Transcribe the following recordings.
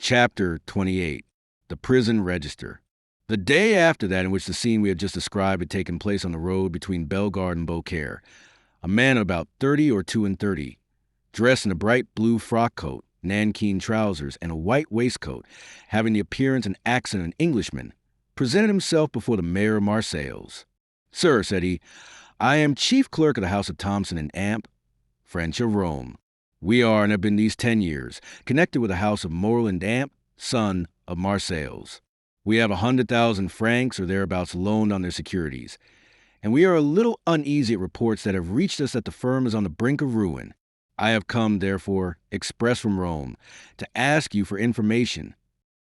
Chapter 28. The Prison Register. The day after that in which the scene we had just described had taken place on the road between Bellegarde and Beaucaire, a man of about 30 or 32, dressed in a bright blue frock coat, nankeen trousers, and a white waistcoat, having the appearance and accent of an Englishman, presented himself before the mayor of Marseilles. "Sir," said he, "I am chief clerk of the house of Thomson and Amp, French of Rome. We are, and have been these 10 years, connected with the house of Morel and Amp, son of Marseilles. We have 100,000 francs or thereabouts loaned on their securities, and we are a little uneasy at reports that have reached us that the firm is on the brink of ruin. I have come, therefore, express from Rome, to ask you for information."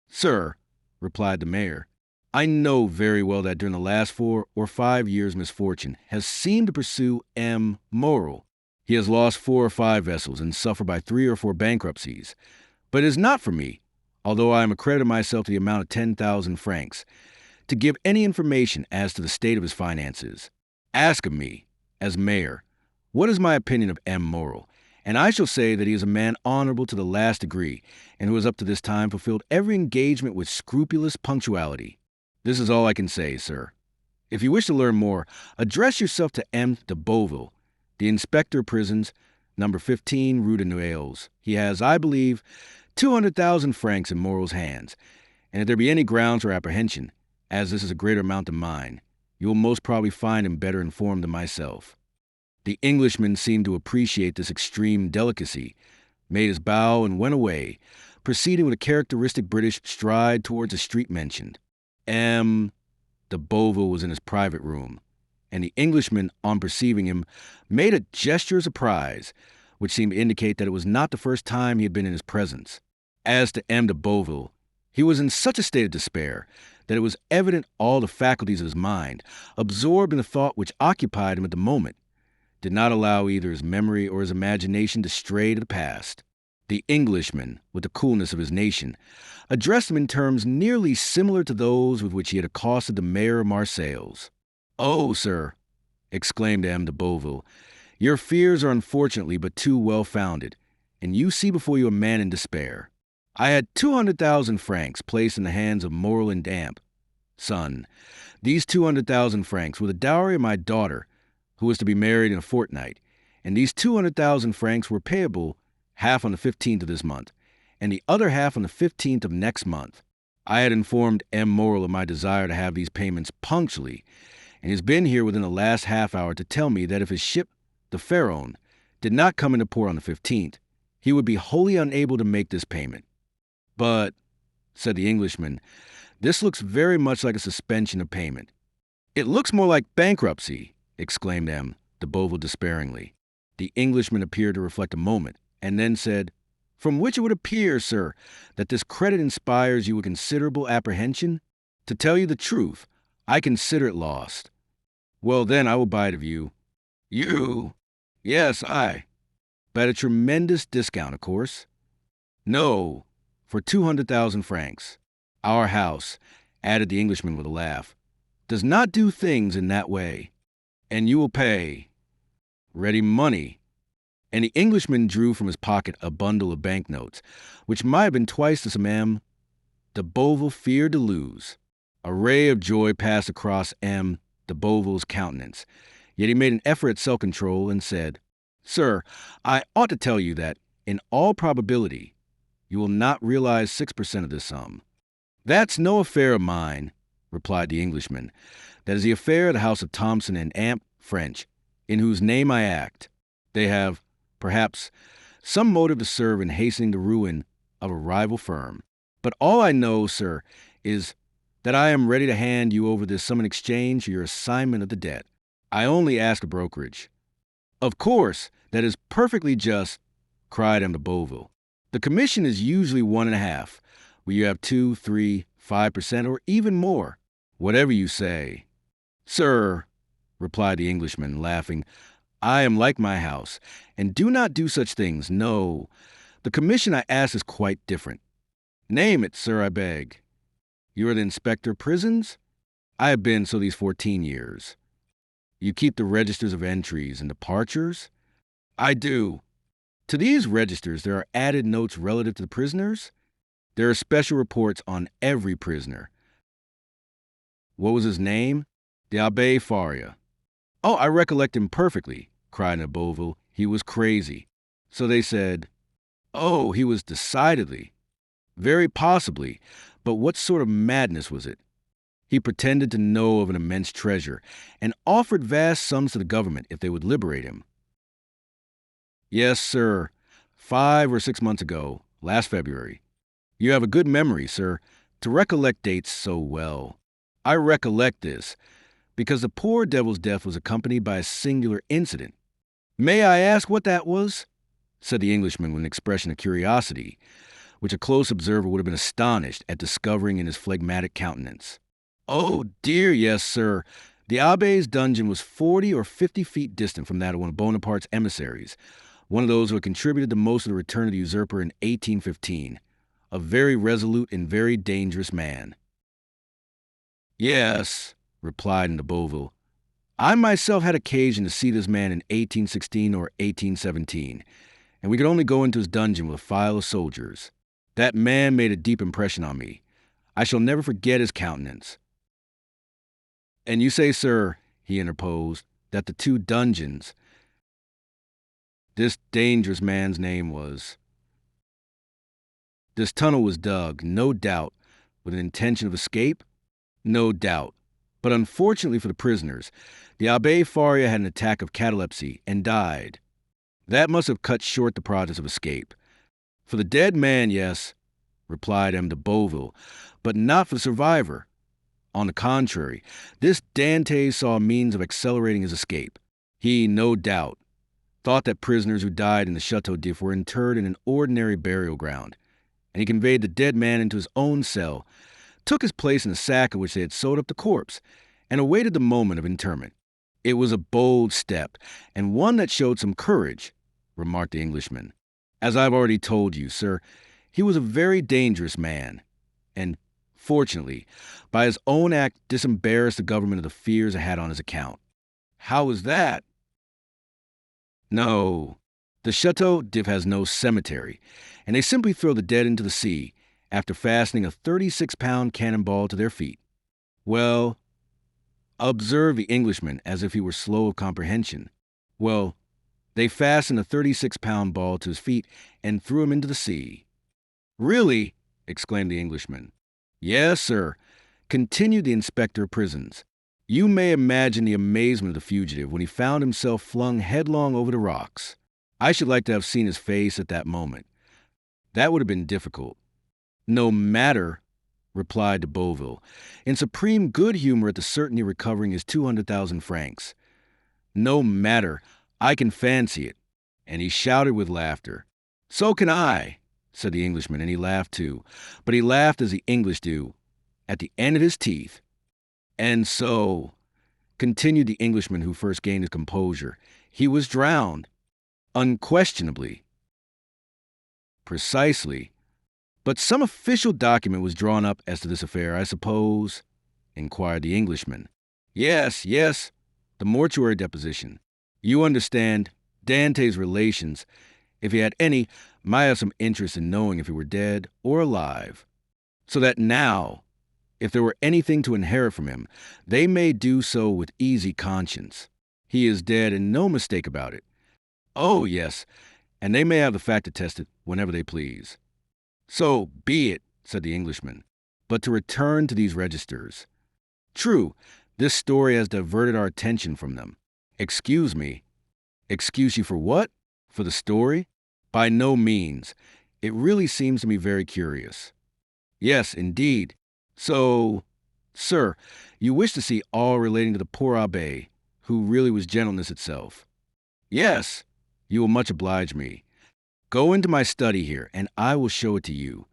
"Sir," replied the mayor, "I know very well that during the last 4 or 5 years misfortune has seemed to pursue M. Morel. He has lost 4 or 5 vessels and suffered by 3 or 4 bankruptcies. But it is not for me, although I am accredited myself to the amount of 10,000 francs, to give any information as to the state of his finances. Ask of me, as mayor, what is my opinion of M. Morel, and I shall say that he is a man honorable to the last degree, and who has up to this time fulfilled every engagement with scrupulous punctuality. This is all I can say, sir. If you wish to learn more, address yourself to M. de Beauville, the inspector of prisons, number 15, Rue de Noailles. He has, I believe, 200,000 francs in Morel's hands, and if there be any grounds for apprehension, as this is a greater amount than mine, you will most probably find him better informed than myself." The Englishman seemed to appreciate this extreme delicacy, made his bow, and went away, proceeding with a characteristic British stride towards the street mentioned. M. de Beauville was in his private room, and the Englishman, on perceiving him, made a gesture of surprise, which seemed to indicate that it was not the first time he had been in his presence. As to M. de Beauville, he was in such a state of despair that it was evident all the faculties of his mind, absorbed in the thought which occupied him at the moment, did not allow either his memory or his imagination to stray to the past. The Englishman, with the coolness of his nation, addressed him in terms nearly similar to those with which he had accosted the mayor of Marseilles. "Oh, sir," exclaimed M. de Beauville, "your fears are unfortunately but too well-founded, and you see before you a man in despair. I had 200,000 francs placed in the hands of Morel and Amp. Son, these 200,000 francs were the dowry of my daughter, who was to be married in a fortnight, and these 200,000 francs were payable half on the 15th of this month, and the other half on the 15th of next month. I had informed M. Morel of my desire to have these payments punctually, and he has been here within the last half hour to tell me that if his ship, the Pharaon, did not come into port on the 15th, he would be wholly unable to make this payment." "But," said the Englishman, "this looks very much like a suspension of payment." "It looks more like bankruptcy," exclaimed M. de Beauville despairingly. The Englishman appeared to reflect a moment, and then said, "From which it would appear, sir, that this credit inspires you with considerable apprehension? To tell you the truth, I consider it lost." "Well, then, I will buy it of you." "You?" "Yes, I." "But at a tremendous discount, of course." "No, for 200,000 francs. Our house," added the Englishman with a laugh, "does not do things in that way. And you will pay." "Ready money." And the Englishman drew from his pocket a bundle of banknotes, which might have been twice the sum M. de Beauville feared to lose. A ray of joy passed across M. de Beauville's countenance, yet he made an effort at self-control and said, "Sir, I ought to tell you that, in all probability, you will not realize 6% of this sum." "That's no affair of mine," replied the Englishman. "That is the affair of the house of Thomson and Amp, French, in whose name I act. They have, perhaps, some motive to serve in hastening the ruin of a rival firm. But all I know, sir, is that I am ready to hand you over this sum in exchange for your assignment of the debt. I only ask a brokerage." "Of course, that is perfectly just," cried M. de Beauville. "The commission is usually 1.5, where you have 2, 3, 5%, or even more. Whatever you say." "Sir," replied the Englishman, laughing, "I am like my house, and do not do such things. No, the commission I ask is quite different." "Name it, sir, I beg." "You are the inspector of prisons?" "I have been so these 14 years." "You keep the registers of entries and departures?" "I do." "To these registers there are added notes relative to the prisoners?" There are special reports on every prisoner. What was his name? The Abbé Faria. Oh, I recollect him perfectly, cried de Beauville. He was crazy. So they said, oh, he was decidedly. Very possibly, but what sort of madness was it? He pretended to know of an immense treasure, and offered vast sums to the government if they would liberate him. Yes, sir. 5 or 6 months ago, last February. You have a good memory, sir, to recollect dates so well. I recollect this, because the poor devil's death was accompanied by a singular incident. May I ask what that was? Said the Englishman with an expression of curiosity, which a close observer would have been astonished at discovering in his phlegmatic countenance. Oh, dear, yes, sir. The Abbé's dungeon was 40 or 50 feet distant from that of one of Bonaparte's emissaries, one of those who had contributed to most of the return of the usurper in 1815, a very resolute and very dangerous man. Yes, replied de Beauville. I myself had occasion to see this man in 1816 or 1817, and we could only go into his dungeon with a file of soldiers. That man made a deep impression on me. I shall never forget his countenance. And you say, sir, he interposed, that the 2 dungeons, this dangerous man's name was. This tunnel was dug, no doubt, with an intention of escape? No doubt. But unfortunately for the prisoners, the Abbé Faria had an attack of catalepsy and died. That must have cut short the process of escape. For the dead man, yes, replied M. de Beauville, but not for the survivor. On the contrary, this Dantès saw a means of accelerating his escape. He, no doubt, thought that prisoners who died in the Château d'If were interred in an ordinary burial ground, and he conveyed the dead man into his own cell, took his place in the sack in which they had sewed up the corpse, and awaited the moment of interment. It was a bold step, and one that showed some courage, remarked the Englishman. As I've already told you, sir, he was a very dangerous man, and, fortunately, by his own act disembarrassed the government of the fears it had on his account. How was that? No, the Château d'If has no cemetery, and they simply throw the dead into the sea after fastening a 36-pound cannonball to their feet. Well, observed the Englishman as if he were slow of comprehension. Well, they fastened a 36-pound ball to his feet and threw him into the sea. Really? Exclaimed the Englishman. Yes, sir, continued the inspector of prisons. You may imagine the amazement of the fugitive when he found himself flung headlong over the rocks. I should like to have seen his face at that moment. That would have been difficult. No matter, replied de Beauville, in supreme good humor at the certainty of recovering his 200,000 francs. No matter, I can fancy it. And he shouted with laughter. So can I, said the Englishman, and he laughed too. But he laughed as the English do, at the end of his teeth. And so, continued the Englishman who first gained his composure, he was drowned. Unquestionably. Precisely. But some official document was drawn up as to this affair, I suppose? Inquired the Englishman. Yes, the mortuary deposition. You understand, Dantès' relations, if he had any, might have some interest in knowing if he were dead or alive. So that now, if there were anything to inherit from him, they may do so with easy conscience. He is dead and no mistake about it. Oh, yes, and they may have the fact attested whenever they please. So be it, said the Englishman. But to return to these registers. True, this story has diverted our attention from them. Excuse me. Excuse you for what? For the story? By no means. It really seems to me very curious. Yes, indeed. So, sir, you wish to see all relating to the poor abbé, who really was gentleness itself. Yes, you will much oblige me. Go into my study here, and I will show it to you.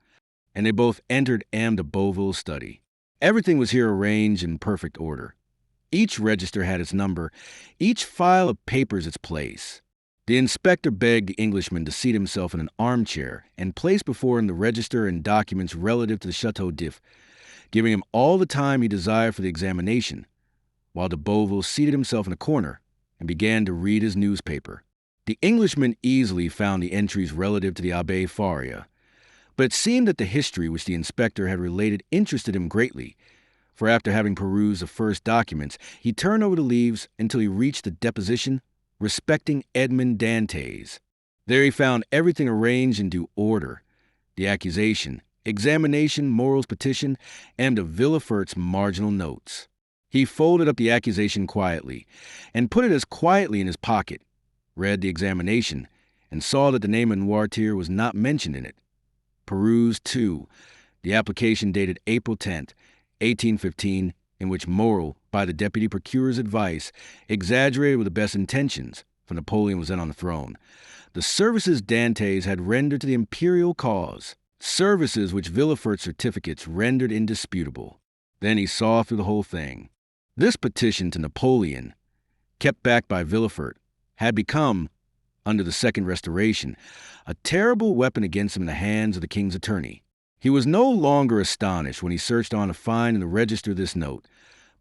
And they both entered M. de Beauville's study. Everything was here arranged in perfect order. Each register had its number, each file of papers its place. The inspector begged the Englishman to seat himself in an armchair and place before him the register and documents relative to the Château d'If, giving him all the time he desired for the examination, while de Beauville seated himself in a corner and began to read his newspaper. The Englishman easily found the entries relative to the Abbé Faria, But it seemed that the history which the inspector had related interested him greatly, for after having perused the first documents, he turned over the leaves until he reached the deposition respecting Edmond Dantès. There he found everything arranged in due order: the accusation, examination, morals petition, and de Villefort's marginal notes. He folded up the accusation quietly, and put it as quietly in his pocket, read the examination, and saw that the name of Noirtier was not mentioned in it. Perused, too, the application dated April 10th, 1815, in which Morel, by the deputy procurer's advice, exaggerated with the best intentions, for Napoleon was then on the throne, the services Dantès had rendered to the imperial cause, services which Villefort's certificates rendered indisputable. Then he saw through the whole thing. This petition to Napoleon, kept back by Villefort, had become, under the Second Restoration, a terrible weapon against him in the hands of the king's attorney. He was no longer astonished when he searched on to find in the register this note,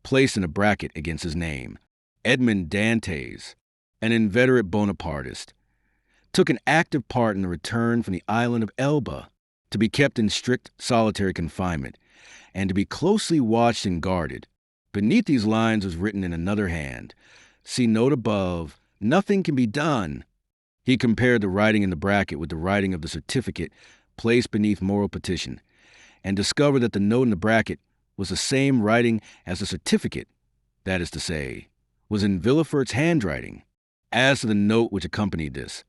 placed in a bracket against his name: Edmond Dantès, an inveterate Bonapartist, took an active part in the return from the island of Elba, to be kept in strict solitary confinement, and to be closely watched and guarded. Beneath these lines was written in another hand, "See note above, nothing can be done." He compared the writing in the bracket with the writing of the certificate placed beneath moral petition, and discovered that the note in the bracket was the same writing as the certificate, that is to say, was in Villefort's handwriting. As to the note which accompanied this,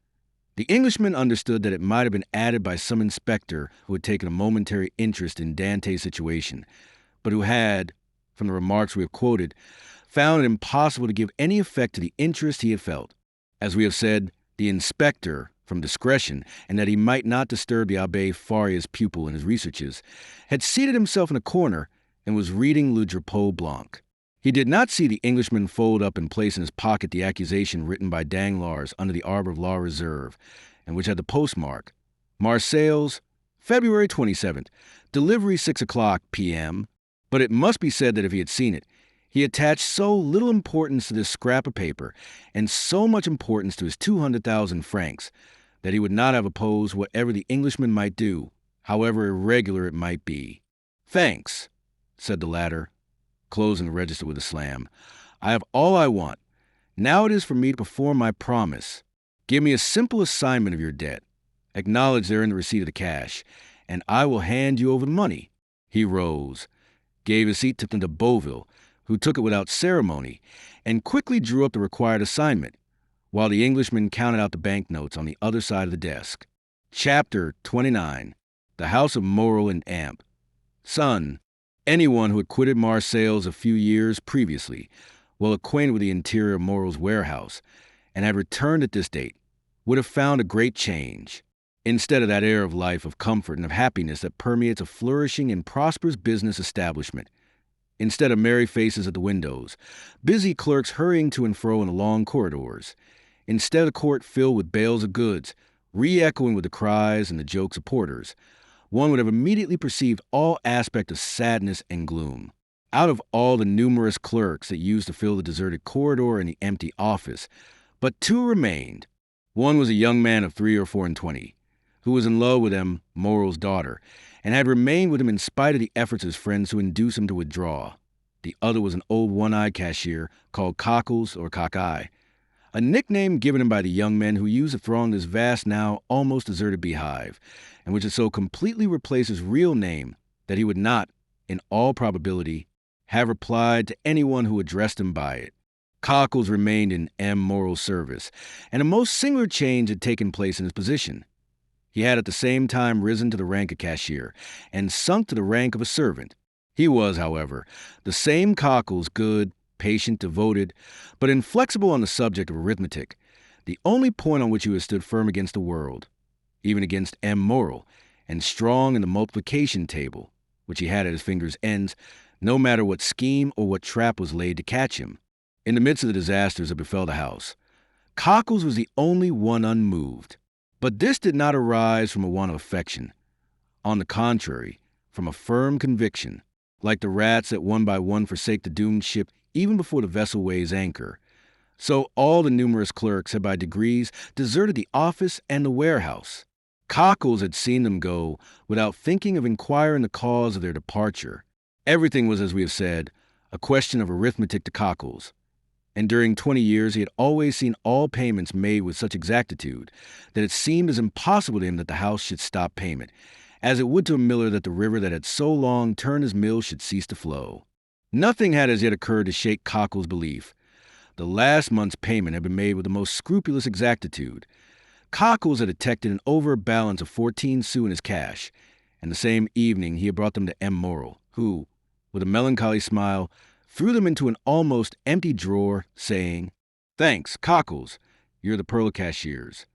the Englishman understood that it might have been added by some inspector who had taken a momentary interest in Dantès' situation, but who had, from the remarks we have quoted, found it impossible to give any effect to the interest he had felt. As we have said, the inspector, from discretion, and that he might not disturb the Abbé Faria's pupil in his researches, had seated himself in a corner and was reading Le Drapeau Blanc. He did not see the Englishman fold up and place in his pocket the accusation written by Danglars under the arbor of La Reserve, and which had the postmark, Marseilles, February 27th, delivery 6 o'clock p.m., but it must be said that if he had seen it, he attached so little importance to this scrap of paper, and so much importance to his 200,000 francs, that he would not have opposed whatever the Englishman might do, however irregular it might be. "Thanks," said the latter, closing the register with a slam. "I have all I want. Now it is for me to perform my promise. Give me a simple assignment of your debt. Acknowledge therein the receipt of the cash, and I will hand you over the money." He rose, gave his seat to Beauville, who took it without ceremony, and quickly drew up the required assignment, while the Englishman counted out the banknotes on the other side of the desk. Chapter 29. The House of Morel and Amp. Son, anyone who had quitted Marseilles a few years previously, well acquainted with the interior of Morel's warehouse, and had returned at this date, would have found a great change. Instead of that air of life, of comfort, and of happiness that permeates a flourishing and prosperous business establishment, instead of merry faces at the windows, busy clerks hurrying to and fro in the long corridors, instead of a court filled with bales of goods, re-echoing with the cries and the jokes of porters, one would have immediately perceived all aspect of sadness and gloom. Out of all the numerous clerks that used to fill the deserted corridor and the empty office, but two remained. One was a young man of 3 or 24, who was in love with Morel's daughter, and had remained with him in spite of the efforts of his friends to induce him to withdraw. The other was an old one-eyed cashier called Cockles or Cockeye, a nickname given him by the young men who used to throng this vast, now almost deserted beehive, and which had so completely replaced his real name that he would not, in all probability, have replied to anyone who addressed him by it. Cockles remained in Morel's service, and a most singular change had taken place in his position. He had at the same time risen to the rank of cashier, and sunk to the rank of a servant. He was, however, the same Cockles, good, patient, devoted, but inflexible on the subject of arithmetic, the only point on which he had stood firm against the world, even against Morel, and strong in the multiplication table, which he had at his fingers' ends, no matter what scheme or what trap was laid to catch him. In the midst of the disasters that befell the house, Cockles was the only one unmoved. But this did not arise from a want of affection. On the contrary, from a firm conviction, like the rats that one by one forsake the doomed ship even before the vessel weighs anchor, so all the numerous clerks had by degrees deserted the office and the warehouse. Cockles had seen them go without thinking of inquiring the cause of their departure. Everything was, as we have said, a question of arithmetic to Cockles. And during 20 years, he had always seen all payments made with such exactitude that it seemed as impossible to him that the house should stop payment, as it would to a miller that the river that had so long turned his mill should cease to flow. Nothing had as yet occurred to shake Cockles' belief. The last month's payment had been made with the most scrupulous exactitude. Cockles had detected an overbalance of 14 sous in his cash, and the same evening he had brought them to M. Morel, who, with a melancholy smile, threw them into an almost empty drawer, saying, "Thanks, Cockles, you're the pearl of cashiers."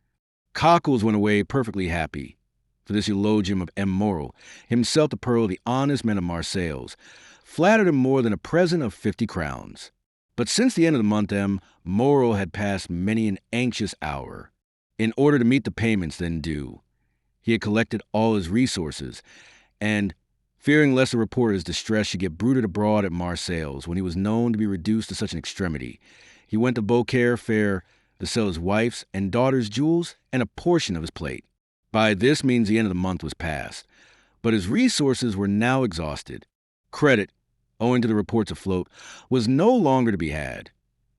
Cockles went away perfectly happy, for this eulogium of M. Morel, himself the pearl of the honest men of Marseilles, flattered him more than a present of 50 crowns. But since the end of the month, M. Morel had passed many an anxious hour. In order to meet the payments then due, he had collected all his resources, and, fearing lest a report of his distress should get bruited abroad at Marseilles when he was known to be reduced to such an extremity, he went to Beaucaire Fair to sell his wife's and daughter's jewels and a portion of his plate. By this means the end of the month was past, but his resources were now exhausted. Credit, owing to the reports afloat, was no longer to be had,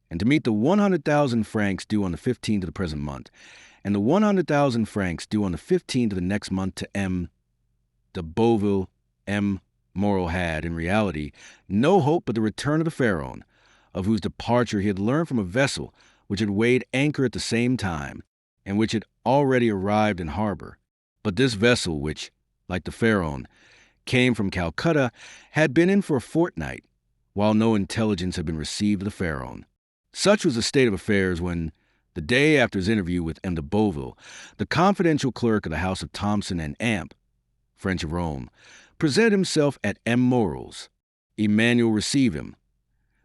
and to meet the 100,000 francs due on the 15th of the present month, and the 100,000 francs due on the 15th of the next month to M. de Beauville, M. Morel had, in reality, no hope but the return of the Pharaon, of whose departure he had learned from a vessel which had weighed anchor at the same time, and which had already arrived in harbor. But this vessel, which, like the Pharaon, came from Calcutta, had been in for a fortnight, while no intelligence had been received of the Pharaon. Such was the state of affairs when, the day after his interview with M. de Beauville, the confidential clerk of the house of Thomson and Amp, French of Rome, presented himself at M. Morel's. Emmanuel received him.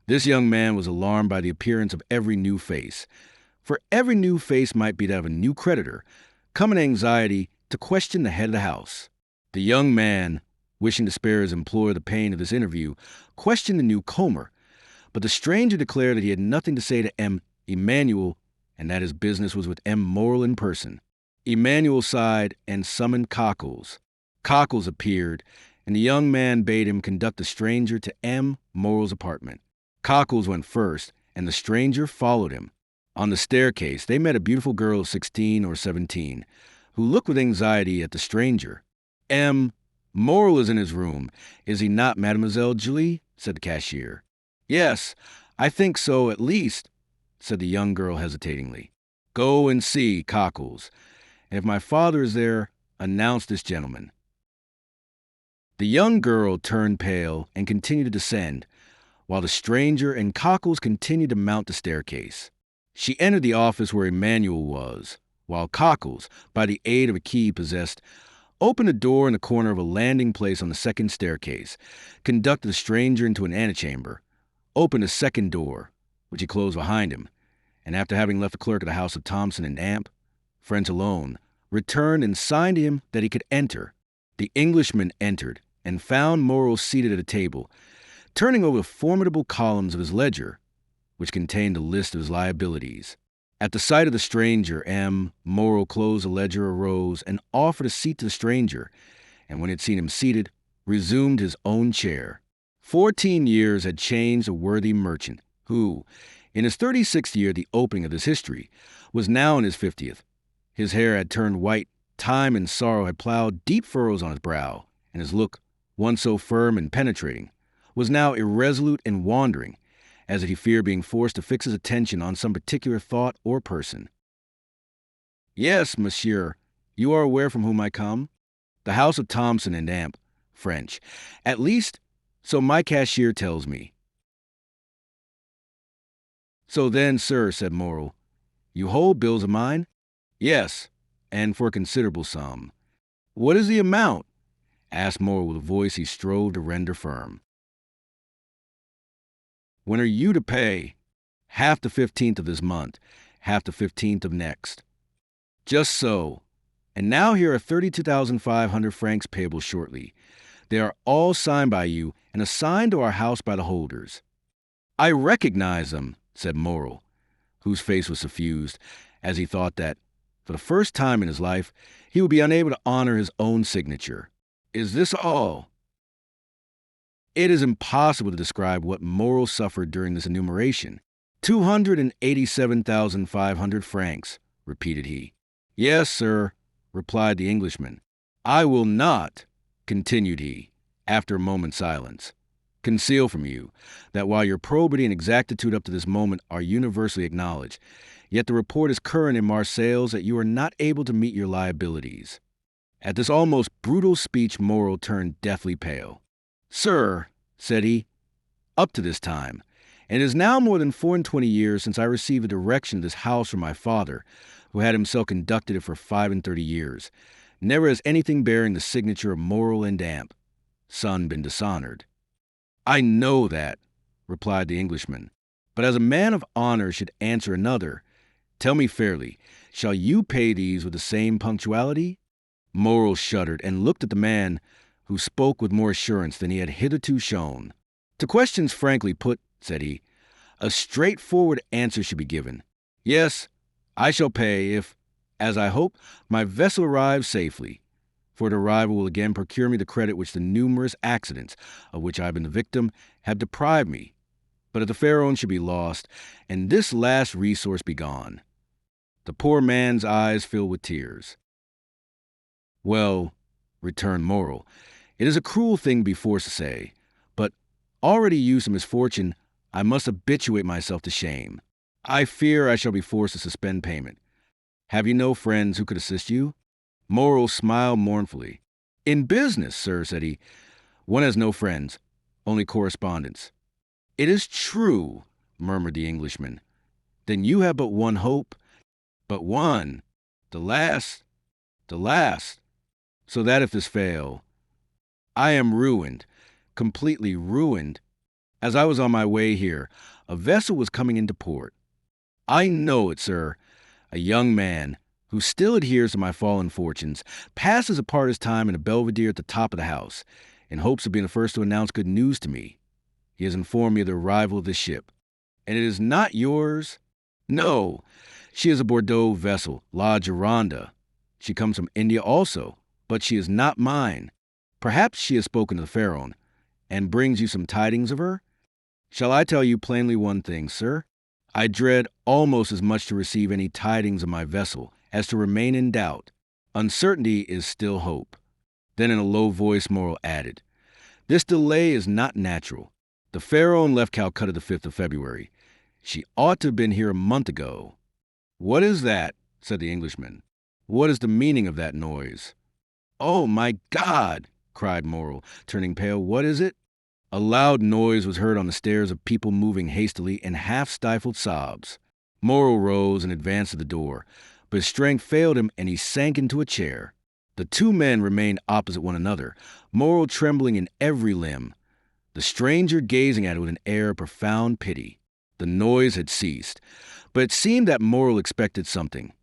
This young man was alarmed by the appearance of every new face, for every new face might be that of a new creditor, come in anxiety to question the head of the house. The young man, wishing to spare his employer the pain of this interview, questioned the newcomer, but the stranger declared that he had nothing to say to M. Emmanuel, and that his business was with M. Morel in person. Emmanuel sighed and summoned Cockles. Cockles appeared, and the young man bade him conduct the stranger to M. Morel's apartment. Cockles went first, and the stranger followed him. On the staircase, they met a beautiful girl of 16 or 17, who looked with anxiety at the stranger. "M. Morel is in his room, is he not, Mademoiselle Julie?" said the cashier. "Yes, I think so, at least," said the young girl hesitatingly. "Go and see, Cockles, and if my father is there, announce this gentleman." The young girl turned pale and continued to descend, while the stranger and Cockles continued to mount the staircase. She entered the office where Emmanuel was, while Cockles, by the aid of a key he possessed, opened a door in the corner of a landing place on the second staircase, conducted the stranger into an antechamber, opened a second door, which he closed behind him, and after having left the clerk of the house of Thomson and Amp, French alone, returned and signed to him that he could enter. The Englishman entered, and found Morel seated at a table, turning over the formidable columns of his ledger, which contained a list of his liabilities. At the sight of the stranger, M. Morel closed the ledger, arose, and offered a seat to the stranger, and when he had seen him seated, resumed his own chair. 14 years had changed a worthy merchant, who, in his 36th year, the opening of this history, was now in his 50th. His hair had turned white, time and sorrow had plowed deep furrows on his brow, and his look, once so firm and penetrating, was now irresolute and wandering, as if he feared being forced to fix his attention on some particular thought or person. "Yes, monsieur, you are aware from whom I come? The house of Thomson and Amp, French. At least, so my cashier tells me." "So then, sir," said Morel, "you hold bills of mine?" "Yes, and for a considerable sum." "What is the amount?" asked Morel with a voice he strove to render firm. "When are you to pay?" "Half the 15th of this month, half the 15th of next." "Just so. And now here are 32,500 francs payable shortly. They are all signed by you and assigned to our house by the holders." "I recognize them," said Morel, whose face was suffused, as he thought that, For the first time in his life, he would be unable to honor his own signature. Is this all? It is impossible to describe what Moreau suffered during this enumeration. 287,500 francs, repeated he. Yes, sir, replied the Englishman. I will not, continued he, after a moment's silence, conceal from you that while your probity and exactitude up to this moment are universally acknowledged, yet the report is current in Marseilles that you are not able to meet your liabilities. At this almost brutal speech, Moreau turned deathly pale. Sir, said he, up to this time, and it is now more than 24 years since I received a direction of this house from my father, who had himself conducted it for 35 years, never has anything bearing the signature of Moreau and Damp, son, been dishonored. I know that, replied the Englishman, but as a man of honor should answer another, tell me fairly, shall you pay these with the same punctuality? Moreau shuddered and looked at the man, who spoke with more assurance than he had hitherto shown. To questions frankly put, said he, a straightforward answer should be given. Yes, I shall pay if, as I hope, my vessel arrives safely, for its arrival will again procure me the credit which the numerous accidents, of which I have been the victim, have deprived me. But if the fair own should be lost, and this last resource be gone. The poor man's eyes filled with tears. Well, returned Moreau, it is a cruel thing to be forced to say, but already used to misfortune, I must habituate myself to shame. I fear I shall be forced to suspend payment. Have you no friends who could assist you? Moreau smiled mournfully. In business, sir, said he, one has no friends, only correspondents. It is true, murmured the Englishman. Then you have but one hope. But one. The last. So that if this fail, I am ruined, completely ruined. As I was on my way here, a vessel was coming into port. I know it, sir. A young man, who still adheres to my fallen fortunes, passes a part of his time in a belvedere at the top of the house, in hopes of being the first to announce good news to me. He has informed me of the arrival of this ship. And it is not yours? No, she is a Bordeaux vessel, La Gironde. She comes from India also, but she is not mine. Perhaps she has spoken to the Pharaoh, and brings you some tidings of her? Shall I tell you plainly one thing, sir? I dread almost as much to receive any tidings of my vessel as to remain in doubt. Uncertainty is still hope. Then in a low voice, Moreau added, this delay is not natural. The Pharaoh left Calcutta the 5th of February. She ought to have been here a month ago. What is that? Said the Englishman. What is the meaning of that noise? Oh, my God! Cried Moreau, turning pale. What is it? A loud noise was heard on the stairs of people moving hastily and half-stifled sobs. Moreau rose and advanced to the door, but his strength failed him and he sank into a chair. The two men remained opposite one another, Moreau trembling in every limb, the stranger gazing at it with an air of profound pity. The noise had ceased, but it seemed that Moreau expected something.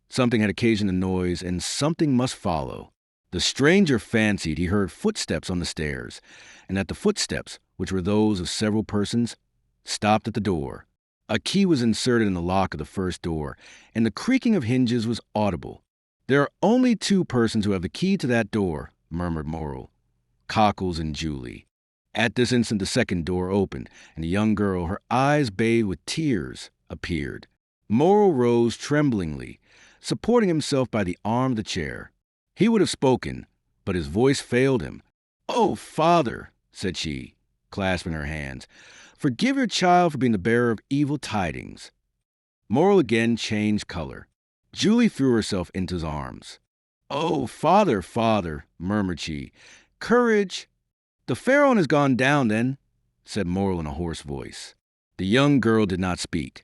Something had occasioned the noise, and something must follow. The stranger fancied he heard footsteps on the stairs, and that the footsteps, which were those of several persons, stopped at the door. A key was inserted in the lock of the first door, and the creaking of hinges was audible. There are only two persons who have the key to that door, murmured Moreau, Cockles and Julie. At this instant the second door opened, and a young girl, her eyes bathed with tears, appeared. Moreau rose tremblingly, supporting himself by the arm of the chair. He would have spoken, but his voice failed him. "Oh, father," said she, clasping her hands, "forgive your child for being the bearer of evil tidings." Moreau again changed color. Julie threw herself into his arms. "Oh, father, father," murmured she, "courage." "The Pharaoh has gone down, then," said Moreau in a hoarse voice. The young girl did not speak,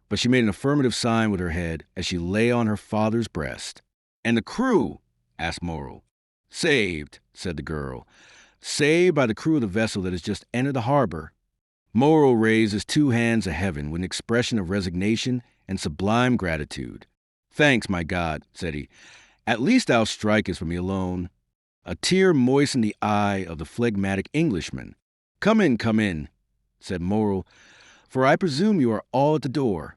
but she made an affirmative sign with her head as she lay on her father's breast. "And the crew?" asked Moreau. "Saved," said the girl. "Saved by the crew of the vessel that has just entered the harbor." Moreau raised his two hands to heaven with an expression of resignation and sublime gratitude. "Thanks, my God," said he. "At least thou strikest for me alone." A tear moistened the eye of the phlegmatic Englishman. Come in," said Moreau, "for I presume you are all at the door."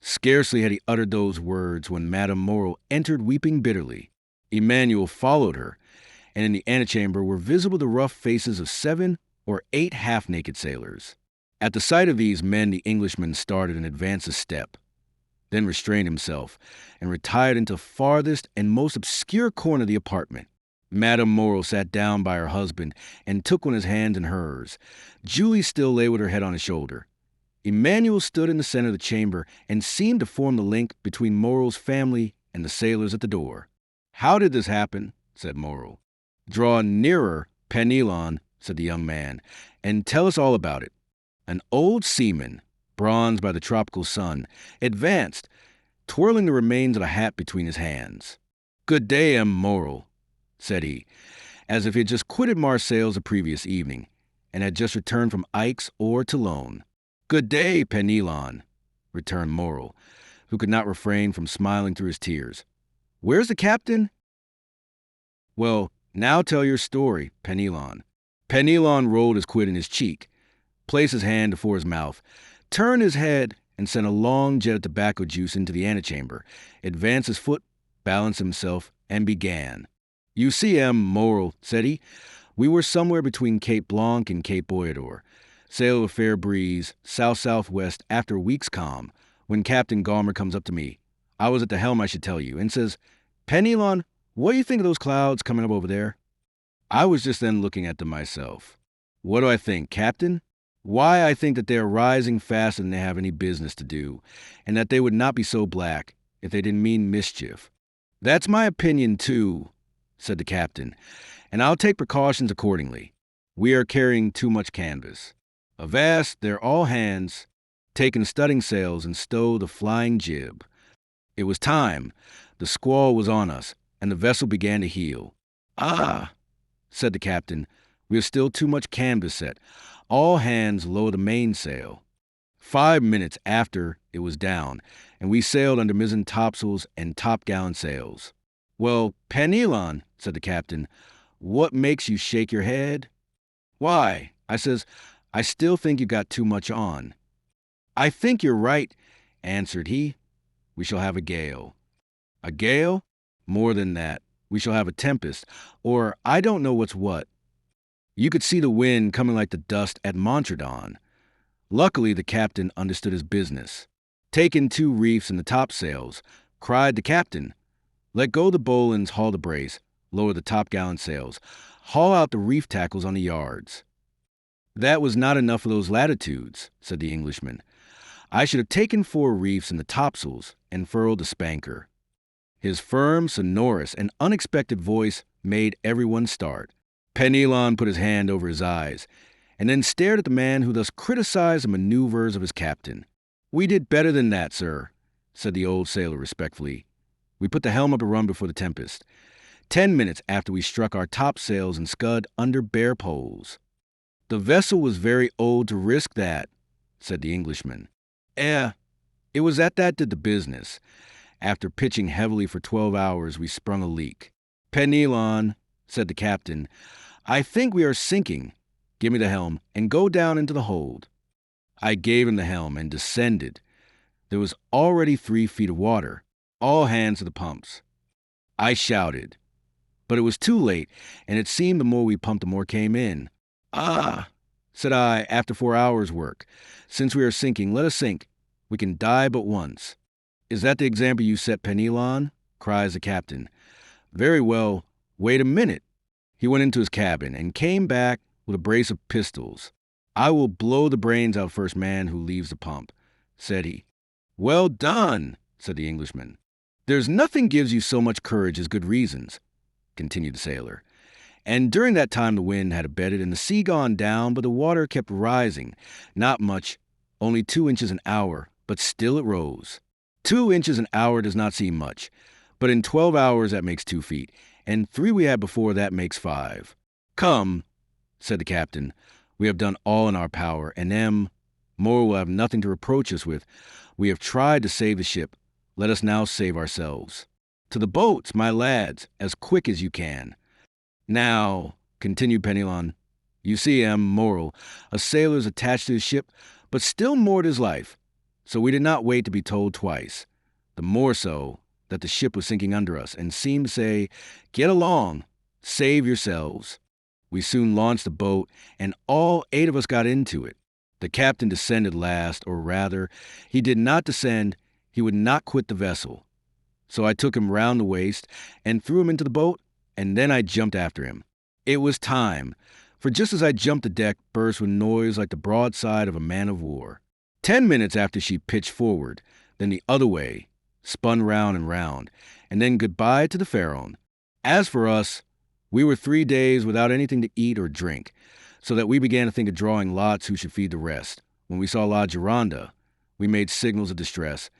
Scarcely had he uttered those words when Madame Moreau entered weeping bitterly. Emmanuel followed her, and in the antechamber were visible the rough faces of 7 or 8 half-naked sailors. At the sight of these men, the Englishman started and advanced a step, then restrained himself, and retired into the farthest and most obscure corner of the apartment. Madame Moreau sat down by her husband and took one of his hands in hers. Julie still lay with her head on his shoulder. Emmanuel stood in the center of the chamber and seemed to form the link between Moreau's family and the sailors at the door. "How did this happen?" said Moreau. "Draw nearer, Penelon," said the young man, "and tell us all about it." An old seaman, bronzed by the tropical sun, advanced, twirling the remains of a hat between his hands. "Good day, M. Moreau," said he, as if he had just quitted Marseilles the previous evening and had just returned from Aix or Toulon. "Good day, Penelon," returned Moreau, who could not refrain from smiling through his tears. "Where's the captain?" "Well, now tell your story, Penelon." Penelon rolled his quid in his cheek, placed his hand before his mouth, turned his head, and sent a long jet of tobacco juice into the antechamber, advanced his foot, balanced himself, and began. "You see, M. Moreau," said he, "we were somewhere between Cape Blanc and Cape Boyador, sailed with a fair breeze, south-southwest after a week's calm, when Captain Garmer comes up to me, I was at the helm, I should tell you, and says, 'Penelon, what do you think of those clouds coming up over there?' I was just then looking at them myself. What do I think, Captain? Why, I think that they are rising faster than they have any business to do, and that they would not be so black if they didn't mean mischief." "That's my opinion, too," said the captain, "and I'll take precautions accordingly. We are carrying too much canvas. Avast, they're all hands, taking studding sails and stow the flying jib." It was time. The squall was on us, and the vessel began to heel. "Ah," said the captain, "we have still too much canvas set. All hands lower the mainsail." 5 minutes after it was down, and we sailed under mizzen topsails and topgallant sails. "Well, Penelon," said the captain, "what makes you shake your head?" "Why," I says, "I still think you got too much on." "I think you're right," answered he. "We shall have a gale." "A gale?" "More than that. We shall have a tempest, or I don't know what's what." You could see the wind coming like the dust at Montredon. Luckily, the captain understood his business. Taking 2 reefs in the topsails, cried the captain, "Let go the bowlines, haul the brace, lower the topgallant sails, haul out the reef tackles on the yards." "That was not enough for those latitudes," said the Englishman. "I should have taken 4 reefs in the topsails and furled the spanker." His firm, sonorous, and unexpected voice made everyone start. Penelon put his hand over his eyes, and then stared at the man who thus criticized the maneuvers of his captain. "We did better than that, sir," said the old sailor respectfully. "We put the helm up a run before the tempest. 10 minutes after we struck our topsails and scud under bare poles." "The vessel was very old to risk that," said the Englishman. It was that did the business. After pitching heavily for 12 hours, we sprung a leak." "Penelon," said the captain, "I think we are sinking. Give me the helm, and go down into the hold." I gave him the helm and descended. There was already 3 feet of water. "All hands to the pumps." I shouted. But it was too late, and it seemed the more we pumped, the more came in. "Ah," said I, after 4 hours' work, "since we are sinking, let us sink. We can die but once." "Is that the example you set, Penelon?" cries the captain. "Very well. Wait a minute." He went into his cabin and came back with a brace of pistols. "I will blow the brains out first man who leaves the pump," said he. "Well done," said the Englishman. "There's nothing gives you so much courage as good reasons," continued the sailor. "And during that time the wind had abated and the sea gone down, but the water kept rising. Not much, only 2 inches an hour, but still it rose. 2 inches an hour does not seem much, but in 12 hours that makes 2 feet, and 3 we had before that makes 5. "Come," said the captain, "we have done all in our power, and M. Moore will have nothing to reproach us with. We have tried to save the ship. Let us now save ourselves. To the boats, my lads, as quick as you can." "Now," continued Penelon, "you see, M. Moreau, a sailor is attached to his ship, but still more to his life. So we did not wait to be told twice, the more so that the ship was sinking under us and seemed to say, "Get along, save yourselves." We soon launched the boat, and all 8 of us got into it. The captain descended last, or rather, he did not descend, he would not quit the vessel. So I took him round the waist and threw him into the boat, and then I jumped after him. It was time, for just as I jumped, the deck burst with noise like the broadside of a man of war. 10 minutes after she pitched forward, then the other way, spun round and round, and then goodbye to the Pharaon. As for us, we were 3 days without anything to eat or drink, so that we began to think of drawing lots who should feed the rest. When we saw La Gironda, we made signals of distress.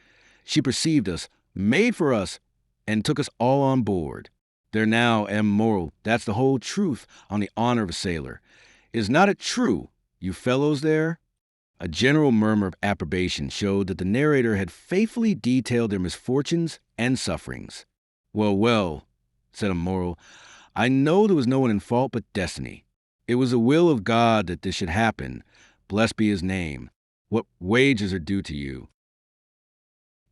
She perceived us, made for us, and took us all on board. There now am moral, that's the whole truth on the honor of a sailor. Is not it true, you fellows there? A general murmur of approbation showed that the narrator had faithfully detailed their misfortunes and sufferings. Well, well, said a moral, I know there was no one in fault but destiny. It was the will of God that this should happen. Blessed be his name. What wages are due to you?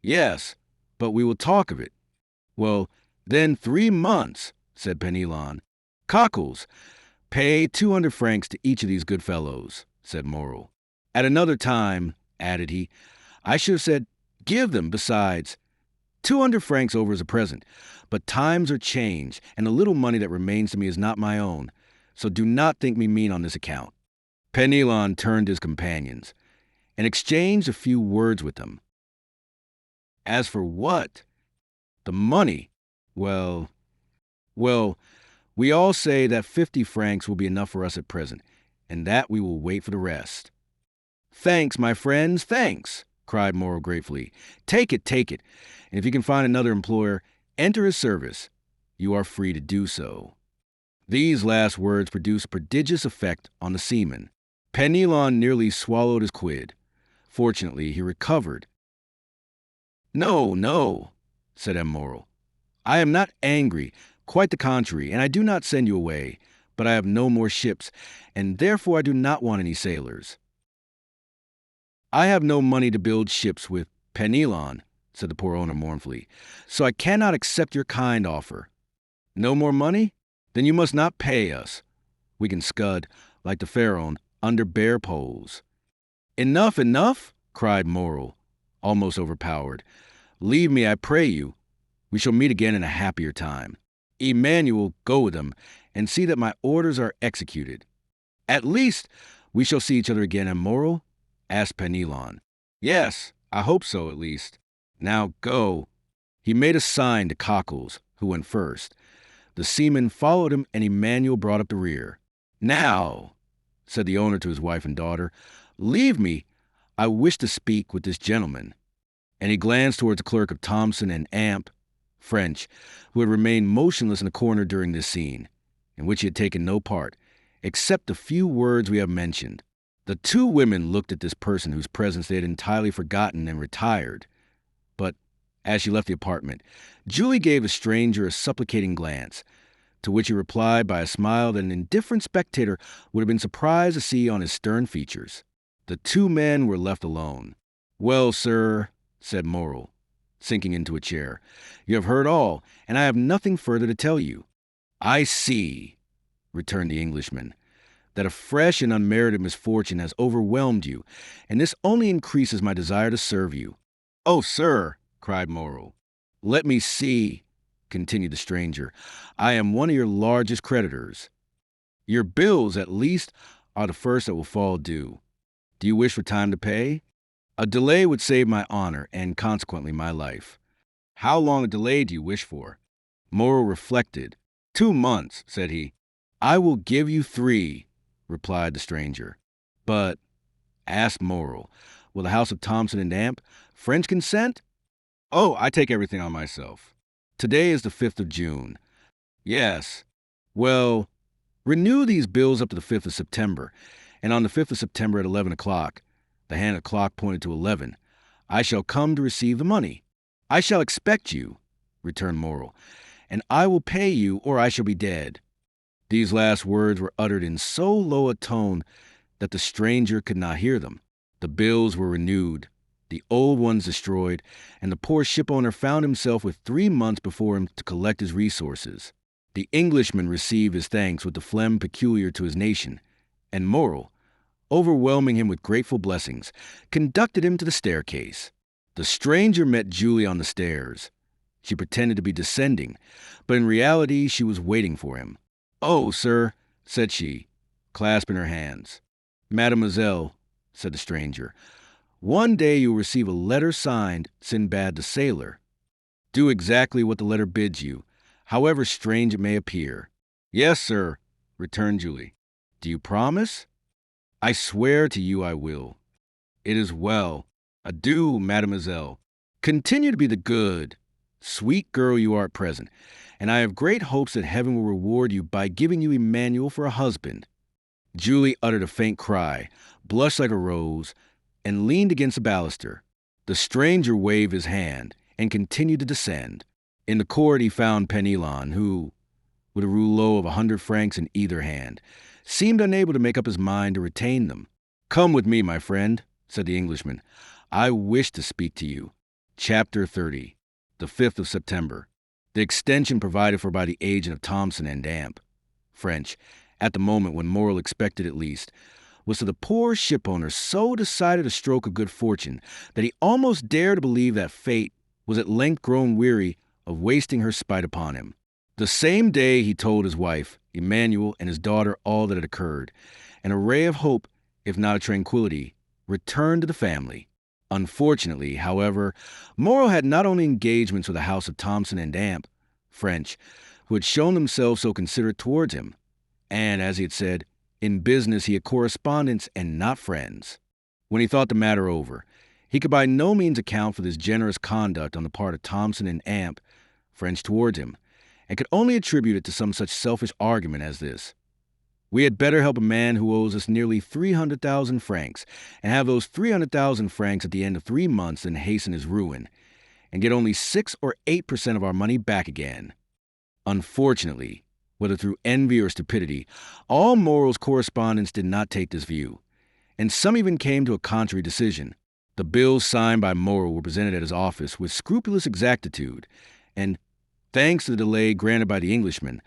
Yes, but we will talk of it. Well, then 3 months, said Penelon. Cockles, pay 200 francs to each of these good fellows, said Moreau. At another time, added he, I should have said, give them, besides. 200 francs over as a present, but times are changed, and the little money that remains to me is not my own, so do not think me mean on this account. Penelon turned to his companions, and exchanged a few words with them. As for what? The money. Well, we all say that 50 francs will be enough for us at present, and that we will wait for the rest. Thanks, my friends, thanks, cried Moreau gratefully. Take it, and if you can find another employer, enter his service. You are free to do so. These last words produced a prodigious effect on the seaman. Penelon nearly swallowed his quid. Fortunately, he recovered. No, said M. Moreau. I am not angry, quite the contrary, and I do not send you away, but I have no more ships, and therefore I do not want any sailors. I have no money to build ships with, Penelon, said the poor owner mournfully, so I cannot accept your kind offer. No more money? Then you must not pay us. We can scud, like the Pharaon, under bare poles. Enough, cried Moreau, almost overpowered. Leave me, I pray you. We shall meet again in a happier time. Emmanuel, go with them, and see that my orders are executed. At least we shall see each other again, M. Moreau? Asked Penelon. Yes, I hope so, at least. Now go. He made a sign to Cockles, who went first. The seaman followed him, and Emmanuel brought up the rear. Now, said the owner to his wife and daughter, leave me. I wish to speak with this gentleman. And he glanced towards the clerk of Thompson and Amp, French, who had remained motionless in the corner during this scene, in which he had taken no part, except the few words we have mentioned. The 2 women looked at this person whose presence they had entirely forgotten and retired. But, as she left the apartment, Julie gave the stranger a supplicating glance, to which he replied by a smile that an indifferent spectator would have been surprised to see on his stern features. The 2 men were left alone. Well, sir, said Moreau, sinking into a chair, you have heard all, and I have nothing further to tell you. I see, returned the Englishman, that a fresh and unmerited misfortune has overwhelmed you, and this only increases my desire to serve you. Oh, sir, cried Moreau. Let me see, continued the stranger. I am one of your largest creditors. Your bills, at least, are the first that will fall due. Do you wish for time to pay? A delay would save my honor, and consequently my life. How long a delay do you wish for? Moreau reflected. 2 months, said he. I will give you 3, replied the stranger. But, asked Moreau, will the house of Thompson and Amp, French consent? Oh, I take everything on myself. Today is the 5th of June. Yes. Well, renew these bills up to the 5th of September, and on the 5th of September at 11 o'clock, the hand of the clock pointed to 11, I shall come to receive the money. I shall expect you, returned Moreau, and I will pay you or I shall be dead. These last words were uttered in so low a tone that the stranger could not hear them. The bills were renewed. the old ones destroyed, and the poor shipowner found himself with 3 months before him to collect his resources. The Englishman received his thanks with the phlegm peculiar to his nation, and Morrel, overwhelming him with grateful blessings, conducted him to the staircase. The stranger met Julie on the stairs. She pretended to be descending, but in reality she was waiting for him. "Oh, sir," said she, clasping her hands. "Mademoiselle," said the stranger, "one day you will receive a letter signed Sinbad the Sailor. Do exactly what the letter bids you, however strange it may appear." "Yes, sir," returned Julie. "Do you promise?" "I swear to you I will." "It is well. Adieu, mademoiselle. Continue to be the good, sweet girl you are at present, and I have great hopes that heaven will reward you by giving you Emmanuel for a husband." Julie uttered a faint cry, blushed like a rose, and leaned against the baluster. The stranger waved his hand and continued to descend. In the court he found Penelon, who, with a rouleau of 100 francs in either hand, seemed unable to make up his mind to retain them. "Come with me, my friend," said the Englishman. "I wish to speak to you." Chapter 30. The 5th of September. The extension provided for by the agent of Thomson and Damp, French, at the moment when Morrel expected at least, was to the poor shipowner so decided a stroke of good fortune that he almost dared to believe that fate was at length grown weary of wasting her spite upon him. The same day he told his wife, Emmanuel, and his daughter all that had occurred. An ray of hope, if not of tranquility, returned to the family. Unfortunately, however, Morrel had not only engagements with the house of Thomson and Damp, French, who had shown themselves so considerate towards him, and, as he had said, in business he had correspondents and not friends. When he thought the matter over, he could by no means account for this generous conduct on the part of Thomson and Amp, French, towards him, and could only attribute it to some such selfish argument as this: "We had better help a man who owes us nearly 300,000 francs, and have those 300,000 francs at the end of 3 months than hasten his ruin, and get only 6 or 8% of our money back again." Unfortunately, whether through envy or stupidity, all Morrel's correspondents did not take this view, and some even came to a contrary decision. The bills signed by Morrel were presented at his office with scrupulous exactitude, and, thanks to the delay granted by the Englishman,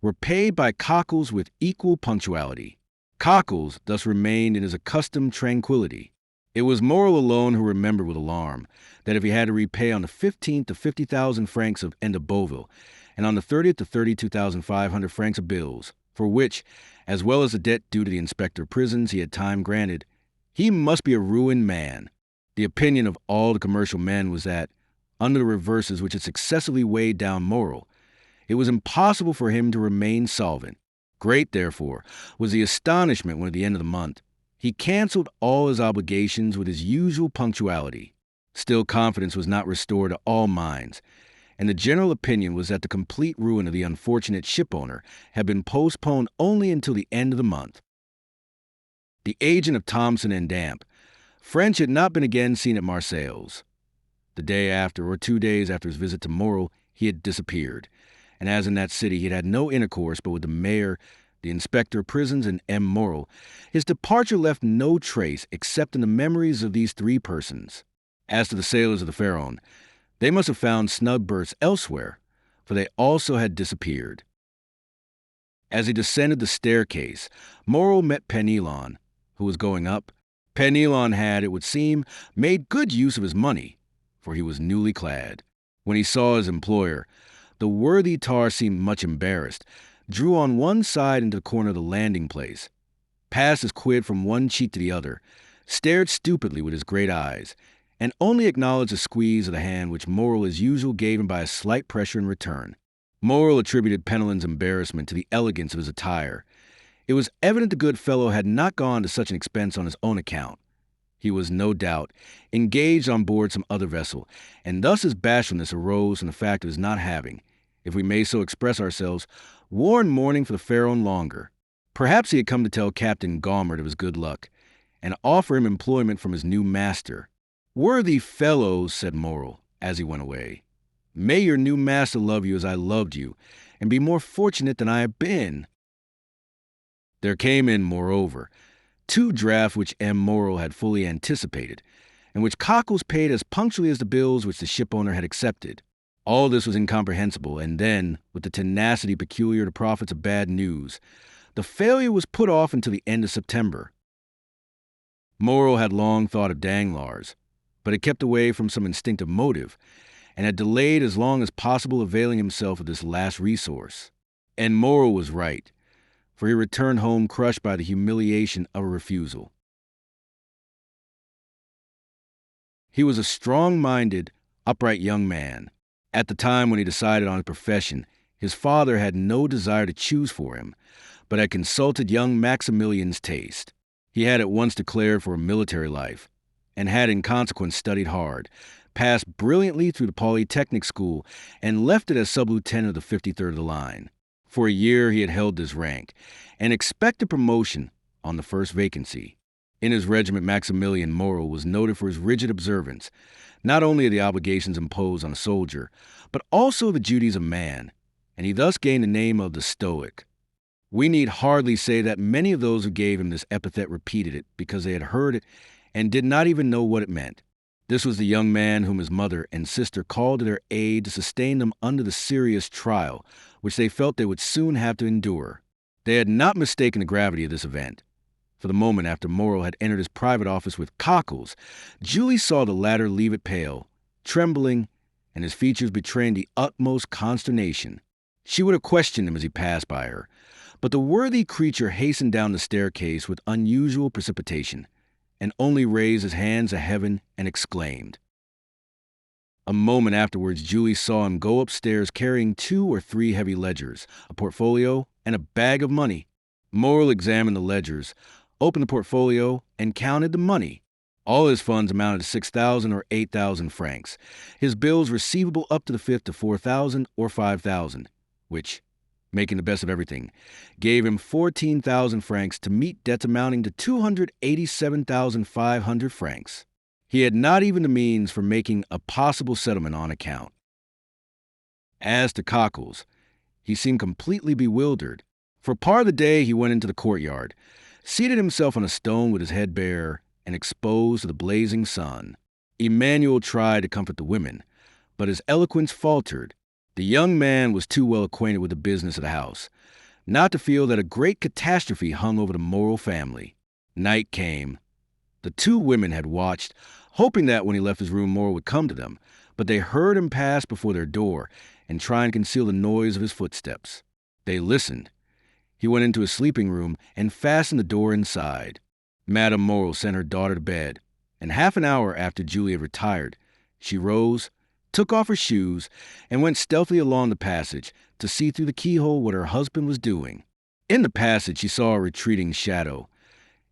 were paid by Cockles with equal punctuality. Cockles thus remained in his accustomed tranquillity. It was Morrel alone who remembered with alarm that if he had to repay on the 15th the 50,000 francs of End of Beauville, and on the 30th the 32,500 francs of bills, for which, as well as the debt due to the inspector of prisons he had time granted, he must be a ruined man. The opinion of all the commercial men was that, under the reverses which had successively weighed down Morrel, it was impossible for him to remain solvent. Great, therefore, was the astonishment when at the end of the month he canceled all his obligations with his usual punctuality. Still, confidence was not restored to all minds, and the general opinion was that the complete ruin of the unfortunate shipowner had been postponed only until the end of the month. The agent of Thomson and Damp, French, had not been again seen at Marseilles. The day after, or 2 days after his visit to Morrel, he had disappeared, and as in that city he had had no intercourse but with the mayor, the inspector of prisons, and M. Morrel, his departure left no trace except in the memories of these 3 persons. As to the sailors of the Pharaon, they must have found snug berths elsewhere, for they also had disappeared. As he descended the staircase, Morrel met Penelon, who was going up. Penelon had, it would seem, made good use of his money, for he was newly clad. When he saw his employer, the worthy tar seemed much embarrassed, drew on one side into the corner of the landing place, passed his quid from one cheek to the other, stared stupidly with his great eyes, and only acknowledged a squeeze of the hand which Morrel as usual gave him by a slight pressure in return. Morrel attributed Penelon's embarrassment to the elegance of his attire. It was evident the good fellow had not gone to such an expense on his own account. He was, no doubt, engaged on board some other vessel, and thus his bashfulness arose from the fact of his not having, if we may so express ourselves, worn mourning for the Pharaon longer. Perhaps he had come to tell Captain Gaumert of his good luck, and offer him employment from his new master. "Worthy fellow," said Morrel, as he went away, "may your new master love you as I loved you, and be more fortunate than I have been." There came in, moreover, 2 drafts which M. Morrel had fully anticipated, in which Cockles paid as punctually as the bills which the shipowner had accepted. All this was incomprehensible, and then, with the tenacity peculiar to prophets of bad news, the failure was put off until the end of September. Morrow had long thought of Danglars, but had kept away from some instinctive motive, and had delayed as long as possible availing himself of this last resource. And Morrow was right, for he returned home crushed by the humiliation of a refusal. He was a strong-minded, upright young man. At the time when he decided on his profession, his father had no desire to choose for him, but had consulted young Maximilian's taste. He had at once declared for a military life, and had in consequence studied hard, passed brilliantly through the Polytechnic School, and left it as sub-lieutenant of the 53rd of the line. For a year he had held this rank, and expected promotion on the first vacancy. In his regiment, Maximilian Morrow was noted for his rigid observance, not only of the obligations imposed on a soldier, but also the duties of man, and he thus gained the name of the Stoic. We need hardly say that many of those who gave him this epithet repeated it because they had heard it and did not even know what it meant. This was the young man whom his mother and sister called to their aid to sustain them under the serious trial, which they felt they would soon have to endure. They had not mistaken the gravity of this event. For the moment after Morrow had entered his private office with Cockles, Julie saw the latter leave it pale, trembling, and his features betraying the utmost consternation. She would have questioned him as he passed by her, but the worthy creature hastened down the staircase with unusual precipitation, and only raised his hands to heaven and exclaimed. A moment afterwards, Julie saw him go upstairs carrying 2 or 3 heavy ledgers, a portfolio, and a bag of money. Morrow examined the ledgers, opened the portfolio, and counted the money. All his funds amounted to 6,000 or 8,000 francs. His bills receivable up to the 5th to 4,000 or 5,000, which, making the best of everything, gave him 14,000 francs to meet debts amounting to 287,500 francs. He had not even the means for making a possible settlement on account. As to Cockles, he seemed completely bewildered. For part of the day he went into the courtyard, seated himself on a stone with his head bare and exposed to the blazing sun. Emmanuel tried to comfort the women, but his eloquence faltered. The young man was too well acquainted with the business of the house not to feel that a great catastrophe hung over the Morrow family. Night came. The 2 women had watched, hoping that when he left his room Morrow would come to them, but they heard him pass before their door and try and conceal the noise of his footsteps. They listened. He went into his sleeping room and fastened the door inside. Madame Morrow sent her daughter to bed, and half an hour after Julie had retired, she rose, took off her shoes, and went stealthily along the passage to see through the keyhole what her husband was doing. In the passage she saw a retreating shadow.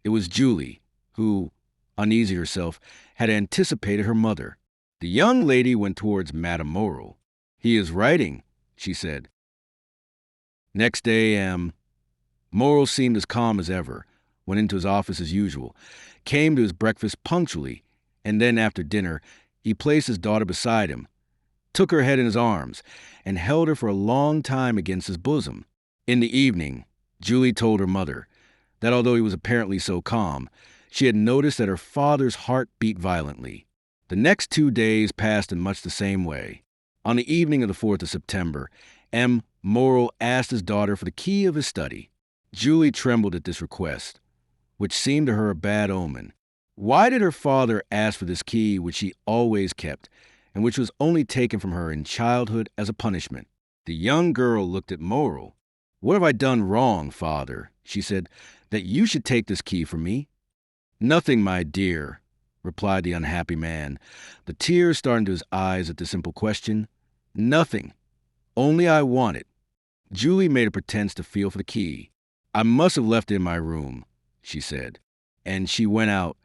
It was Julie, who, uneasy herself, had anticipated her mother. The young lady went towards Madame Morrow. "He is writing," she said. Next day, Morrow seemed as calm as ever, went into his office as usual, came to his breakfast punctually, and then after dinner he placed his daughter beside him, took her head in his arms, and held her for a long time against his bosom. In the evening, Julie told her mother that although he was apparently so calm, she had noticed that her father's heart beat violently. The next 2 days passed in much the same way. On the evening of the 4th of September, Morrow asked his daughter for the key of his study. Julie trembled at this request, which seemed to her a bad omen. Why did her father ask for this key which she always kept, and which was only taken from her in childhood as a punishment? The young girl looked at Morrow. "What have I done wrong, father," she said, "that you should take this key from me?" "Nothing, my dear," replied the unhappy man, the tears starting to his eyes at the simple question. "Nothing. Only I want it." Julie made a pretense to feel for the key. "I must have left it in my room," she said, and she went out.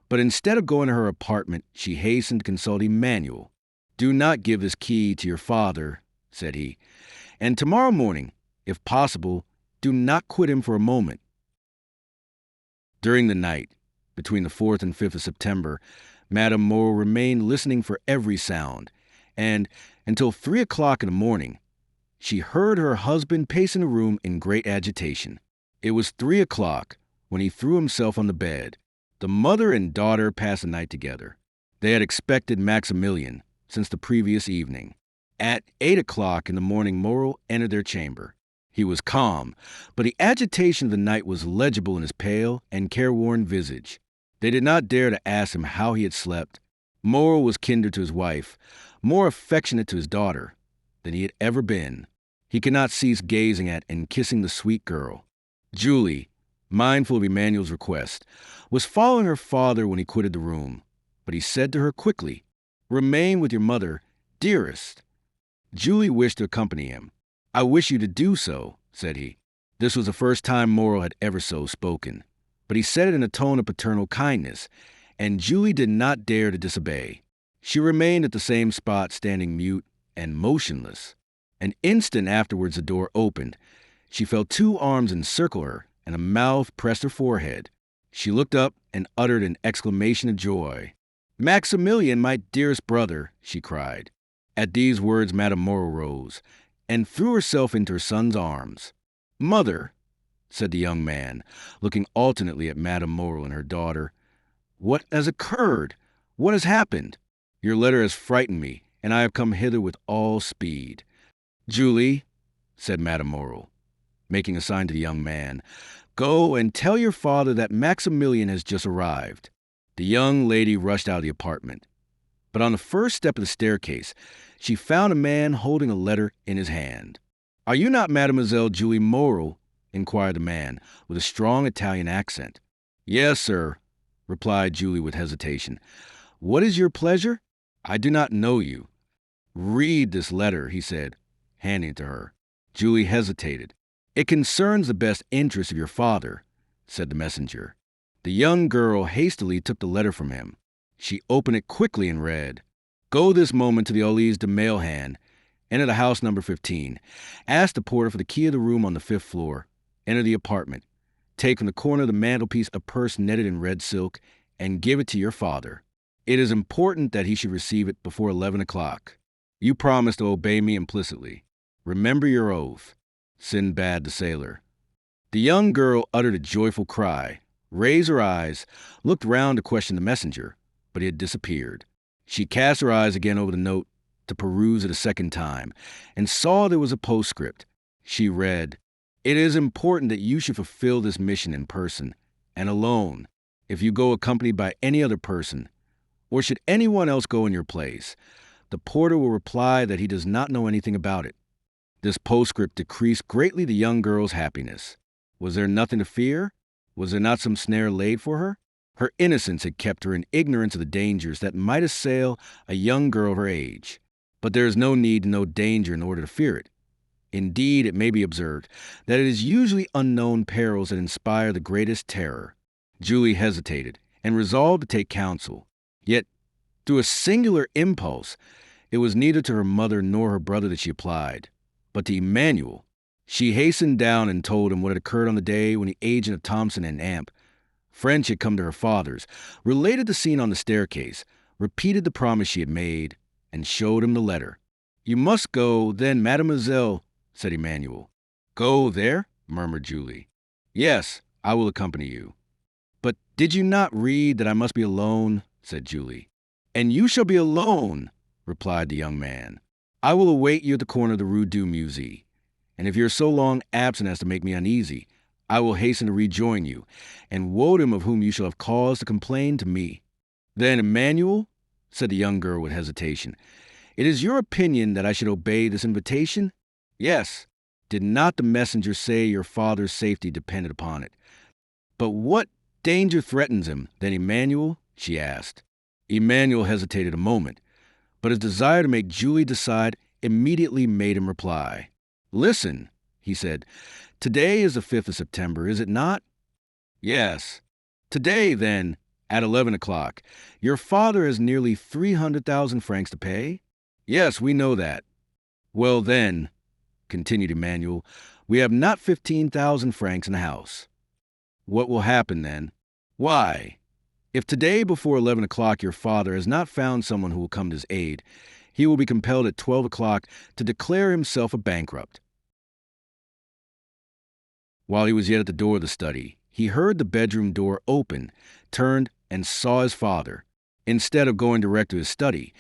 But instead of going to her apartment, she hastened to consult Emmanuel. "Do not give this key to your father," said he, "and tomorrow morning, if possible, do not quit him for a moment." During the night, between the 4th and 5th of September, Madame Morrow remained listening for every sound, and until 3 o'clock in the morning, she heard her husband pacing the room in great agitation. It was 3 o'clock when he threw himself on the bed. The mother and daughter passed the night together. They had expected Maximilian since the previous evening. At 8 o'clock in the morning, Morel entered their chamber. He was calm, but the agitation of the night was legible in his pale and careworn visage. They did not dare to ask him how he had slept. Morel was kinder to his wife, more affectionate to his daughter than he had ever been. He could not cease gazing at and kissing the sweet girl. Julie, mindful of Emmanuel's request, was following her father when he quitted the room, but he said to her quickly, "Remain with your mother, dearest." Julie wished to accompany him. "I wish you to do so," said he. This was the first time Morel had ever so spoken, but he said it in a tone of paternal kindness, and Julie did not dare to disobey. She remained at the same spot, standing mute and motionless. An instant afterwards the door opened. She felt two arms encircle her, and a mouth pressed her forehead. She looked up and uttered an exclamation of joy. "Maximilian, my dearest brother," she cried. At these words Madame Morel rose and threw herself into her son's arms. "Mother," said the young man, looking alternately at Madame Morel and her daughter, "what has occurred? What has happened? Your letter has frightened me, and I have come hither with all speed." "Julie," said Madame Morel, making a sign to the young man, "go and tell your father that Maximilian has just arrived." The young lady rushed out of the apartment. But on the first step of the staircase, she found a man holding a letter in his hand. "Are you not Mademoiselle Julie Morel?" inquired the man, with a strong Italian accent. "Yes, sir," replied Julie with hesitation. "What is your pleasure? I do not know you." "Read this letter," he said, handing it to her. Julie hesitated. "It concerns the best interests of your father," said the messenger. The young girl hastily took the letter from him. She opened it quickly and read, "Go this moment to the Olys de Mailhan. Enter the house number 15. Ask the porter for the key of the room on the 5th floor. Enter the apartment. Take from the corner of the mantelpiece a purse netted in red silk and give it to your father. It is important that he should receive it before 11 o'clock. You promise to obey me implicitly. Remember your oath. Sinbad the Sailor." The young girl uttered a joyful cry, raised her eyes, looked round to question the messenger, but he had disappeared. She cast her eyes again over the note to peruse it a second time, and saw there was a postscript. She read, "It is important that you should fulfill this mission in person, and alone. If you go accompanied by any other person, or should anyone else go in your place, the porter will reply that he does not know anything about it." This postscript decreased greatly the young girl's happiness. Was there nothing to fear? Was there not some snare laid for her? Her innocence had kept her in ignorance of the dangers that might assail a young girl of her age. But there is no need to know danger in order to fear it. Indeed, it may be observed that it is usually unknown perils that inspire the greatest terror. Julie hesitated and resolved to take counsel. Yet, through a singular impulse, it was neither to her mother nor her brother that she applied, but to Emmanuel. She hastened down and told him what had occurred on the day when the agent of Thompson and Amp, French, had come to her father's, related the scene on the staircase, repeated the promise she had made, and showed him the letter. "You must go, then, mademoiselle," said Emmanuel. "Go there?" murmured Julie. "Yes, I will accompany you." "But did you not read that I must be alone?" said Julie. "And you shall be alone," replied the young man. "I will await you at the corner of the Rue du Musée, and if you are so long absent as to make me uneasy, I will hasten to rejoin you, and woe to him of whom you shall have cause to complain to me." "Then, Emmanuel," said the young girl with hesitation, "it is your opinion that I should obey this invitation?" "Yes. Did not the messenger say your father's safety depended upon it?" "But what danger threatens him, then, Emmanuel?" she asked. Emmanuel hesitated a moment, but his desire to make Julie decide immediately made him reply. "Listen," he said. "Today is the 5th of September, is it not?" "Yes." "Today, then, at 11 o'clock, your father has nearly 300,000 francs to pay?" "Yes, we know that." "Well, then," continued Emmanuel, "we have not 15,000 francs in the house." "What will happen then?" "Why, if today before 11 o'clock your father has not found someone who will come to his aid, he will be compelled at 12 o'clock to declare himself a bankrupt." While he was yet at the door of the study, he heard the bedroom door open, turned, and saw his father. Instead of going direct to his study,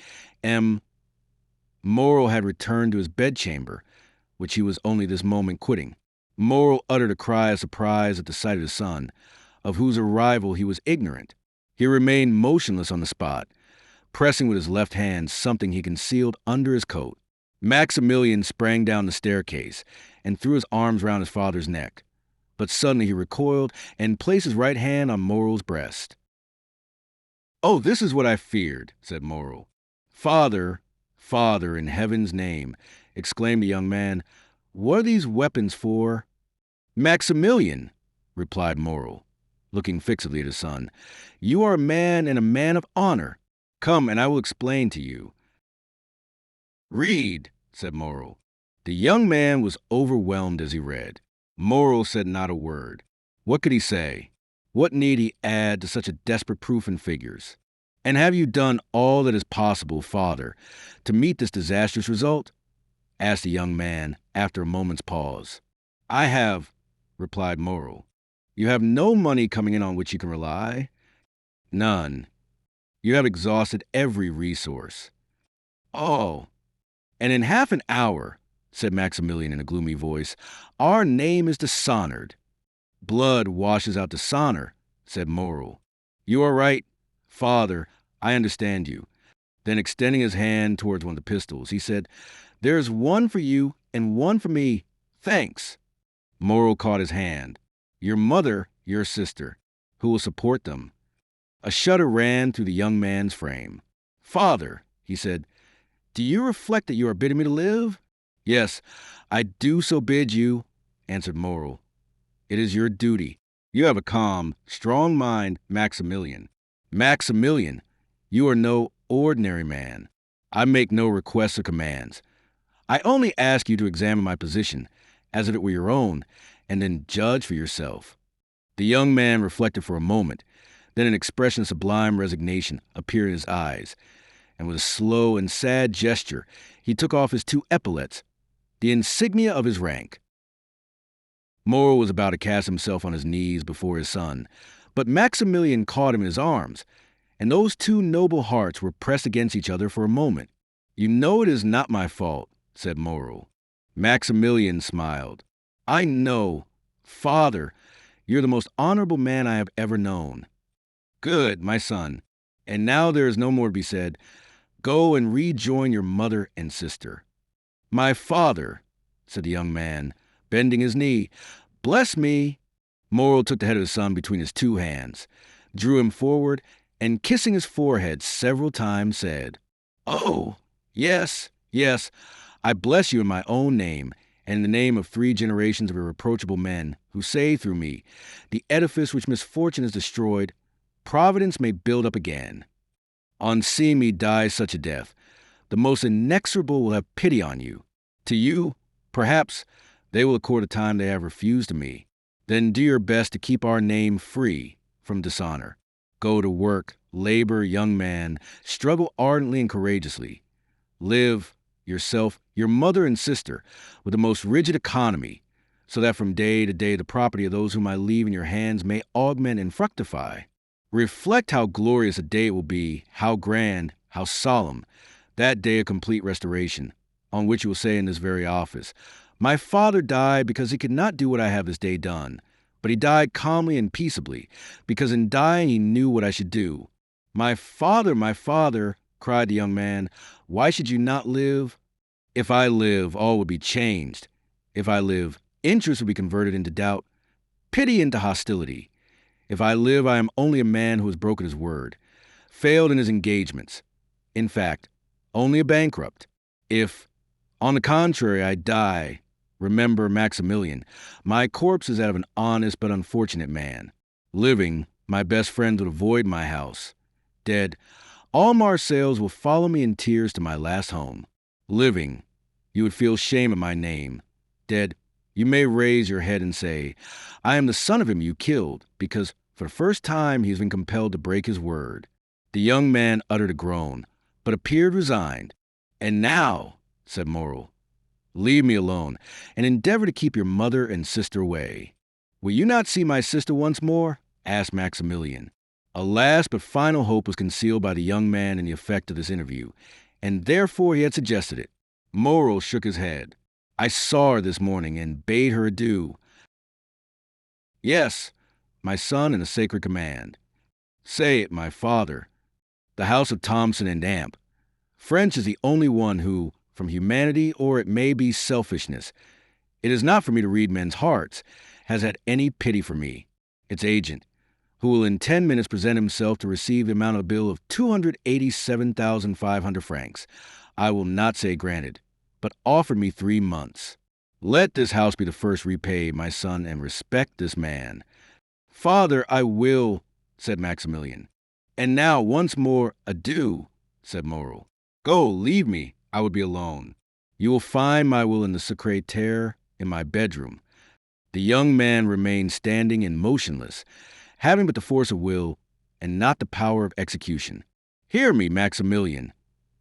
Moral had returned to his bedchamber, which he was only this moment quitting. Moral uttered a cry of surprise at the sight of his son, of whose arrival he was ignorant. He remained motionless on the spot, pressing with his left hand something he concealed under his coat. Maximilian sprang down the staircase and threw his arms round his father's neck. But suddenly he recoiled and placed his right hand on Moral's breast. "Oh, this is what I feared," said Moral. "Father, Father, in heaven's name," exclaimed the young man, "what are these weapons for?" "Maximilian," replied Moral, looking fixedly at his son, "you are a man and a man of honor. Come, and I will explain to you." "Read," said Moral. The young man was overwhelmed as he read. Moral said not a word. What could he say? What need he add to such a desperate proof in figures? "And have you done all that is possible, Father, to meet this disastrous result?" asked the young man after a moment's pause. "I have," replied Moral. "You have no money coming in on which you can rely?" "None." "You have exhausted every resource." "Oh, and in half an hour," said Maximilian in a gloomy voice, "our name is dishonored." "Blood washes out dishonor," said Moral. "You are right, Father, I understand you." Then extending his hand towards one of the pistols, he said, "There is one for you and one for me. Thanks." Moral caught his hand. "Your mother, your sister. Who will support them?" A shudder ran through the young man's frame. "Father," he said, "do you reflect that you are bidding me to live?" "Yes, I do so bid you," answered Moral. "It is your duty. You have a calm, strong mind, Maximilian. Maximilian, you are no ordinary man. I make no requests or commands. I only ask you to examine my position, as if it were your own, and then judge for yourself." The young man reflected for a moment. Then an expression of sublime resignation appeared in his eyes, and with a slow and sad gesture, he took off his 2 epaulets, the insignia of his rank. Moral was about to cast himself on his knees before his son, but Maximilian caught him in his arms, and those 2 noble hearts were pressed against each other for a moment. "You know it is not my fault," said Moral. Maximilian smiled. "I know. Father, you're the most honorable man I have ever known." "Good, my son. And now there is no more to be said. Go and rejoin your mother and sister." "My father," said the young man, bending his knee, "bless me." Moral took the head of his son between his 2 hands, drew him forward, and kissing his forehead several times said, "Oh, yes, yes, I bless you in my own name, and in the name of 3 generations of irreproachable men, who say through me, the edifice which misfortune has destroyed, Providence may build up again. On seeing me die such a death, the most inexorable will have pity on you. To you, perhaps, they will accord a time they have refused to me. Then do your best to keep our name free from dishonor. Go to work, labor, young man, struggle ardently and courageously. Live, yourself, your mother and sister, with the most rigid economy, so that from day to day the property of those whom I leave in your hands may augment and fructify. Reflect how glorious a day it will be, how grand, how solemn, that day of complete restoration, on which you will say in this very office, 'My father died because he could not do what I have this day done, but he died calmly and peaceably, because in dying he knew what I should do.' My father, cried the young man, why should you not live? If I live, all would be changed. If I live, interest would be converted into doubt, pity into hostility. If I live, I am only a man who has broken his word, failed in his engagements. In fact, only a bankrupt. If, on the contrary, I die, remember Maximilian, my corpse is that of an honest but unfortunate man. Living, my best friends would avoid my house. Dead, all Marseilles will follow me in tears to my last home. Living, you would feel shame at my name. Dead, you may raise your head and say, 'I am the son of him you killed,' because for the first time he has been compelled to break his word." The young man uttered a groan, but appeared resigned. "And now," said Moral, "leave me alone, and endeavor to keep your mother and sister away." "Will you not see my sister once more?" asked Maximilian. A last but final hope was concealed by the young man in the effect of this interview, and therefore he had suggested it. Moral shook his head. I saw her this morning and bade her adieu. Yes, my son, and a sacred command. Say it, my father. The house of Thomson and Amp. French is the only one who, from humanity or it may be selfishness, it is not for me to read men's hearts, has had any pity for me, its agent, who will in 10 minutes present himself to receive the amount of a bill of 287,500 francs. I will not say granted, but offered me 3 months. Let this house be the first repaid, my son, and respect this man. Father, I will, said Maximilian. And now, once more, adieu, said Moreau. Go, leave me, I will be alone. You will find my will in the secrétaire in my bedroom. The young man remained standing and motionless, having but the force of will and not the power of execution. Hear me, Maximilian,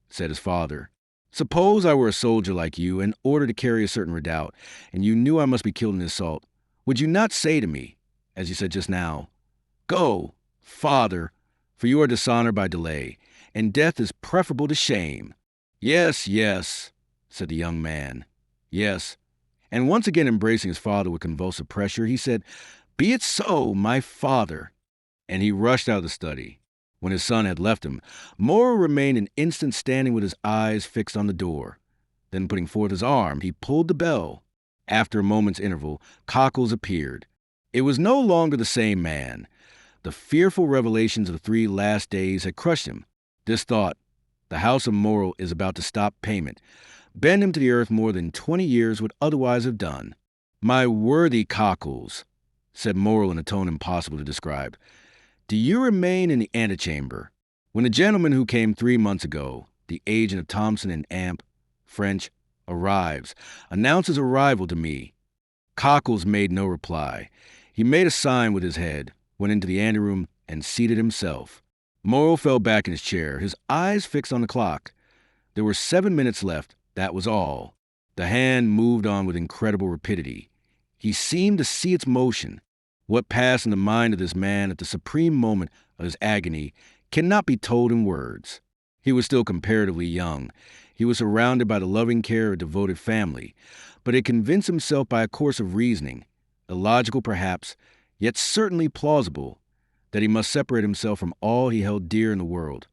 said his father. Suppose I were a soldier like you and ordered to carry a certain redoubt, and you knew I must be killed in the assault. Would you not say to me, as you said just now, Go, father, for you are dishonored by delay, and death is preferable to shame? Yes, yes, said the young man. Yes. And once again embracing his father with convulsive pressure, he said, Be it so, my father. And he rushed out of the study. When his son had left him, Moreau remained an instant standing with his eyes fixed on the door. Then putting forth his arm, he pulled the bell. After a moment's interval, Cockles appeared. It was no longer the same man. The fearful revelations of the 3 last days had crushed him. This thought, the house of Moreau is about to stop payment, bend him to the earth more than 20 years would otherwise have done. My worthy Cockles, said Moreau in a tone impossible to describe, do you remain in the antechamber? When the gentleman who came 3 months ago, the agent of Thomson and Amp, French, arrives, announces arrival to me. Cockles made no reply. He made a sign with his head, went into the anteroom, and seated himself. Moreau fell back in his chair, his eyes fixed on the clock. There were 7 minutes left, that was all. The hand moved on with incredible rapidity. He seemed to see its motion. What passed in the mind of this man at the supreme moment of his agony cannot be told in words. He was still comparatively young. He was surrounded by the loving care of a devoted family, but had convinced himself by a course of reasoning, illogical perhaps, yet certainly plausible, that he must separate himself from all he held dear in the world,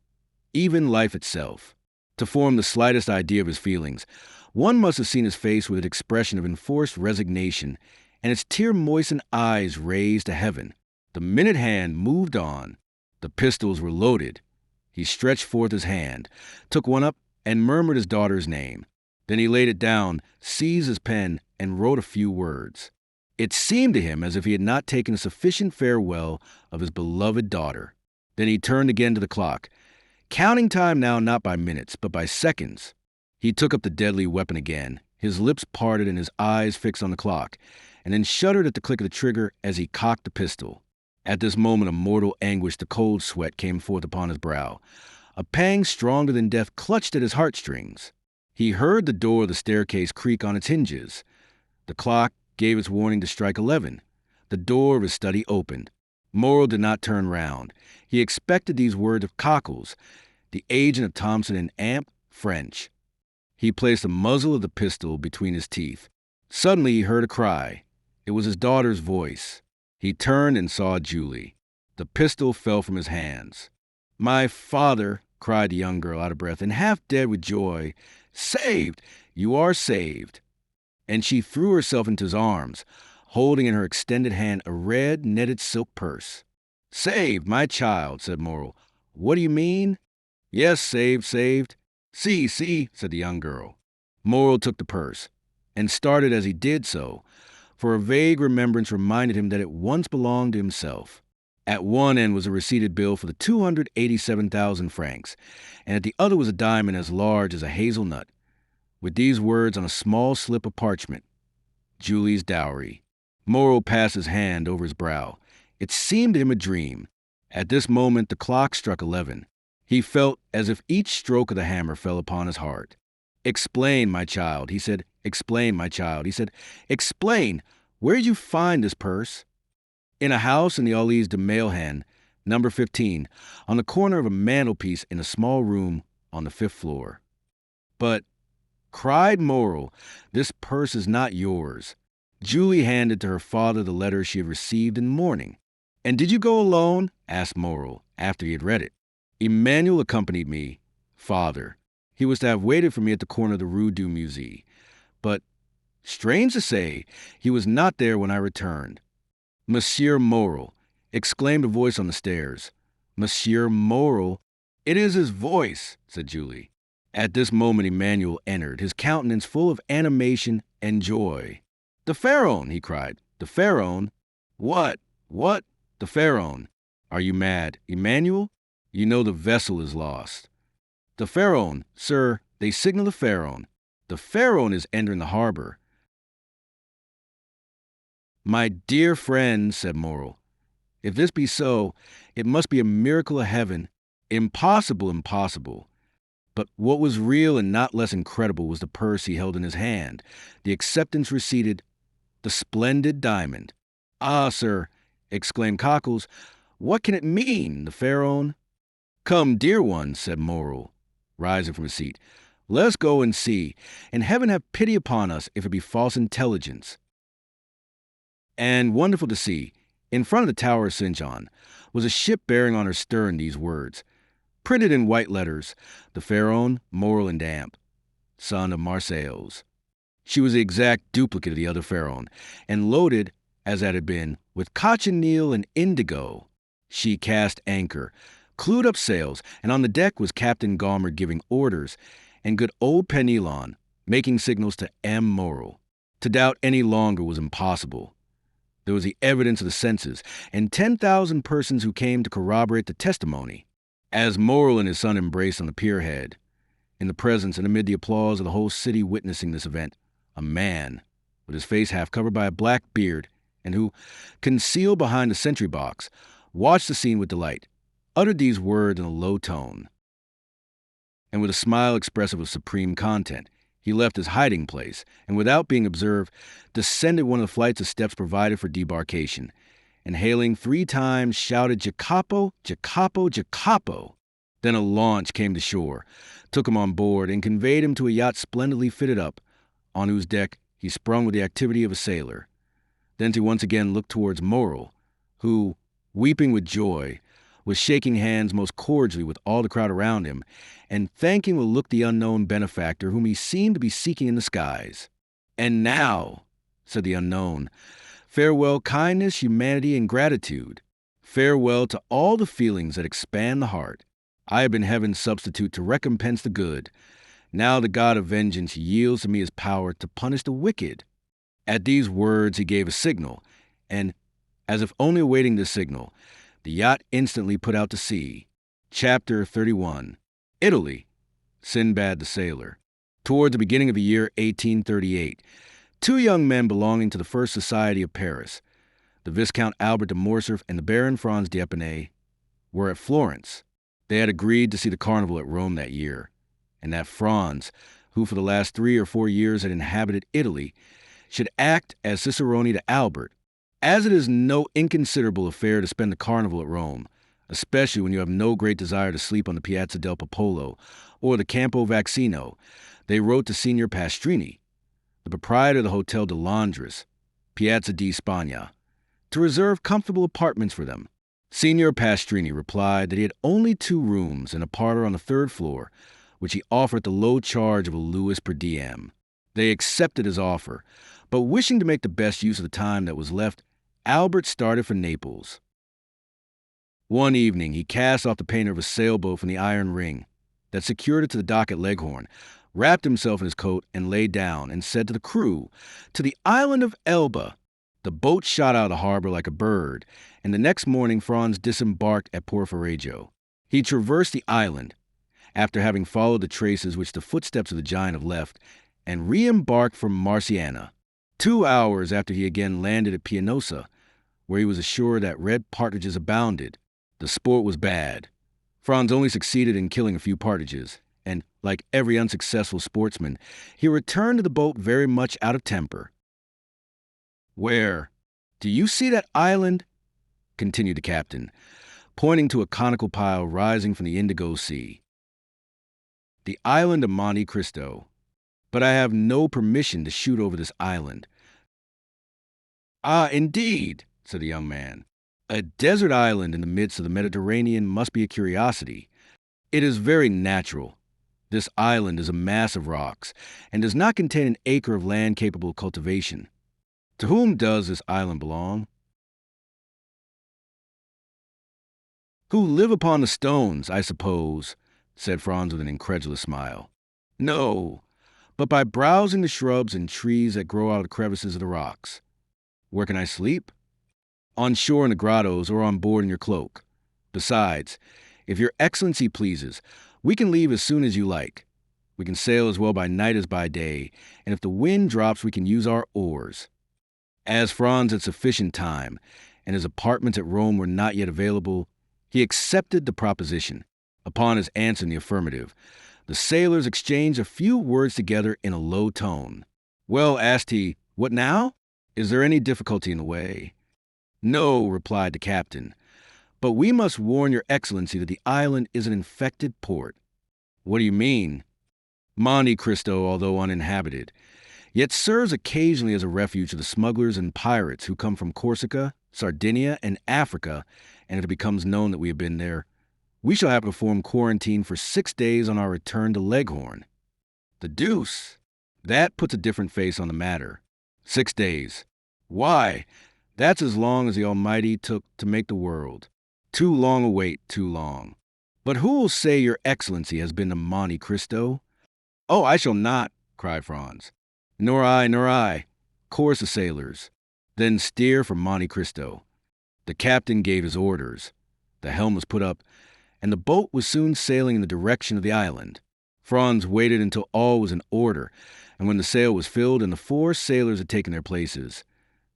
even life itself. To form the slightest idea of his feelings, one must have seen his face with an expression of enforced resignation and its tear-moistened eyes raised to heaven. The minute hand moved on. The pistols were loaded. He stretched forth his hand, took one up, and murmured his daughter's name. Then he laid it down, seized his pen, and wrote a few words. It seemed to him as if he had not taken a sufficient farewell of his beloved daughter. Then he turned again to the clock, counting time now not by minutes, but by seconds. He took up the deadly weapon again, his lips parted and his eyes fixed on the clock, and then shuddered at the click of the trigger as he cocked the pistol. At this moment of mortal anguish, the cold sweat came forth upon his brow. A pang stronger than death clutched at his heartstrings. He heard the door of the staircase creak on its hinges. The clock gave its warning to strike 11. The door of his study opened. Moreau did not turn round. He expected these words of Cockles, the agent of Thomson and Amp, French. He placed the muzzle of the pistol between his teeth. Suddenly he heard a cry. It was his daughter's voice. He turned and saw Julie. The pistol fell from his hands. My father, cried the young girl out of breath and half dead with joy. Saved! You are saved. And she threw herself into his arms, holding in her extended hand a red netted silk purse. Saved, my child, said Moreau. What do you mean? Yes, saved, saved. See, said the young girl. Moreau took the purse, and started as he did so, for a vague remembrance reminded him that it once belonged to himself. At one end was a receipted bill for the 287,000 francs, and at the other was a diamond as large as a hazelnut, with these words on a small slip of parchment, Julie's dowry. Moreau passed his hand over his brow. It seemed to him a dream. At this moment the clock struck 11. He felt as if each stroke of the hammer fell upon his heart. Explain, my child, he said. Explain, my child, he said. Explain. Where did you find this purse? In a house in the Allées de Mailhan, Number 15, on the corner of a mantelpiece in a small room on the 5th floor. But, cried Morel, this purse is not yours. Julie handed to her father the letter she had received in mourning. And did you go alone? Asked Morel, after he had read it. Emmanuel accompanied me, father. He was to have waited for me at the corner of the Rue du Musée. But, strange to say, he was not there when I returned. Monsieur Morel, exclaimed a voice on the stairs. Monsieur Morel? It is his voice, said Julie. At this moment Emmanuel entered, his countenance full of animation and joy. The Pharaon, he cried. The Pharaon? What? What? The Pharaon. Are you mad, Emmanuel? You know the vessel is lost. The Pharaon, sir, they signal the Pharaon. The Pharaon is entering the harbor. My dear friend, said Morel, if this be so, it must be a miracle of heaven. Impossible, impossible. But what was real and not less incredible was the purse he held in his hand, the acceptance receipted, the splendid diamond. Ah, sir, exclaimed Cockles, what can it mean, the Pharaon? Come, dear one, said Morel, rising from his seat. Let us go and see, and heaven have pity upon us if it be false intelligence. And wonderful to see, in front of the Tower of St. John, was a ship bearing on her stern these words, printed in white letters, the Pharaon, Morel and Damp, son of Marseilles. She was the exact duplicate of the other Pharaon, and loaded, as that had been, with cochineal and indigo. She cast anchor, clewed up sails, and on the deck was Captain Gomer giving orders, and good old Penelon making signals to M. Morel. To doubt any longer was impossible. There was the evidence of the senses, and 10,000 persons who came to corroborate the testimony. As Morel and his son embraced on the pierhead, in the presence and amid the applause of the whole city witnessing this event, a man, with his face half covered by a black beard, and who, concealed behind a sentry box, watched the scene with delight, uttered these words in a low tone. And with a smile expressive of supreme content, he left his hiding place, and without being observed, descended one of the flights of steps provided for debarkation, and hailing 3 times, shouted, Jacopo, Jacopo, Jacopo. Then a launch came to shore, took him on board, and conveyed him to a yacht splendidly fitted up, on whose deck he sprung with the activity of a sailor. Thence he once again looked towards Morel, who, weeping with joy, was shaking hands most cordially with all the crowd around him, and thanking with a look the unknown benefactor whom he seemed to be seeking in the skies. And now, said the unknown, farewell kindness, humanity, and gratitude. Farewell to all the feelings that expand the heart. I have been heaven's substitute to recompense the good. Now the God of vengeance yields to me his power to punish the wicked. At these words he gave a signal, and, as if only awaiting this signal, the yacht instantly put out to sea. Chapter 31. Italy. Sinbad the Sailor. Toward the beginning of the year 1838, 2 young men belonging to the First Society of Paris, the Viscount Albert de Morcerf and the Baron Franz d'Épinay, were at Florence. They had agreed to see the carnival at Rome that year, and that Franz, who for the last 3 or 4 years had inhabited Italy, should act as cicerone to Albert. As it is no inconsiderable affair to spend the carnival at Rome, especially when you have no great desire to sleep on the Piazza del Popolo or the Campo Vaccino, they wrote to Signor Pastrini, the proprietor of the Hotel de Londres, Piazza di Spagna, to reserve comfortable apartments for them. Signor Pastrini replied that he had only 2 rooms and a parlor on the 3rd floor, which he offered at the low charge of a louis per diem. They accepted his offer, but wishing to make the best use of the time that was left, Albert started for Naples. One evening he cast off the painter of a sailboat from the iron ring that secured it to the dock at Leghorn, wrapped himself in his coat, and lay down, and said to the crew, "To the island of Elba." The boat shot out of the harbor like a bird, and the next morning Franz disembarked at Porforeggio. He traversed the island, after having followed the traces which the footsteps of the giant have left, and re-embarked for Marciana. 2 hours after he again landed at Pianosa, where he was assured that red partridges abounded. The sport was bad. Franz only succeeded in killing a few partridges, and, like every unsuccessful sportsman, he returned to the boat very much out of temper. "Where? Do you see that island?" continued the captain, pointing to a conical pile rising from the Indigo Sea. The island of Monte Cristo. But I have no permission to shoot over this island. Ah, indeed, said the young man. A desert island in the midst of the Mediterranean must be a curiosity. It is very natural. This island is a mass of rocks and does not contain an acre of land capable of cultivation. To whom does this island belong? Who live upon the stones, I suppose, said Franz with an incredulous smile. No, but by browsing the shrubs and trees that grow out of the crevices of the rocks. Where can I sleep? On shore in the grottos or on board in your cloak. Besides, if your excellency pleases, we can leave as soon as you like. We can sail as well by night as by day, and if the wind drops, we can use our oars. As Franz had sufficient time, and his apartments at Rome were not yet available, he accepted the proposition. Upon his answer in the affirmative, the sailors exchanged a few words together in a low tone. Well, asked he, what now? Is there any difficulty in the way? No, replied the captain, but we must warn your excellency that the island is an infected port. What do you mean? Monte Cristo, although uninhabited, yet serves occasionally as a refuge to the smugglers and pirates who come from Corsica, Sardinia, and Africa, and if it becomes known that we have been there, we shall have to perform quarantine for 6 days on our return to Leghorn. The deuce! That puts a different face on the matter. 6 days. Why? That's as long as the Almighty took to make the world. Too long a wait, too long. But who will say your excellency has been to Monte Cristo? Oh, I shall not, cried Franz. Nor I, nor I. Chorus of sailors. Then steer for Monte Cristo. The captain gave his orders. The helm was put up, and the boat was soon sailing in the direction of the island. Franz waited until all was in order, and when the sail was filled and the 4 sailors had taken their places,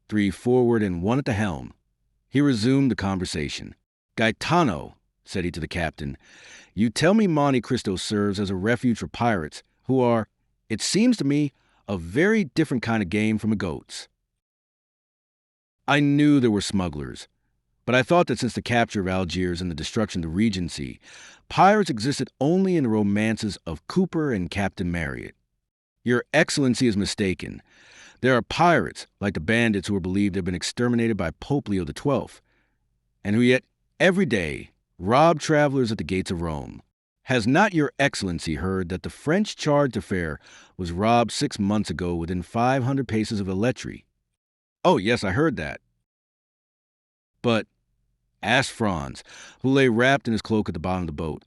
3 forward and 1 at the helm, he resumed the conversation. Gaetano, said he to the captain, you tell me Monte Cristo serves as a refuge for pirates who are, it seems to me, a very different kind of game from the goats. I knew there were smugglers, but I thought that since the capture of Algiers and the destruction of the Regency, pirates existed only in the romances of Cooper and Captain Marryat. Your excellency is mistaken. There are pirates, like the bandits who are believed to have been exterminated by Pope Leo XII, and who yet every day rob travelers at the gates of Rome. Has not your excellency heard that the French charge d'affaires was robbed 6 months ago within 500 paces of Aletri? Oh, yes, I heard that. But, asked Franz, who lay wrapped in his cloak at the bottom of the boat,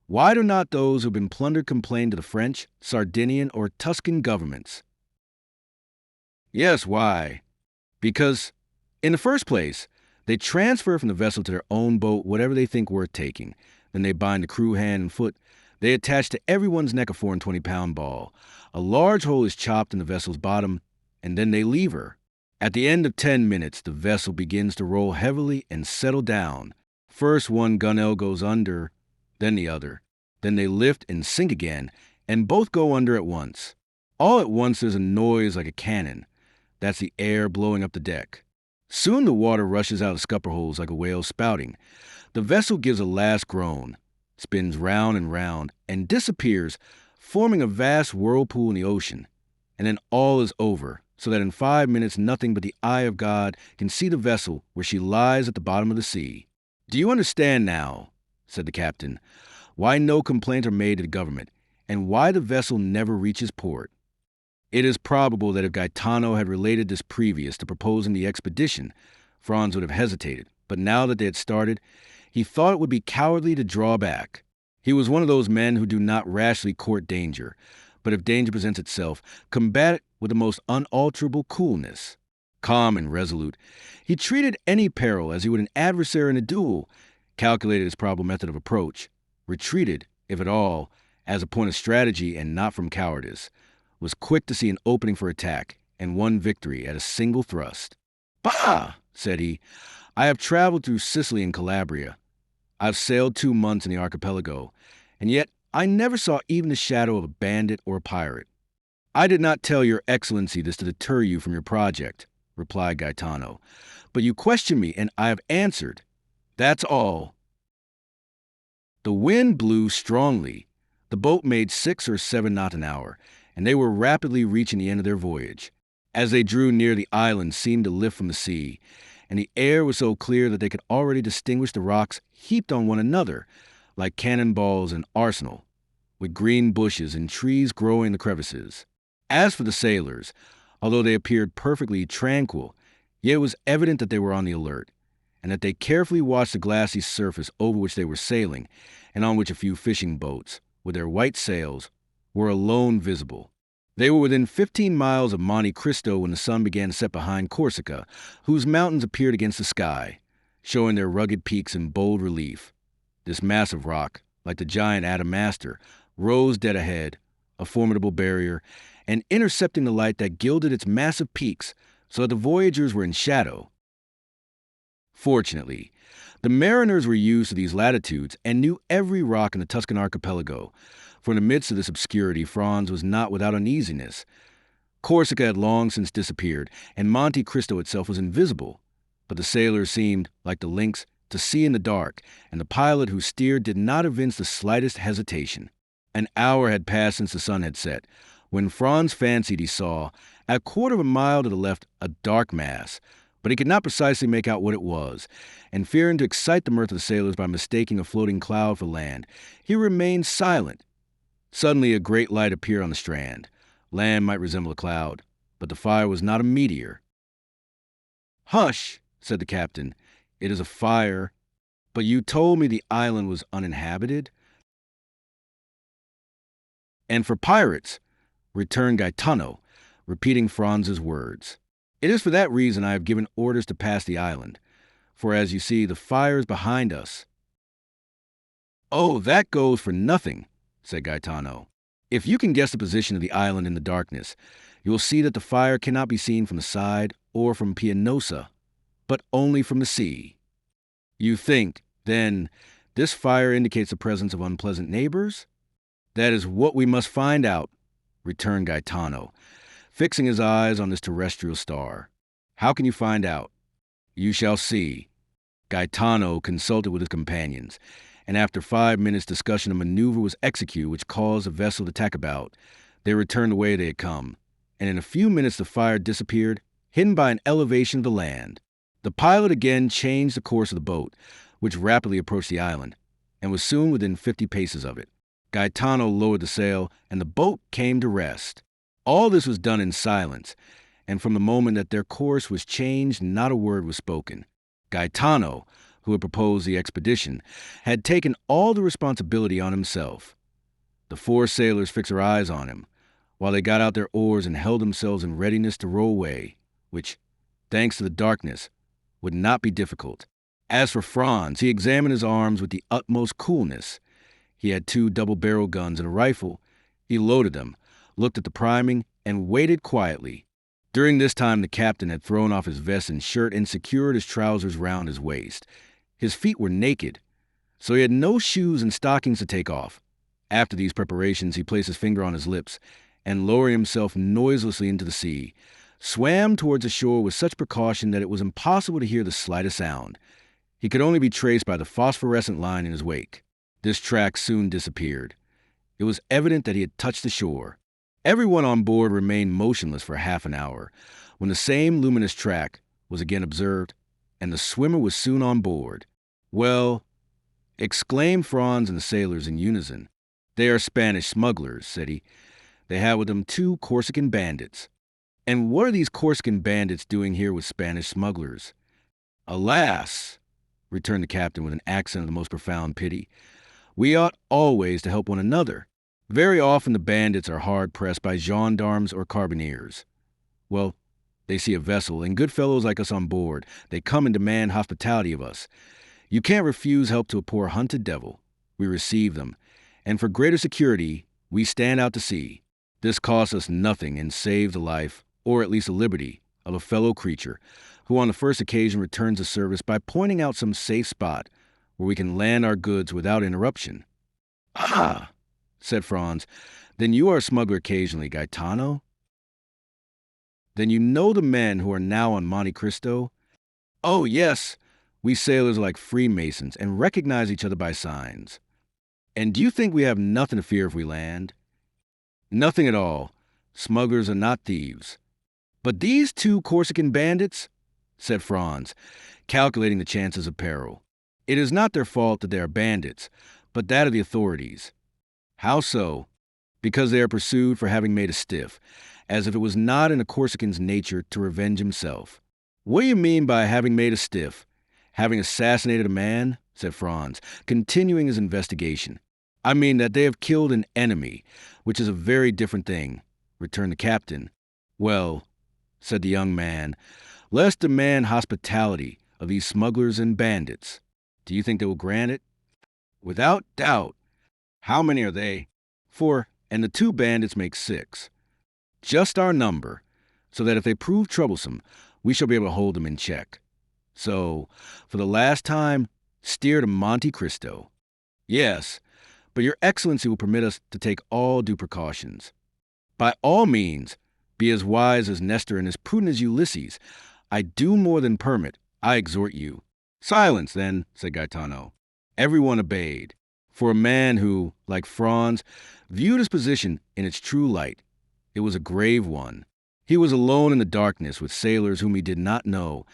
why do not those who have been plundered complain to the French, Sardinian, or Tuscan governments? Yes, why? Because, in the first place, they transfer from the vessel to their own boat whatever they think worth taking. Then they bind the crew hand and foot. They attach to everyone's neck a 420-pound ball. A large hole is chopped in the vessel's bottom, and then they leave her. At the end of 10 minutes, the vessel begins to roll heavily and settle down. First one gunwale goes under, then the other. Then they lift and sink again, and both go under at once. All at once there's a noise like a cannon. That's the air blowing up the deck. Soon the water rushes out of scupper holes like a whale spouting. The vessel gives a last groan, spins round and round, and disappears, forming a vast whirlpool in the ocean. And then all is over, so that in 5 minutes nothing but the eye of God can see the vessel where she lies at the bottom of the sea. Do you understand now, said the captain, why no complaints are made to the government, and why the vessel never reaches port? It is probable that if Gaetano had related this previous to proposing the expedition, Franz would have hesitated, but now that they had started, he thought it would be cowardly to draw back. He was one of those men who do not rashly court danger, but if danger presents itself, combat it with the most unalterable coolness. Calm and resolute, he treated any peril as he would an adversary in a duel, calculated his probable method of approach, retreated, if at all, as a point of strategy and not from cowardice, was quick to see an opening for attack, and won victory at a single thrust. Bah! Said he, I have traveled through Sicily and Calabria. I've sailed 2 months in the archipelago, and yet I never saw even the shadow of a bandit or a pirate. I did not tell your excellency this to deter you from your project, replied Gaetano, but you question me, and I have answered. That's all. The wind blew strongly. The boat made 6 or 7 knots an hour, and they were rapidly reaching the end of their voyage. As they drew near, the island seemed to lift from the sea, and the air was so clear that they could already distinguish the rocks heaped on one another, like cannonballs in arsenal, with green bushes and trees growing in the crevices. As for the sailors, although they appeared perfectly tranquil, yet it was evident that they were on the alert, and that they carefully watched the glassy surface over which they were sailing, and on which a few fishing boats, with their white sails, were alone visible. They were within 15 miles of Monte Cristo when the sun began to set behind Corsica, whose mountains appeared against the sky, showing their rugged peaks in bold relief. This massive rock, like the giant Adamastor, rose dead ahead, a formidable barrier, and intercepting the light that gilded its massive peaks, so that the voyagers were in shadow. Fortunately, the mariners were used to these latitudes and knew every rock in the Tuscan archipelago, for in the midst of this obscurity Franz was not without uneasiness. Corsica had long since disappeared, and Monte Cristo itself was invisible, but the sailors seemed, like the lynx, to see in the dark, and the pilot who steered did not evince the slightest hesitation. An hour had passed since the sun had set, when Franz fancied he saw, at a quarter of a mile to the left, a dark mass, but he could not precisely make out what it was, and fearing to excite the mirth of the sailors by mistaking a floating cloud for land, he remained silent. Suddenly a great light appeared on the strand. Land might resemble a cloud, but the fire was not a meteor. "Hush," said the captain. "It is a fire. But you told me the island was uninhabited." "And for pirates," returned Gaetano, repeating Franz's words. "It is for that reason I have given orders to pass the island, for as you see, the fire is behind us." "Oh, that goes for nothing," said Gaetano. "If you can guess the position of the island in the darkness, you will see that the fire cannot be seen from the side or from Pianosa, but only from the sea. You think, then, this fire indicates the presence of unpleasant neighbors? That is what we must find out," returned Gaetano, fixing his eyes on this terrestrial star. "How can you find out?" "You shall see." Gaetano consulted with his companions, and after 5 minutes' discussion a maneuver was executed which caused the vessel to tack about. They returned the way they had come, and in a few minutes the fire disappeared, hidden by an elevation of the land. The pilot again changed the course of the boat, which rapidly approached the island, and was soon within 50 paces of it. Gaetano lowered the sail, and the boat came to rest. All this was done in silence, and from the moment that their course was changed, not a word was spoken. Gaetano, who had proposed the expedition, had taken all the responsibility on himself. The 4 sailors fixed their eyes on him, while they got out their oars and held themselves in readiness to row away, which, thanks to the darkness, would not be difficult. As for Franz, he examined his arms with the utmost coolness. He had 2 double-barreled guns and a rifle. He loaded them, looked at the priming, and waited quietly. During this time the captain had thrown off his vest and shirt and secured his trousers round his waist. His feet were naked, so he had no shoes and stockings to take off. After these preparations he placed his finger on his lips, and lowering himself noiselessly into the sea, swam towards the shore with such precaution that it was impossible to hear the slightest sound. He could only be traced by the phosphorescent line in his wake. This track soon disappeared. It was evident that he had touched the shore. Everyone on board remained motionless for half an hour, when the same luminous track was again observed, and the swimmer was soon on board. "Well," exclaimed Franz and the sailors in unison. "They are Spanish smugglers," said he. "They have with them 2 Corsican bandits." "And what are these Corsican bandits doing here with Spanish smugglers?" "Alas," returned the captain with an accent of the most profound pity, "we ought always to help one another. Very often the bandits are hard-pressed by gendarmes or carbineers. Well, they see a vessel, and good fellows like us on board. They come and demand hospitality of us. You can't refuse help to a poor hunted devil. We receive them, and for greater security, we stand out to sea. This costs us nothing and saves the life, or at least the liberty, of a fellow creature, who on the first occasion returns the service by pointing out some safe spot where we can land our goods without interruption." "Ah," said Franz, "then you are a smuggler occasionally, Gaetano? Then you know the men who are now on Monte Cristo?" "Oh, yes. We sailors are like Freemasons and recognize each other by signs. And do you think we have nothing to fear if we land? Nothing at all. Smugglers are not thieves. But these two Corsican bandits, said Franz, calculating the chances of peril. It is not their fault that they are bandits, but that of the authorities. How so? Because they are pursued for having made a stiff, as if it was not in a Corsican's nature to revenge himself. What do you mean by having made a stiff? Having assassinated a man? Said Franz, continuing his investigation. I mean that they have killed an enemy, which is a very different thing, returned the captain. Well, said the young man, let us demand hospitality of these smugglers and bandits. Do you think they will grant it? Without doubt. How many are they? 4, and the 2 bandits make 6. Just our number, so that if they prove troublesome, we shall be able to hold them in check. So, for the last time, steer to Monte Cristo. Yes, but your excellency will permit us to take all due precautions. By all means, be as wise as Nestor and as prudent as Ulysses. I do more than permit, I exhort you. Silence, then, said Gaetano. Everyone obeyed. For a man who, like Franz, viewed his position in its true light, it was a grave one. He was alone in the darkness with sailors whom he did not know,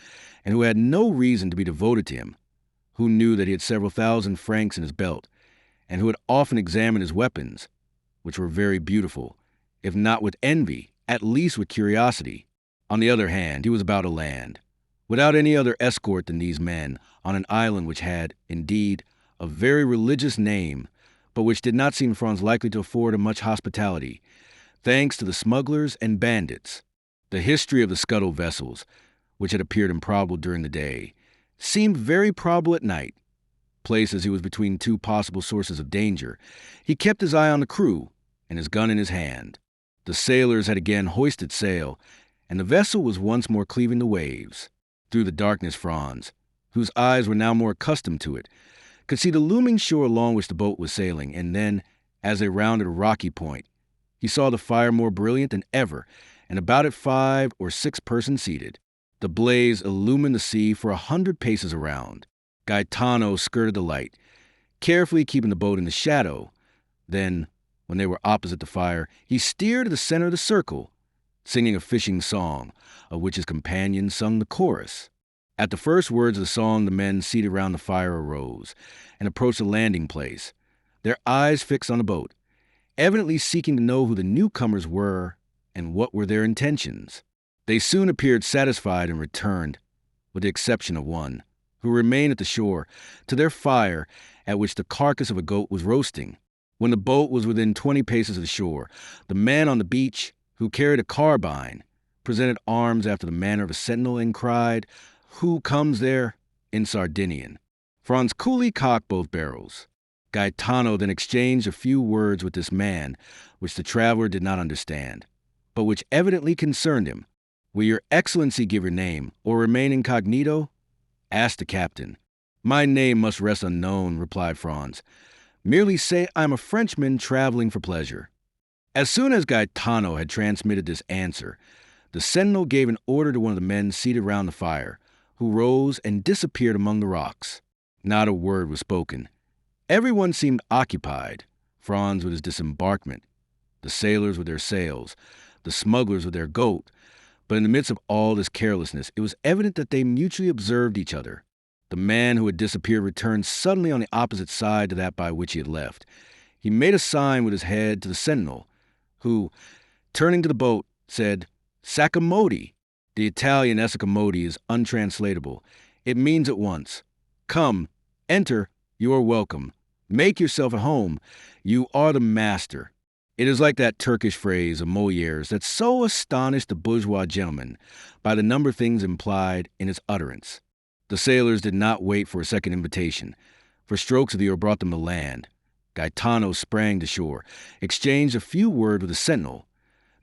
and who had no reason to be devoted to him, who knew that he had several thousand francs in his belt, and who had often examined his weapons, which were very beautiful, if not with envy, at least with curiosity. On the other hand, he was about to land, without any other escort than these men, on an island which had, indeed, a very religious name, but which did not seem Franz likely to afford him much hospitality, thanks to the smugglers and bandits. The history of the scuttled vessels, which had appeared improbable during the day, seemed very probable at night. Placed as he was between 2 possible sources of danger, he kept his eye on the crew and his gun in his hand. The sailors had again hoisted sail, and the vessel was once more cleaving the waves. Through the darkness, Franz, whose eyes were now more accustomed to it, could see the looming shore along which the boat was sailing, and then, as they rounded a rocky point, he saw the fire more brilliant than ever, and about it 5 or 6 persons seated. The blaze illumined the sea for 100 paces around. Gaetano skirted the light, carefully keeping the boat in the shadow. Then, when they were opposite the fire, he steered to the center of the circle, singing a fishing song, of which his companions sung the chorus. At the first words of the song, the men seated round the fire arose and approached the landing place, their eyes fixed on the boat, evidently seeking to know who the newcomers were and what were their intentions. They soon appeared satisfied and returned, with the exception of one, who remained at the shore, to their fire, at which the carcass of a goat was roasting. When the boat was within 20 paces of the shore, the man on the beach, who carried a carbine, presented arms after the manner of a sentinel and cried, "Who comes there?" in Sardinian. Franz coolly cocked both barrels. Gaetano then exchanged a few words with this man, which the traveler did not understand, but which evidently concerned him. "Will your excellency give your name, or remain incognito?" asked the captain. "My name must rest unknown," replied Franz. "Merely say I am a Frenchman traveling for pleasure." As soon as Gaetano had transmitted this answer, the sentinel gave an order to one of the men seated round the fire, who rose and disappeared among the rocks. Not a word was spoken. Everyone seemed occupied, Franz with his disembarkment, the sailors with their sails, the smugglers with their goat. But in the midst of all this carelessness, it was evident that they mutually observed each other. The man who had disappeared returned suddenly on the opposite side to that by which he had left. He made a sign with his head to the sentinel, who, turning to the boat, said, "Saccommodi." The Italian escamodi is untranslatable. It means at once, "Come, enter, you are welcome. Make yourself at home. You are the master." It is like that Turkish phrase of Molière's that so astonished the bourgeois gentleman by the number of things implied in its utterance. The sailors did not wait for a second invitation, for strokes of the oar brought them to land. Gaetano sprang to shore, exchanged a few words with the sentinel.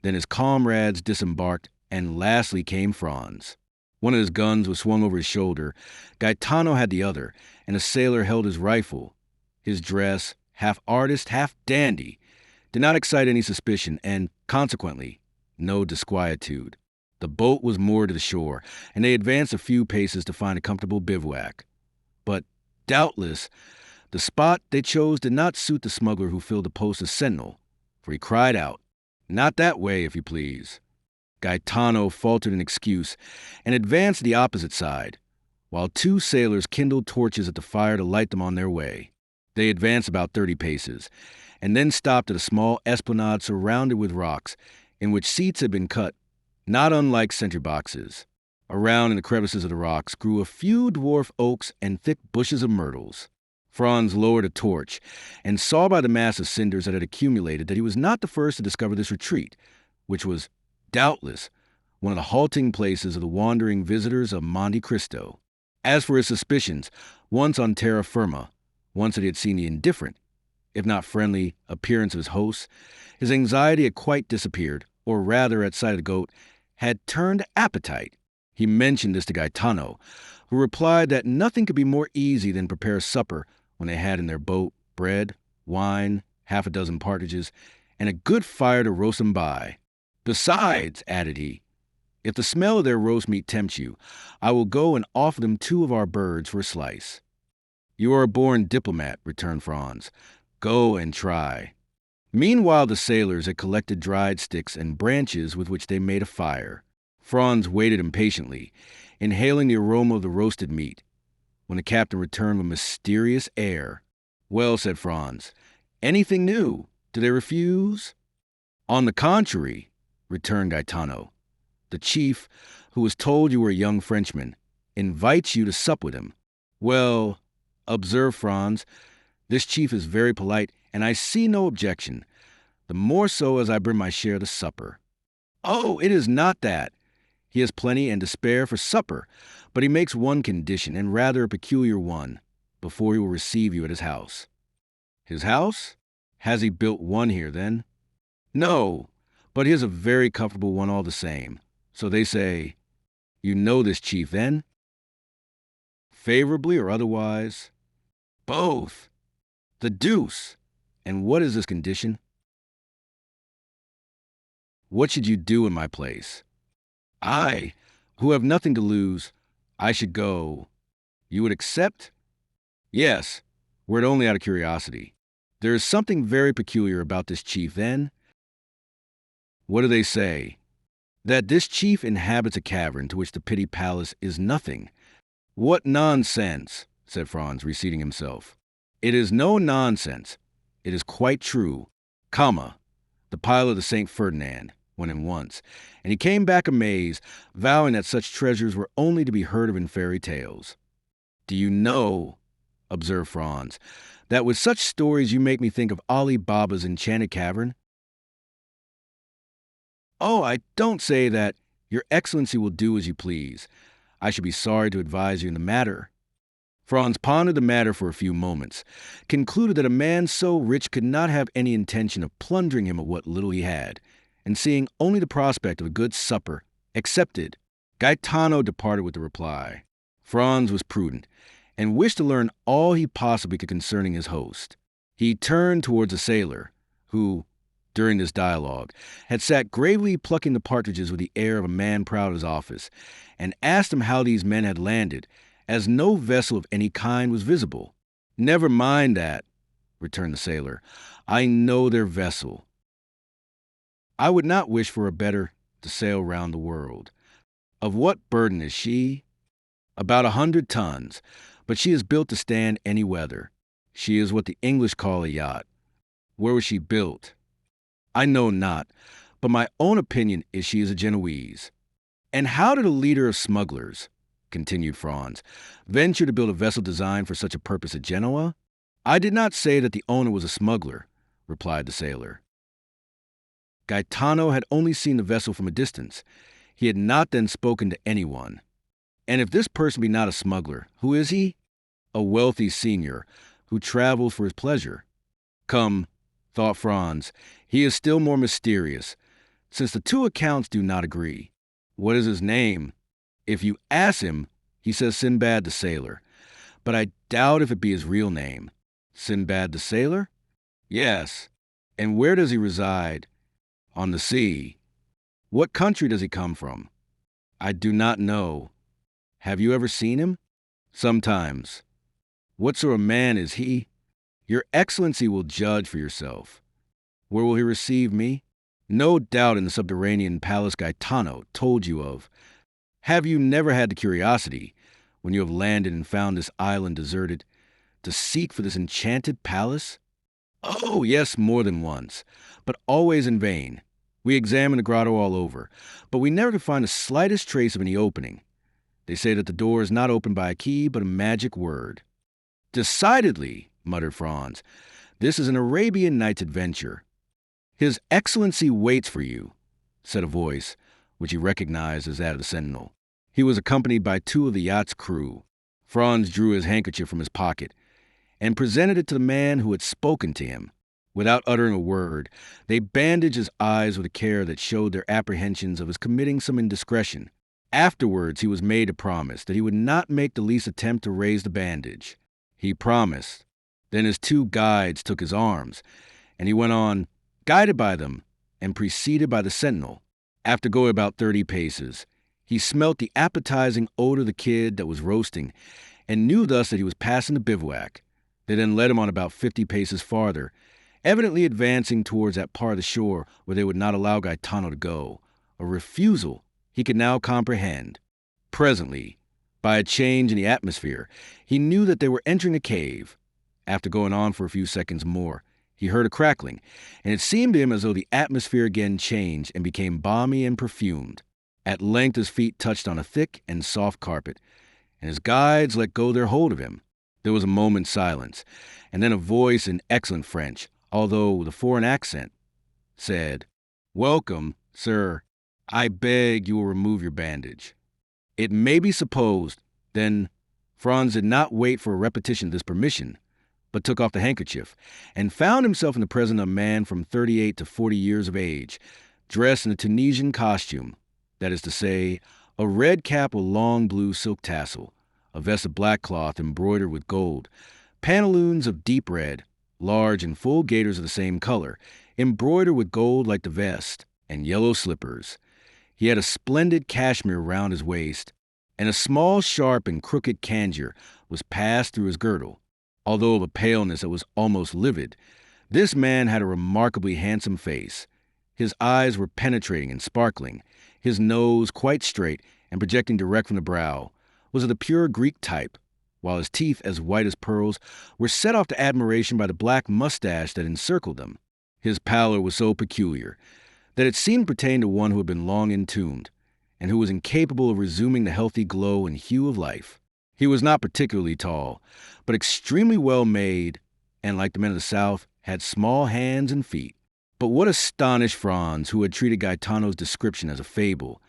Then his comrades disembarked, and lastly came Franz. One of his guns was swung over his shoulder. Gaetano had the other, and a sailor held his rifle. His dress, half artist, half dandy, did not excite any suspicion and, consequently, no disquietude. The boat was moored to the shore, and they advanced a few paces to find a comfortable bivouac. But doubtless, the spot they chose did not suit the smuggler who filled the post as sentinel, for he cried out, "Not that way, if you please." Gaetano faltered an excuse and advanced to the opposite side, while two sailors kindled torches at the fire to light them on their way. They advanced about 30 paces, and then stopped at a small esplanade surrounded with rocks, in which seats had been cut, not unlike sentry boxes. Around in the crevices of the rocks grew a few dwarf oaks and thick bushes of myrtles. Franz lowered a torch and saw by the mass of cinders that had accumulated that he was not the first to discover this retreat, which was, doubtless, one of the halting places of the wandering visitors of Monte Cristo. As for his suspicions, once on terra firma, once that he had seen the indifferent, if not friendly, appearance of his hosts, his anxiety had quite disappeared, or rather, at sight of the goat, had turned to appetite. He mentioned this to Gaetano, who replied that nothing could be more easy than prepare supper when they had in their boat bread, wine, half a dozen partridges, and a good fire to roast them by. "Besides," added he, "if the smell of their roast meat tempts you, I will go and offer them 2 of our birds for a slice." "You are a born diplomat," returned Franz. "Go and try." Meanwhile, the sailors had collected dried sticks and branches with which they made a fire. Franz waited impatiently, inhaling the aroma of the roasted meat, when the captain returned with a mysterious air. "Well," said Franz, "anything new? Do they refuse?" "On the contrary," returned Gaetano. "The chief, who was told you were a young Frenchman, invites you to sup with him." "Well," observed Franz, "this chief is very polite, and I see no objection, the more so as I bring my share of the supper." "Oh, it is not that. He has plenty and to spare for supper, but he makes one condition, and rather a peculiar one, before he will receive you at his house." "His house? Has he built one here, then?" "No, but he has a very comfortable one all the same. So they say. You know this chief, then?" "Favorably or otherwise?" "Both." "The deuce! And what is this condition?" "What should you do in my place?" "I, who have nothing to lose, I should go." "You would accept?" "Yes, were it only out of curiosity. There is something very peculiar about this chief, then." "What do they say?" "That this chief inhabits a cavern to which the Pitti Palace is nothing." "What nonsense!" said Franz, reseating himself. "It is no nonsense. It is quite true. Comma, the pilot of the St. Ferdinand went in once, and he came back amazed, vowing that such treasures were only to be heard of in fairy tales." "Do you know," observed Franz, "that with such stories you make me think of Ali Baba's enchanted cavern?" "Oh, I don't say that. Your Excellency will do as you please. I should be sorry to advise you in the matter." Franz pondered the matter for a few moments, concluded that a man so rich could not have any intention of plundering him of what little he had, and seeing only the prospect of a good supper, accepted. Gaetano departed with the reply. Franz was prudent, and wished to learn all he possibly could concerning his host. He turned towards a sailor, who, during this dialogue, had sat gravely plucking the partridges with the air of a man proud of his office, and asked him how these men had landed, as no vessel of any kind was visible. "Never mind that," returned the sailor. "I know their vessel. I would not wish for a better to sail round the world. Of what burden is she? About 100 tons, but she is built to stand any weather. She is what the English call a yacht. Where was she built? I know not, but my own opinion is she is a Genoese." "And how did a leader of smugglers," continued Franz, "venture to build a vessel designed for such a purpose at Genoa?" "I did not say that the owner was a smuggler," replied the sailor. Gaetano had only seen the vessel from a distance. He had not then spoken to anyone. "And if this person be not a smuggler, who is he?" "A wealthy seigneur, who travels for his pleasure." "Come," thought Franz, "he is still more mysterious, since the two accounts do not agree. What is his name? If you ask him, he says Sinbad the Sailor, but I doubt if it be his real name." "Sinbad the Sailor?" "Yes." "And where does he reside?" "On the sea." "What country does he come from?" "I do not know." "Have you ever seen him?" "Sometimes." What sort of man is he? Your Excellency will judge for yourself. Where will he receive me? No doubt in the subterranean palace Gaetano told you of. Have you never had the curiosity, when you have landed and found this island deserted, to seek for this enchanted palace? Oh, yes, more than once, but always in vain. We examined the grotto all over, but we never could find the slightest trace of any opening. They say that the door is not opened by a key, but a magic word. Decidedly, muttered Franz, this is an Arabian Nights adventure. His Excellency waits for you, said a voice, which he recognized as that of the sentinel. He was accompanied by 2 of the yacht's crew. Franz drew his handkerchief from his pocket and presented it to the man who had spoken to him. Without uttering a word, they bandaged his eyes with a care that showed their apprehensions of his committing some indiscretion. Afterwards, he was made a promise that he would not make the least attempt to raise the bandage. He promised. Then his 2 guides took his arms, and he went on, guided by them and preceded by the sentinel. After going about 30 paces, he smelt the appetizing odor of the kid that was roasting and knew thus that he was passing the bivouac. They then led him on about 50 paces farther, evidently advancing towards that part of the shore where they would not allow Gaetano to go, a refusal he could now comprehend. Presently, by a change in the atmosphere, he knew that they were entering a cave. After going on for a few seconds more, he heard a crackling, and it seemed to him as though the atmosphere again changed and became balmy and perfumed. At length his feet touched on a thick and soft carpet, and his guides let go their hold of him. There was a moment's silence, and then a voice in excellent French, although with a foreign accent, said, "Welcome, sir. I beg you will remove your bandage." It may be supposed, then, Franz did not wait for a repetition of this permission, but took off the handkerchief, and found himself in the presence of a man from 38 to 40 years of age, dressed in a Tunisian costume, that is to say, a red cap with long blue silk tassel, a vest of black cloth embroidered with gold, pantaloons of deep red, large and full gaiters of the same color, embroidered with gold like the vest, and yellow slippers. He had a splendid cashmere round his waist, and a small, sharp, and crooked cangier was passed through his girdle. Although of a paleness that was almost livid, this man had a remarkably handsome face. His eyes were penetrating and sparkling, his nose, quite straight and projecting direct from the brow, was of the pure Greek type, while his teeth, as white as pearls, were set off to admiration by the black mustache that encircled them. His pallor was so peculiar that it seemed to pertain to one who had been long entombed, and who was incapable of resuming the healthy glow and hue of life. He was not particularly tall, but extremely well made, and, like the men of the South, had small hands and feet. But what astonished Franz, who had treated Gaetano's description as a fable,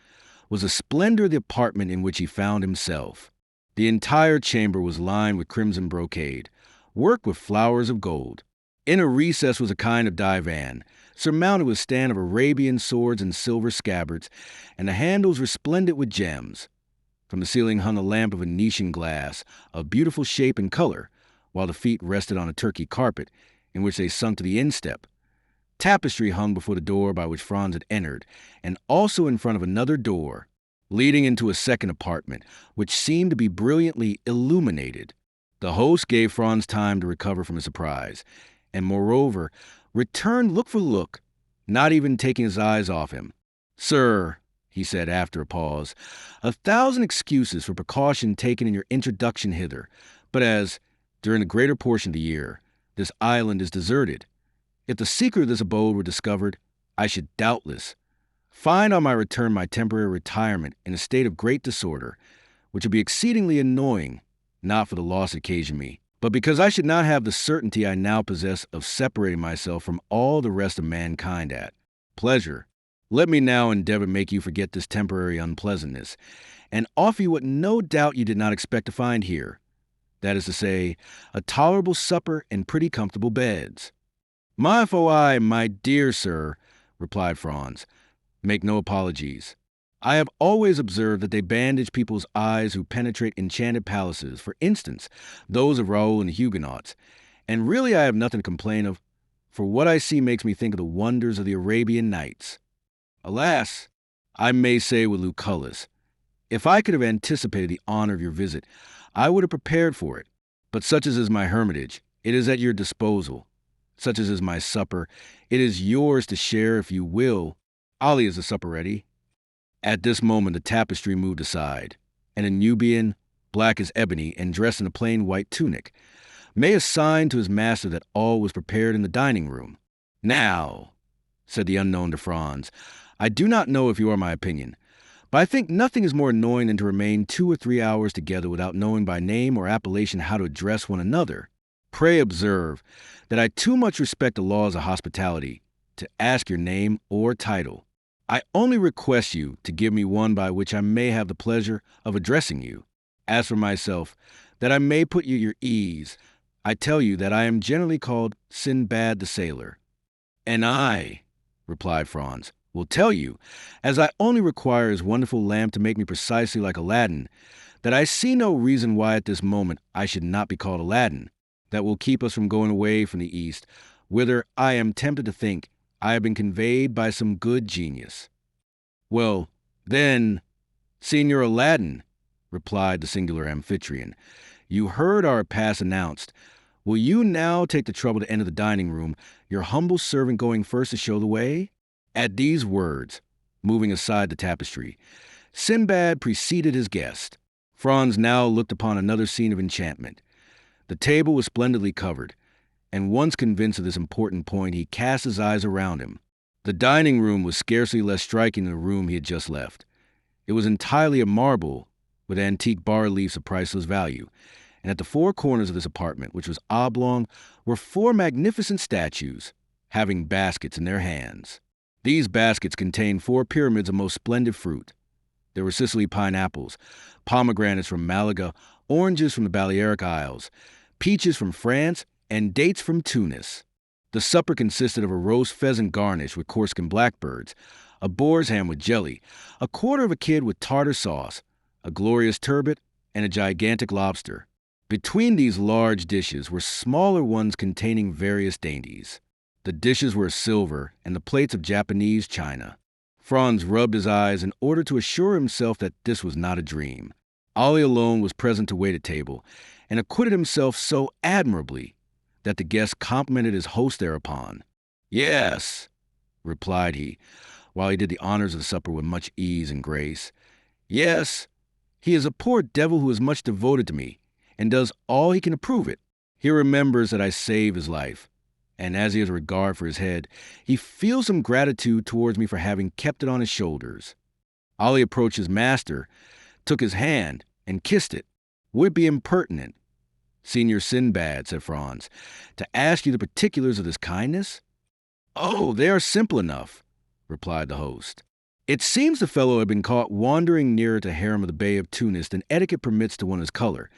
was the splendor of the apartment in which he found himself. The entire chamber was lined with crimson brocade, worked with flowers of gold. In a recess was a kind of divan, surmounted with a stand of Arabian swords and silver scabbards, and the handles resplendent with gems. From the ceiling hung a lamp of Venetian glass, of beautiful shape and color, while the feet rested on a Turkey carpet, in which they sunk to the instep. Tapestry hung before the door by which Franz had entered, and also in front of another door, leading into a second apartment, which seemed to be brilliantly illuminated. The host gave Franz time to recover from his surprise, and moreover, returned look for look, not even taking his eyes off him. "Sir," he said after a pause, "a thousand excuses for precaution taken in your introduction hither, but as, during the greater portion of the year, this island is deserted, if the secret of this abode were discovered, I should doubtless find on my return my temporary retirement in a state of great disorder, which would be exceedingly annoying, not for the loss it occasioned me, but because I should not have the certainty I now possess of separating myself from all the rest of mankind at pleasure. Let me now endeavor to make you forget this temporary unpleasantness, and offer you what no doubt you did not expect to find here, that is to say, a tolerable supper and pretty comfortable beds." "My foi, my dear sir," replied Franz, "make no apologies. I have always observed that they bandage people's eyes who penetrate enchanted palaces, for instance, those of Raoul and the Huguenots, and really I have nothing to complain of, for what I see makes me think of the wonders of the Arabian Nights. Alas, I may say with Lucullus, if I could have anticipated the honor of your visit, I would have prepared for it, But such as is my hermitage, it is at your disposal. Such as is my supper, it is yours to share if you will. Ali, is the supper ready?" At this moment the tapestry moved aside, and a Nubian, black as ebony and dressed in a plain white tunic, made a sign to his master that all was prepared in the dining room. "Now," said the unknown to Franz, "I do not know if you are my opinion, but I think nothing is more annoying than to remain 2 or 3 hours together without knowing by name or appellation how to address one another. Pray observe that I too much respect the laws of hospitality to ask your name or title. I only request you to give me one by which I may have the pleasure of addressing you. As for myself, that I may put you at your ease, I tell you that I am generally called Sinbad the Sailor." "And I," replied Franz, "will tell you, as I only require his wonderful lamp to make me precisely like Aladdin, that I see no reason why at this moment I should not be called Aladdin. That will keep us from going away from the East, whither I am tempted to think I have been conveyed by some good genius." "Well, then, Signor Aladdin," replied the singular amphitryon, "you heard our pass announced. Will you now take the trouble to enter the dining room, your humble servant going first to show the way?" At these words, moving aside the tapestry, Sinbad preceded his guest. Franz now looked upon another scene of enchantment. The table was splendidly covered, and once convinced of this important point, he cast his eyes around him. The dining room was scarcely less striking than the room he had just left. It was entirely of marble, with antique bas-reliefs of priceless value, and at the 4 corners of this apartment, which was oblong, were 4 magnificent statues, having baskets in their hands. These baskets contained 4 pyramids of most splendid fruit. There were Sicily pineapples, pomegranates from Malaga, oranges from the Balearic Isles, peaches from France, and dates from Tunis. The supper consisted of a roast pheasant garnish with Corsican blackbirds, a boar's ham with jelly, a quarter of a kid with tartar sauce, a glorious turbot, and a gigantic lobster. Between these large dishes were smaller ones containing various dainties. The dishes were of silver, and the plates of Japanese china. Franz rubbed his eyes in order to assure himself that this was not a dream. Ali alone was present to wait at table, and acquitted himself so admirably that the guest complimented his host thereupon. "Yes," replied he, while he did the honors of the supper with much ease and grace. "Yes, he is a poor devil who is much devoted to me, and does all he can to prove it. He remembers that I saved his life, and as he has a regard for his head, he feels some gratitude towards me for having kept it on his shoulders." Ali approached his master, took his hand, and kissed it. "Would it be impertinent, Signor Sinbad," said Franz, "to ask you the particulars of this kindness?" "Oh, they are simple enough," replied the host. "It seems the fellow had been caught wandering nearer to harem of the Bey of Tunis than etiquette permits to one of his color,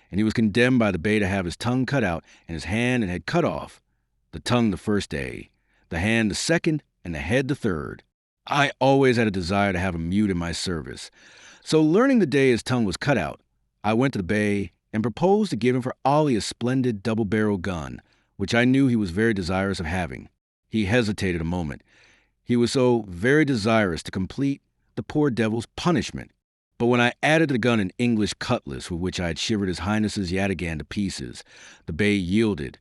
and he was condemned by the Bey to have his tongue cut out and his hand and head cut off, the tongue the first day, the hand the second, and the head the third. I always had a desire to have a mute in my service, so learning the day his tongue was cut out, I went to the Bey and proposed to give him for Ali a splendid double-barreled gun, which I knew he was very desirous of having. He hesitated a moment. He was so very desirous to complete the poor devil's punishment. But when I added to the gun an English cutlass with which I had shivered his highness's yataghan to pieces, the Bey yielded,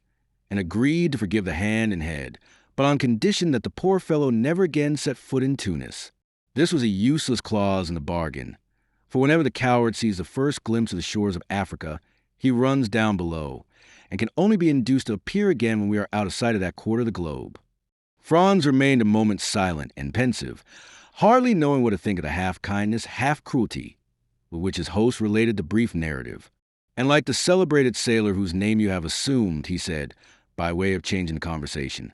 and agreed to forgive the hand and head, but on condition that the poor fellow never again set foot in Tunis. This was a useless clause in the bargain, for whenever the coward sees the first glimpse of the shores of Africa, he runs down below, and can only be induced to appear again when we are out of sight of that quarter of the globe. Franz remained a moment silent and pensive, hardly knowing what to think of the half-kindness, half-cruelty with which his host related the brief narrative. And like the celebrated sailor whose name you have assumed, he said, by way of changing the conversation,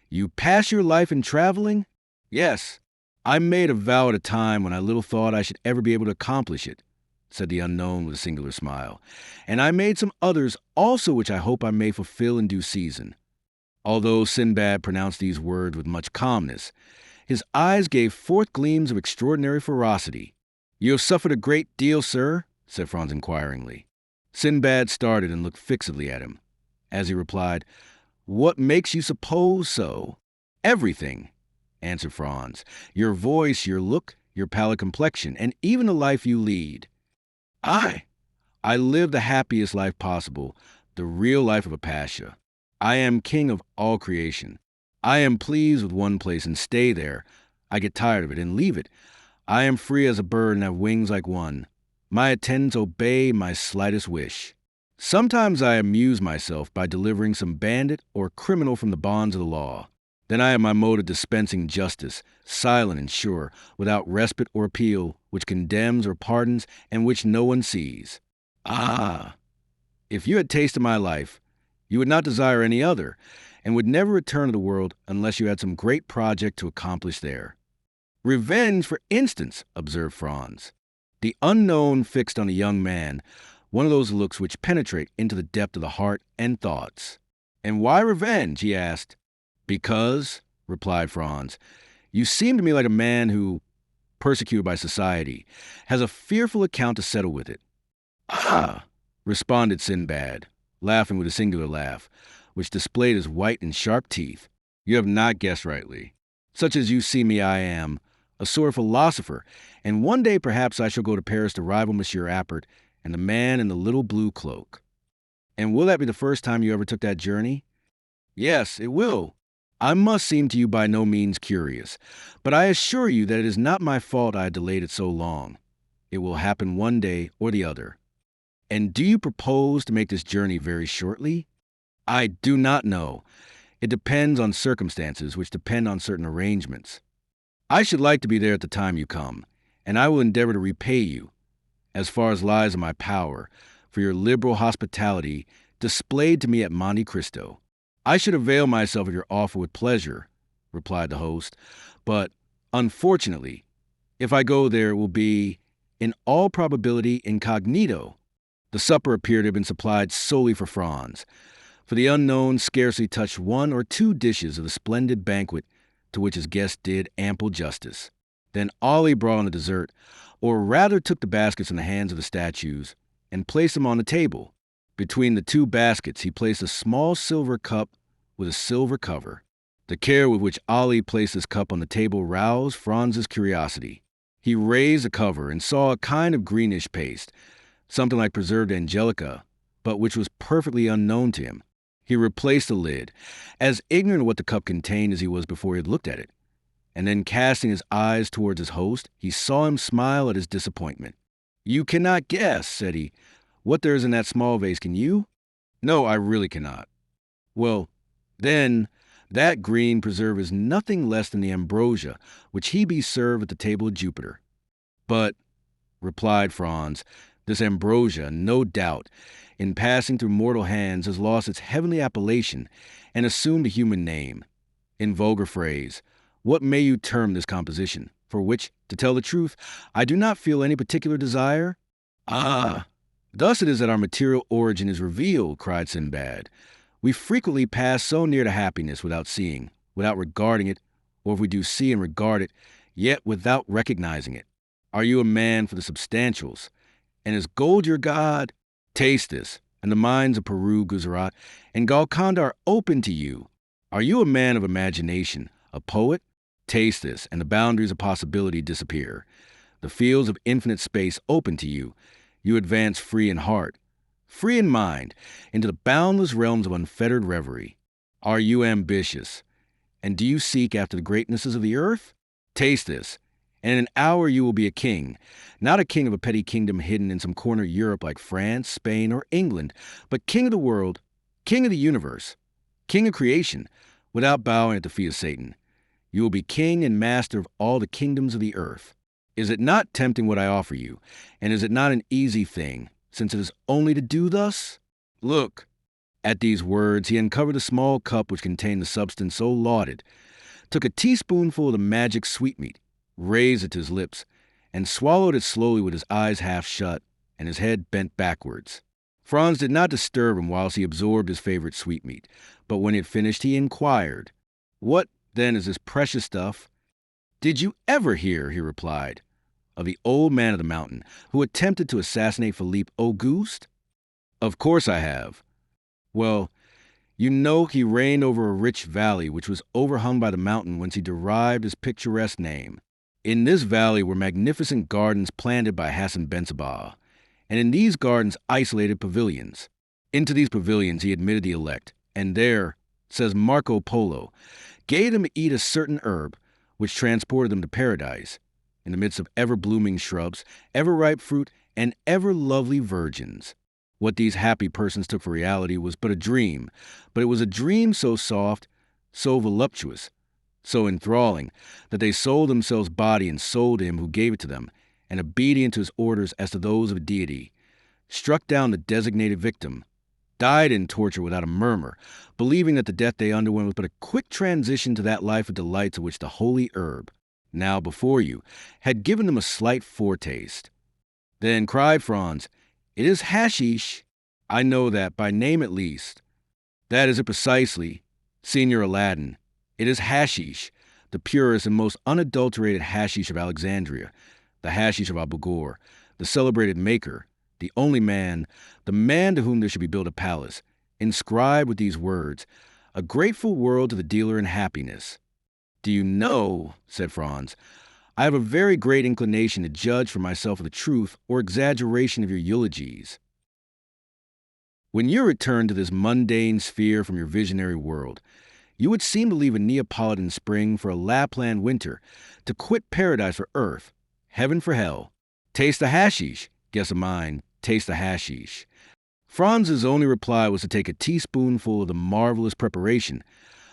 "You pass your life in traveling?" "Yes, I made a vow at a time when I little thought I should ever be able to accomplish it," said the unknown with a singular smile. "And I made some others also which I hope I may fulfill in due season." Although Sinbad pronounced these words with much calmness, his eyes gave forth gleams of extraordinary ferocity. "You have suffered a great deal, sir?" said Franz inquiringly. Sinbad started and looked fixedly at him. As he replied, "What makes you suppose so?" "Everything," answered Franz. "Your voice, your look, your pallid complexion, and even the life you lead." I live the happiest life possible, the real life of a pasha. I am king of all creation. I am pleased with one place and stay there. I get tired of it and leave it. I am free as a bird and have wings like one. My attendants obey my slightest wish. Sometimes I amuse myself by delivering some bandit or criminal from the bonds of the law. Then I have my mode of dispensing justice, silent and sure, without respite or appeal, which condemns or pardons, and which no one sees. Ah! If you had tasted my life, you would not desire any other, and would never return to the world unless you had some great project to accomplish there. Revenge, for instance, observed Franz. The unknown fixed on a young man, one of those looks which penetrate into the depth of the heart and thoughts. And why revenge? He asked. Because, replied Franz, you seem to me like a man who, persecuted by society, has a fearful account to settle with it. Ah, responded Sinbad, laughing with a singular laugh, which displayed his white and sharp teeth. You have not guessed rightly. Such as you see me I am, a sort of philosopher, and one day perhaps I shall go to Paris to rival Monsieur Appert and the man in the little blue cloak. And will that be the first time you ever took that journey? Yes, it will. I must seem to you by no means curious, but I assure you that it is not my fault I delayed it so long. It will happen one day or the other. And do you propose to make this journey very shortly? I do not know. It depends on circumstances which depend on certain arrangements. I should like to be there at the time you come, and I will endeavor to repay you, as far as lies in my power, for your liberal hospitality displayed to me at Monte Cristo. I should avail myself of your offer with pleasure, replied the host, but, unfortunately, if I go there, it will be, in all probability, incognito. The supper appeared to have been supplied solely for Franz, for the unknown scarcely touched one or two dishes of the splendid banquet to which his guest did ample justice. Then Ollie brought on the dessert, or rather took the baskets from the hands of the statues, and placed them on the table. Between the two baskets he placed a small silver cup with a silver cover. The care with which Ollie placed his cup on the table roused Franz's curiosity. He raised the cover and saw a kind of greenish paste, something like preserved angelica, but which was perfectly unknown to him. He replaced the lid, as ignorant of what the cup contained as he was before he had looked at it, and then casting his eyes towards his host, he saw him smile at his disappointment. "You cannot guess," said he, "what there is in that small vase, can you?" "No, I really cannot." "Well, then, that green preserve is nothing less than the ambrosia which he be served at the table of Jupiter." "But," replied Franz, "this ambrosia, no doubt, in passing through mortal hands, has lost its heavenly appellation and assumed a human name. In vulgar phrase, what may you term this composition, for which, to tell the truth, I do not feel any particular desire?" "Ah, thus it is that our material origin is revealed," cried Sinbad. "We frequently pass so near to happiness without seeing, without regarding it, or if we do see and regard it, yet without recognizing it. Are you a man for the substantials? And is gold your god? Taste this, and the mines of Peru, Gujarat, and Golconda are open to you. Are you a man of imagination, a poet? Taste this, and the boundaries of possibility disappear. The fields of infinite space open to you. You advance free in heart, free in mind, into the boundless realms of unfettered reverie. Are you ambitious? And do you seek after the greatnesses of the earth? Taste this, and in an hour you will be a king, not a king of a petty kingdom hidden in some corner of Europe like France, Spain, or England, but king of the world, king of the universe, king of creation, without bowing at the feet of Satan. You will be king and master of all the kingdoms of the earth. Is it not tempting what I offer you, and is it not an easy thing, since it is only to do thus? Look." At these words he uncovered a small cup which contained the substance so lauded, took a teaspoonful of the magic sweetmeat, raised it to his lips, and swallowed it slowly with his eyes half shut and his head bent backwards. Franz did not disturb him whilst he absorbed his favorite sweetmeat, but when he had finished he inquired, "What, then, is this precious stuff?" "Did you ever hear," he replied, "of the old man of the mountain who attempted to assassinate Philippe Auguste?" "Of course I have." "Well, you know he reigned over a rich valley which was overhung by the mountain whence he derived his picturesque name. In this valley were magnificent gardens planted by Hassan Ben Sabah, and in these gardens isolated pavilions. Into these pavilions he admitted the elect, and there, says Marco Polo, gave them to eat a certain herb, which transported them to paradise, in the midst of ever-blooming shrubs, ever-ripe fruit, and ever-lovely virgins. What these happy persons took for reality was but a dream, but it was a dream so soft, so voluptuous, so enthralling, that they sold themselves body and soul to him who gave it to them, and obedient to his orders as to those of a deity, struck down the designated victim, died in torture without a murmur, believing that the death they underwent was but a quick transition to that life of delights of which the holy herb, now before you, had given them a slight foretaste. Then cried Franz, "It is hashish. I know that, by name at least." "That is it precisely, Signor Aladdin. It is hashish, the purest and most unadulterated hashish of Alexandria, the hashish of Abu Ghor, the celebrated maker, the only man, the man to whom there should be built a palace, inscribed with these words, 'A grateful world to the dealer in happiness.' Do you know," said Franz, "I have a very great inclination to judge for myself of the truth or exaggeration of your eulogies. When you return to this mundane sphere from your visionary world, you would seem to leave a Neapolitan spring for a Lapland winter, to quit paradise for earth, heaven for hell. Taste the hashish, guess of mine, taste the hashish." Franz's only reply was to take a teaspoonful of the marvelous preparation,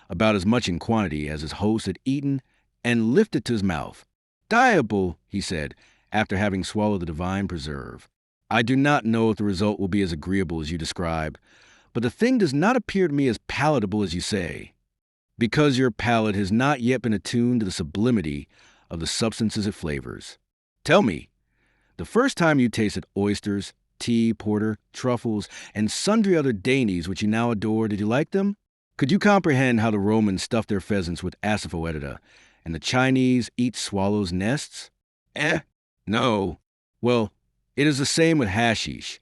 about as much in quantity as his host had eaten, and lift it to his mouth. "Diable," he said, after having swallowed the divine preserve. "I do not know if the result will be as agreeable as you describe, but the thing does not appear to me as palatable as you say, because your palate has not yet been attuned to the sublimity of the substances it flavors. Tell me, the first time you tasted oysters, tea, porter, truffles, and sundry other dainties which you now adore, did you like them? Could you comprehend how the Romans stuffed their pheasants with asafoetida, and the Chinese eat swallows' nests? No. Well, it is the same with hashish.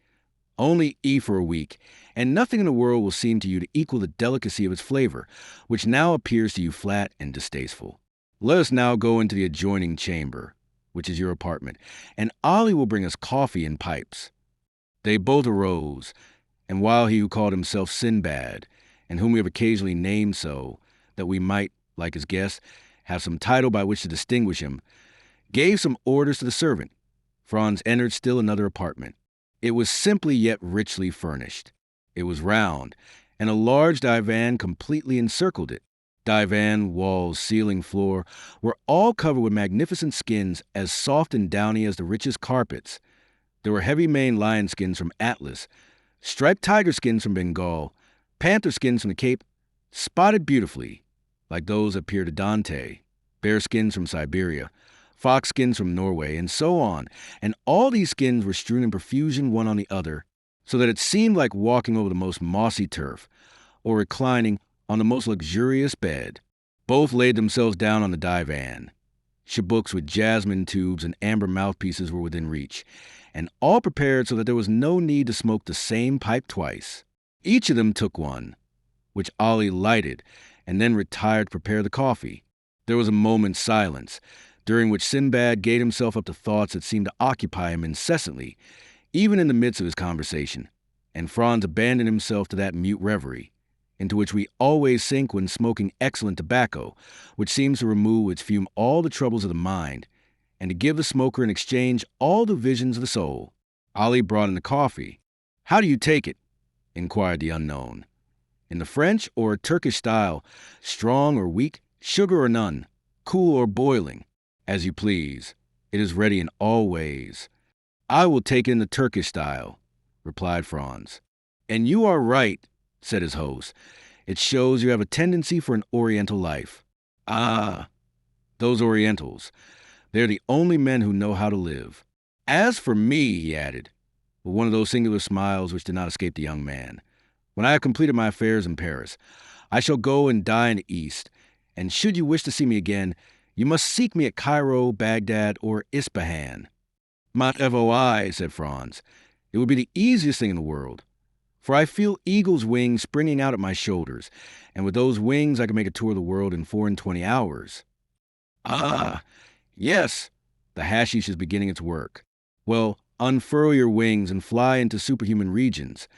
Only eat for a week, and nothing in the world will seem to you to equal the delicacy of its flavor, which now appears to you flat and distasteful. Let us now go into the adjoining chamber, which is your apartment, and Ali will bring us coffee and pipes." They both arose, and while he who called himself Sinbad, and whom we have occasionally named so, that we might, like his guest, have some title by which to distinguish him, gave some orders to the servant, Franz entered still another apartment. It was simply yet richly furnished. It was round, and a large divan completely encircled it. Divan, walls, ceiling, floor were all covered with magnificent skins as soft and downy as the richest carpets. There were heavy maned lion skins from Atlas, striped tiger skins from Bengal, panther skins from the Cape, spotted beautifully, like those that appear to Dante, bear skins from Siberia, fox skins from Norway, and so on, and all these skins were strewn in profusion one on the other, so that it seemed like walking over the most mossy turf, or reclining on the most luxurious bed. Both laid themselves down on the divan. Chabuks with jasmine tubes and amber mouthpieces were within reach, and all prepared so that there was no need to smoke the same pipe twice. Each of them took one, which Ali lighted, and then retired to prepare the coffee. There was a moment's silence, during which Sinbad gave himself up to thoughts that seemed to occupy him incessantly, even in the midst of his conversation, and Franz abandoned himself to that mute reverie, into which we always sink when smoking excellent tobacco, which seems to remove with its fume all the troubles of the mind, and to give the smoker in exchange all the visions of the soul. Ali brought in the coffee. "How do you take it?" inquired the unknown. "In the French or Turkish style, strong or weak, sugar or none, cool or boiling, as you please. It is ready in all ways." "I will take it in the Turkish style," replied Franz. "And you are right," said his host. "It shows you have a tendency for an Oriental life." "Ah, those Orientals. They're the only men who know how to live. As for me," he added, with one of those singular smiles which did not escape the young man, "when I have completed my affairs in Paris, I shall go and die in the East, and should you wish to see me again, you must seek me at Cairo, Baghdad, or Ispahan." "Ma foi," said Franz, "it would be the easiest thing in the world, for I feel eagle's wings springing out at my shoulders, and with those wings I can make a tour of the world in 24 hours. "Ah, yes, the hashish is beginning its work. Well, unfurl your wings and fly into superhuman regions.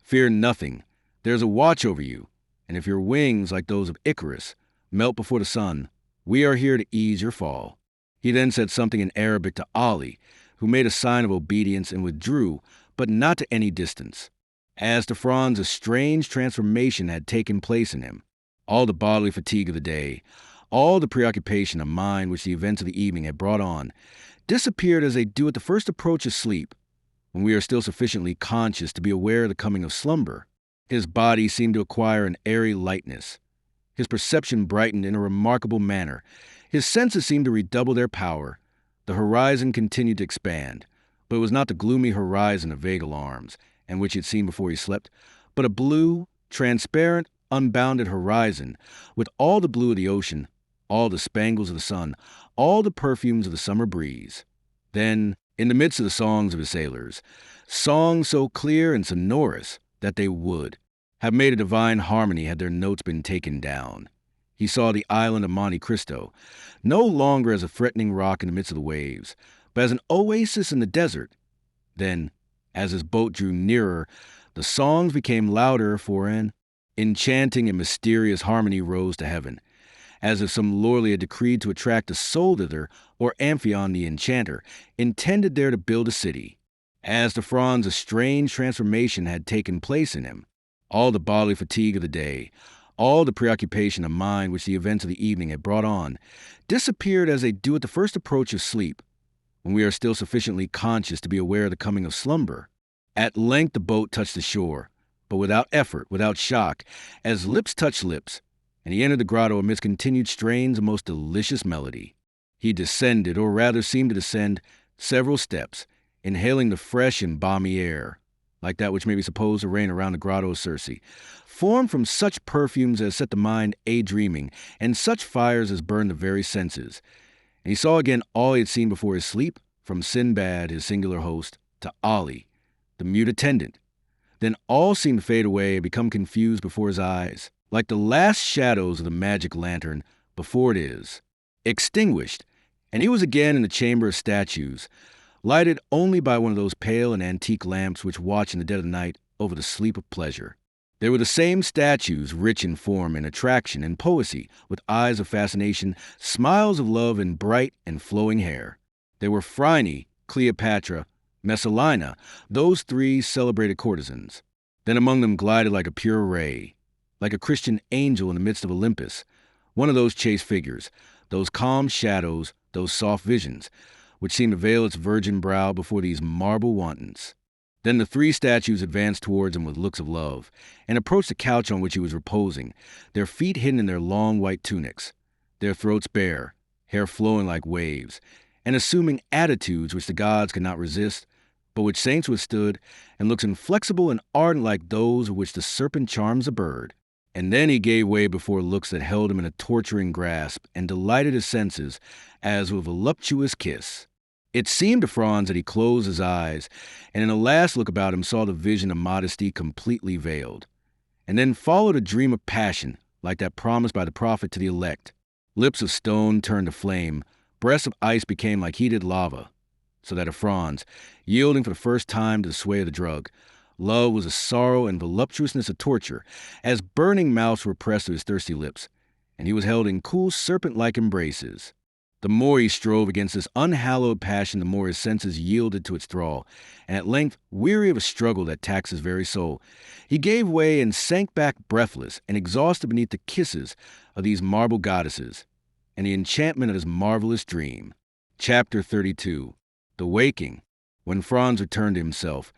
Fear nothing. There's a watch over you, and if your wings, like those of Icarus, melt before the sun, we are here to ease your fall." He then said something in Arabic to Ali, who made a sign of obedience and withdrew, but not to any distance. As to Franz, a strange transformation had taken place in him. All the bodily fatigue of the day, all the preoccupation of mind which the events of the evening had brought on, disappeared as they do at the first approach of sleep, when we are still sufficiently conscious to be aware of the coming of slumber. His body seemed to acquire an airy lightness. His perception brightened in a remarkable manner. His senses seemed to redouble their power. The horizon continued to expand, but it was not the gloomy horizon of vague alarms, and which he had seen before he slept, but a blue, transparent, unbounded horizon, with all the blue of the ocean, all the spangles of the sun, all the perfumes of the summer breeze. Then, in the midst of the songs of his sailors, songs so clear and sonorous that they would have made a divine harmony had their notes been taken down, he saw the island of Monte Cristo, no longer as a threatening rock in the midst of the waves, but as an oasis in the desert. Then, as his boat drew nearer, the songs became louder, for an enchanting and mysterious harmony rose to heaven, as if some lordly had decreed to attract a soul thither, or Amphion the enchanter intended there to build a city. As to Franz, a strange transformation had taken place in him. All the bodily fatigue of the day, all the preoccupation of mind which the events of the evening had brought on, disappeared as they do at the first approach of sleep, when we are still sufficiently conscious to be aware of the coming of slumber. At length the boat touched the shore, but without effort, without shock, as lips touch lips, and he entered the grotto amidst continued strains of most delicious melody. He descended, or rather seemed to descend, several steps, inhaling the fresh and balmy air, like that which may be supposed to reign around the grotto of Circe, formed from such perfumes as set the mind a-dreaming, and such fires as burn the very senses. And he saw again all he had seen before his sleep, from Sinbad, his singular host, to Ali, the mute attendant. Then all seemed to fade away and become confused before his eyes, like the last shadows of the magic lantern before it is extinguished, and he was again in the chamber of statues, lighted only by one of those pale and antique lamps which watch in the dead of the night over the sleep of pleasure. They were the same statues, rich in form and attraction and poesy, with eyes of fascination, smiles of love, and bright and flowing hair. They were Phryne, Cleopatra, Messalina, those three celebrated courtesans. Then among them glided like a pure ray, like a Christian angel in the midst of Olympus, one of those chaste figures, those calm shadows, those soft visions, which seemed to veil its virgin brow before these marble wantons. Then the three statues advanced towards him with looks of love, and approached the couch on which he was reposing, their feet hidden in their long white tunics, their throats bare, hair flowing like waves, and assuming attitudes which the gods could not resist, but which saints withstood, and looks inflexible and ardent like those with which the serpent charms a bird. And then he gave way before looks that held him in a torturing grasp, and delighted his senses as with a voluptuous kiss. It seemed to Franz that he closed his eyes, and in a last look about him saw the vision of modesty completely veiled. And then followed a dream of passion, like that promised by the prophet to the elect. Lips of stone turned to flame, breasts of ice became like heated lava, so that of Franz, yielding for the first time to the sway of the drug, love was a sorrow and voluptuousness a torture, as burning mouths were pressed to his thirsty lips, and he was held in cool serpent-like embraces. The more he strove against this unhallowed passion, the more his senses yielded to its thrall, and at length, weary of a struggle that taxed his very soul, he gave way and sank back breathless and exhausted beneath the kisses of these marble goddesses, and the enchantment of his marvelous dream. Chapter 32. The Waking. When Franz returned to himself,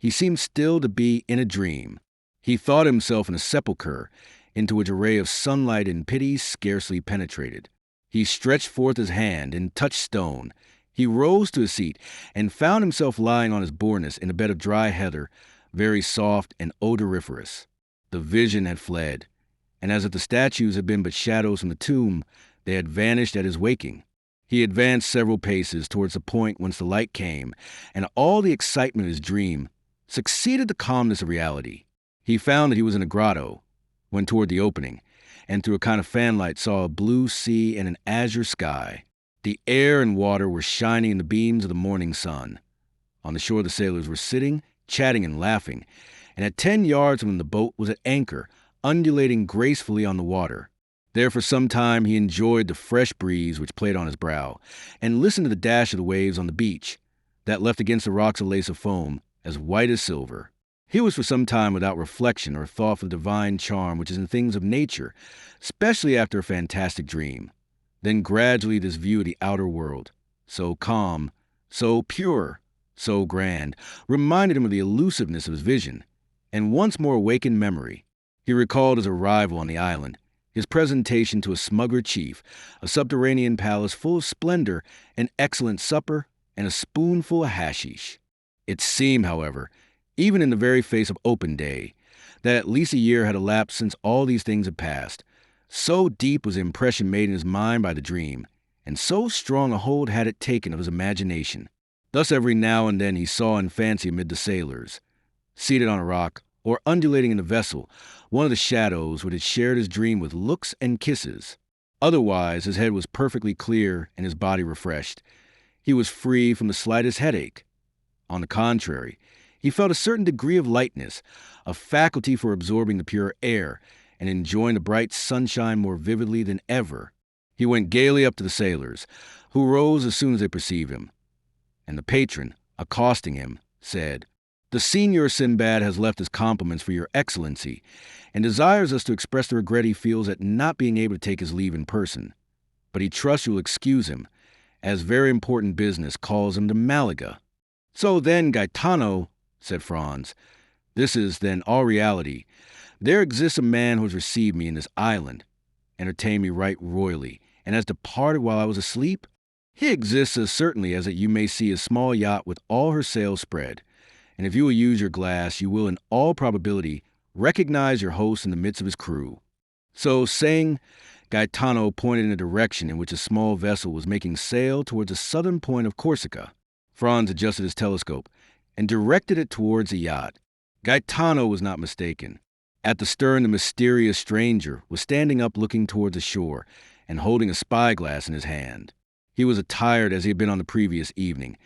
he seemed still to be in a dream. He thought himself in a sepulchre, into which a ray of sunlight and pity scarcely penetrated. He stretched forth his hand and touched stone. He rose to his seat and found himself lying on his boreness in a bed of dry heather, very soft and odoriferous. The vision had fled, and as if the statues had been but shadows from the tomb, they had vanished at his waking. He advanced several paces towards the point whence the light came, and all the excitement of his dream succeeded the calmness of reality. He found that he was in a grotto, went toward the opening, and through a kind of fanlight saw a blue sea and an azure sky. The air and water were shining in the beams of the morning sun. On the shore the sailors were sitting, chatting and laughing, and at 10 yards from him the boat was at anchor, undulating gracefully on the water. There for some time he enjoyed the fresh breeze which played on his brow, and listened to the dash of the waves on the beach, that left against the rocks a lace of foam, as white as silver. He was for some time without reflection or thought for the divine charm which is in things of nature, especially after a fantastic dream. Then gradually this view of the outer world, so calm, so pure, so grand, reminded him of the elusiveness of his vision, and once more awakened memory. He recalled his arrival on the island, his presentation to a smuggler chief, a subterranean palace full of splendor, an excellent supper, and a spoonful of hashish. It seemed, however, even in the very face of open day, that at least a year had elapsed since all these things had passed. So deep was the impression made in his mind by the dream, and so strong a hold had it taken of his imagination. Thus every now and then he saw in fancy amid the sailors, seated on a rock, or undulating in the vessel, one of the shadows which had shared his dream with looks and kisses. Otherwise his head was perfectly clear and his body refreshed. He was free from the slightest headache. On the contrary, he felt a certain degree of lightness, a faculty for absorbing the pure air, and enjoying the bright sunshine more vividly than ever. He went gaily up to the sailors, who rose as soon as they perceived him. And the patron, accosting him, said, "The Signor Sinbad has left his compliments for your excellency, and desires us to express the regret he feels at not being able to take his leave in person. But he trusts you will excuse him, as very important business calls him to Malaga." "So then, Gaetano," said Franz, "this is then all reality. There exists a man who has received me in this island, entertained me right royally, and has departed while I was asleep? He exists as certainly as that you may see a small yacht with all her sails spread, and if you will use your glass, you will in all probability recognize your host in the midst of his crew." So saying, Gaetano pointed in a direction in which a small vessel was making sail towards the southern point of Corsica. Franz adjusted his telescope and directed it towards the yacht. Gaetano was not mistaken. At the stern, the mysterious stranger was standing up looking towards the shore and holding a spyglass in his hand. He was attired as he had been on the previous evening,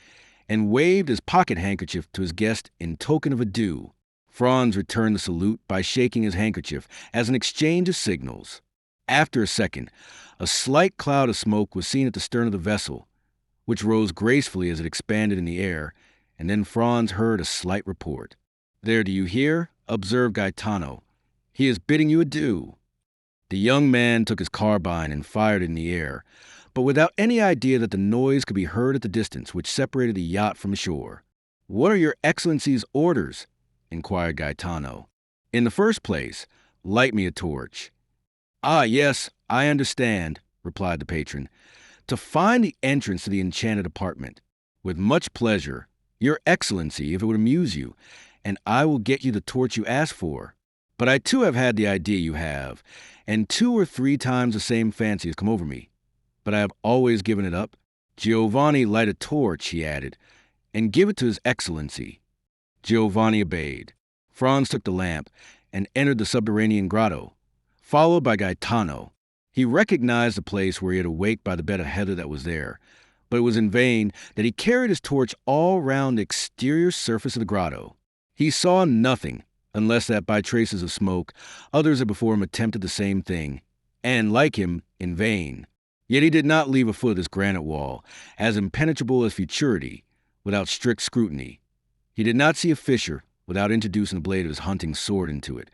and waved his pocket handkerchief to his guest in token of adieu. Franz returned the salute by shaking his handkerchief as an exchange of signals. After a second, a slight cloud of smoke was seen at the stern of the vessel, which rose gracefully as it expanded in the air, and then Franz heard a slight report. "There, do you hear?" observed Gaetano. "He is bidding you adieu." The young man took his carbine and fired it in the air, but without any idea that the noise could be heard at the distance which separated the yacht from the shore. "What are your excellency's orders?" inquired Gaetano. "In the first place, light me a torch." "Ah, yes, I understand," replied the patron. "To find the entrance to the enchanted apartment. With much pleasure, your excellency, if it would amuse you, and I will get you the torch you ask for. But I too have had the idea you have, and 2 or 3 times the same fancy has come over me. But I have always given it up. Giovanni, light a torch," he added, "and give it to his excellency." Giovanni obeyed. Franz took the lamp and entered the subterranean grotto, followed by Gaetano. He recognized the place where he had awaked by the bed of heather that was there, but it was in vain that he carried his torch all round the exterior surface of the grotto. He saw nothing, unless that by traces of smoke others had before him attempted the same thing, and, like him, in vain. Yet he did not leave a foot of this granite wall, as impenetrable as futurity, without strict scrutiny. He did not see a fissure without introducing the blade of his hunting sword into it,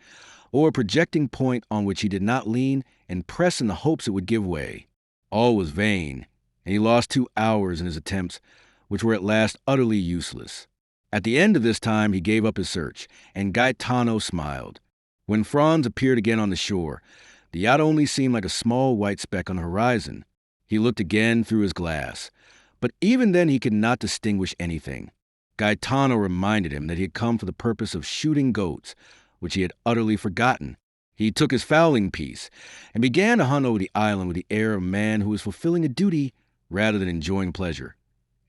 or a projecting point on which he did not lean and press in the hopes it would give way. All was vain, and he lost 2 hours in his attempts, which were at last utterly useless. At the end of this time he gave up his search, and Gaetano smiled. When Franz appeared again on the shore, the yacht only seemed like a small white speck on the horizon. He looked again through his glass, but even then he could not distinguish anything. Gaetano reminded him that he had come for the purpose of shooting goats, which he had utterly forgotten. He took his fowling piece and began to hunt over the island with the air of a man who was fulfilling a duty rather than enjoying pleasure.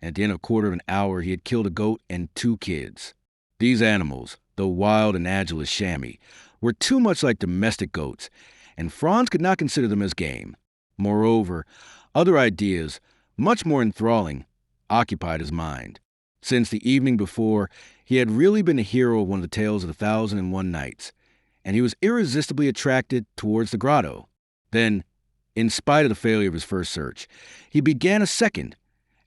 At the end of a quarter of an hour he had killed a goat and 2 kids. These animals, though wild and agile as chamois, were too much like domestic goats, and Franz could not consider them as game. Moreover, other ideas, much more enthralling, occupied his mind. Since the evening before, he had really been the hero of one of the tales of the 1,001 Nights, and he was irresistibly attracted towards the grotto. Then, in spite of the failure of his first search, he began a second,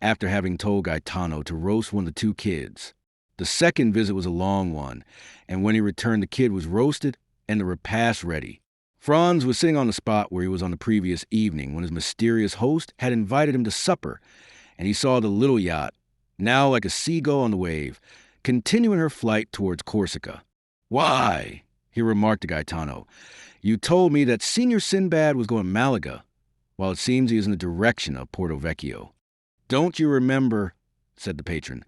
after having told Gaetano to roast one of the two kids. The second visit was a long one, and when he returned, the kid was roasted and the repast ready. Franz was sitting on the spot where he was on the previous evening when his mysterious host had invited him to supper, and he saw the little yacht, now like a seagull on the wave, continuing her flight towards Corsica. "Why," he remarked to Gaetano, "you told me that Signor Sinbad was going to Malaga, while it seems he is in the direction of Porto Vecchio." "Don't you remember," said the patron,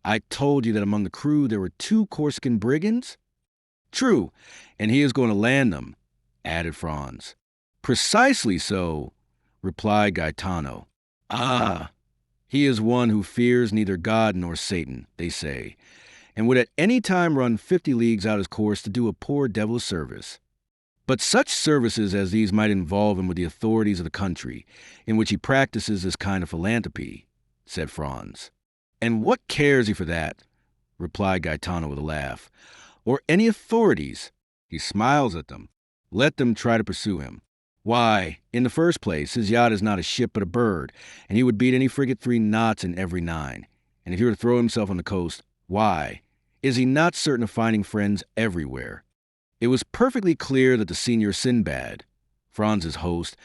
"I told you that among the crew there were 2 Corsican brigands?" "True, and he is going to land them," added Franz. "Precisely so," replied Gaetano. "Ah, he is one who fears neither God nor Satan," they say, and would at any time run 50 leagues out his course to do a poor devil a service. But such services as these might involve him with the authorities of the country, in which he practices this kind of philanthropy, said Franz. "And what cares he for that?" replied Gaetano with a laugh. "Or any authorities?" He smiles at them. "Let them try to pursue him. Why, in the first place, his yacht is not a ship but a bird, and he would beat any frigate 3 knots in every 9. And if he were to throw himself on the coast, why, is he not certain of finding friends everywhere?" It was perfectly clear that the Signor Sinbad, Franz's host,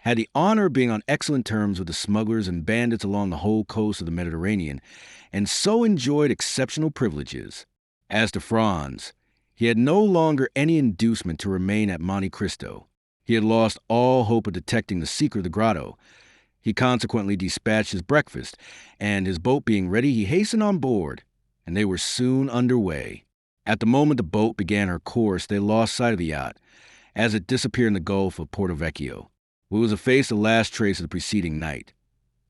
had the honor of being on excellent terms with the smugglers and bandits along the whole coast of the Mediterranean, and so enjoyed exceptional privileges. As to Franz, he had no longer any inducement to remain at Monte Cristo. He had lost all hope of detecting the secret of the grotto. He consequently dispatched his breakfast, and his boat being ready, he hastened on board, and they were soon under way. At the moment the boat began her course, they lost sight of the yacht, as it disappeared in the Gulf of Porto Vecchio, where was effaced the last trace of the preceding night.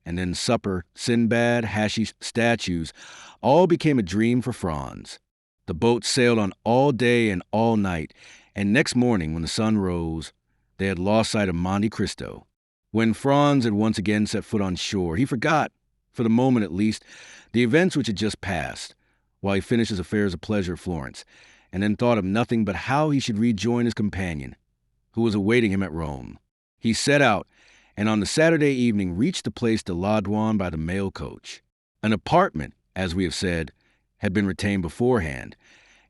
And then supper, Sinbad, hashish, statues, all became a dream for Franz. The boat sailed on all day and all night, and next morning, when the sun rose, they had lost sight of Monte Cristo. When Franz had once again set foot on shore, he forgot, for the moment at least, the events which had just passed, while he finished his affairs of pleasure at Florence, and then thought of nothing but how he should rejoin his companion, who was awaiting him at Rome. He set out, and on the Saturday evening reached the Place de la Douane by the mail coach. An apartment, as we have said, had been retained beforehand,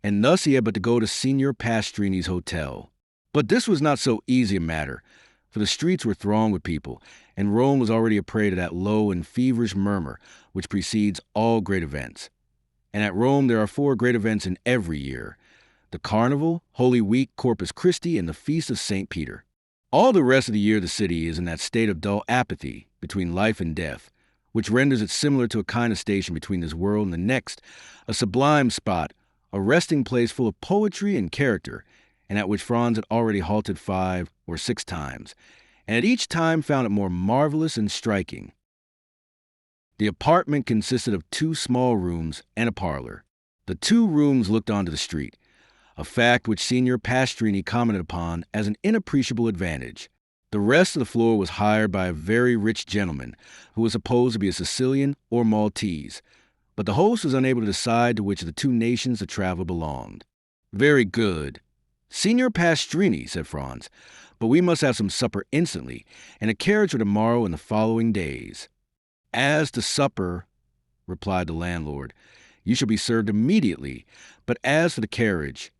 and thus he had but to go to Signor Pastrini's hotel. But this was not so easy a matter, for the streets were thronged with people, and Rome was already a prey to that low and feverish murmur which precedes all great events. And at Rome there are 4 great events in every year: the Carnival, Holy Week, Corpus Christi, and the Feast of St. Peter. All the rest of the year the city is in that state of dull apathy between life and death, which renders it similar to a kind of station between this world and the next, a sublime spot, a resting place full of poetry and character, and at which Franz had already halted 5 or 6 times, and at each time found it more marvelous and striking. The apartment consisted of 2 small rooms and a parlor. The 2 rooms looked onto the street, a fact which Signor Pastrini commented upon as an inappreciable advantage. The rest of the floor was hired by a very rich gentleman who was supposed to be a Sicilian or Maltese, but the host was unable to decide to which of the 2 nations the traveler belonged. "Very good, Signor Pastrini," said Franz, "but we must have some supper instantly, and a carriage for tomorrow and the following days." "As to supper," replied the landlord, "you shall be served immediately, but as for the carriage—"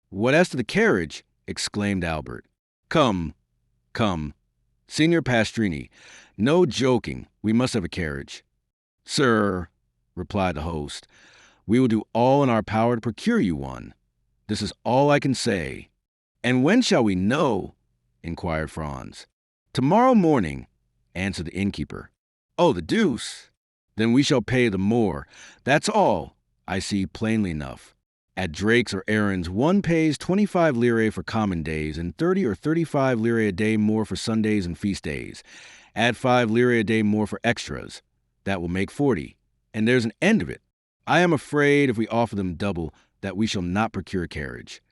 "What as to the carriage?" exclaimed Albert. Come, Signor Pastrini, no joking, we must have a carriage." "Sir," replied the host, "we will do all in our power to procure you one. This is all I can say." "And when shall we know?" inquired Franz. "Tomorrow morning," answered the innkeeper. "Oh, the deuce! Then we shall pay the more. That's all, I see plainly enough. At Drake's or Aaron's, one pays 25 lire for common days and 30 or 35 lire a day more for Sundays and feast days. Add 5 lire a day more for extras. That will make 40. And there's an end of it. I am afraid if we offer them double that we shall not procure a carriage.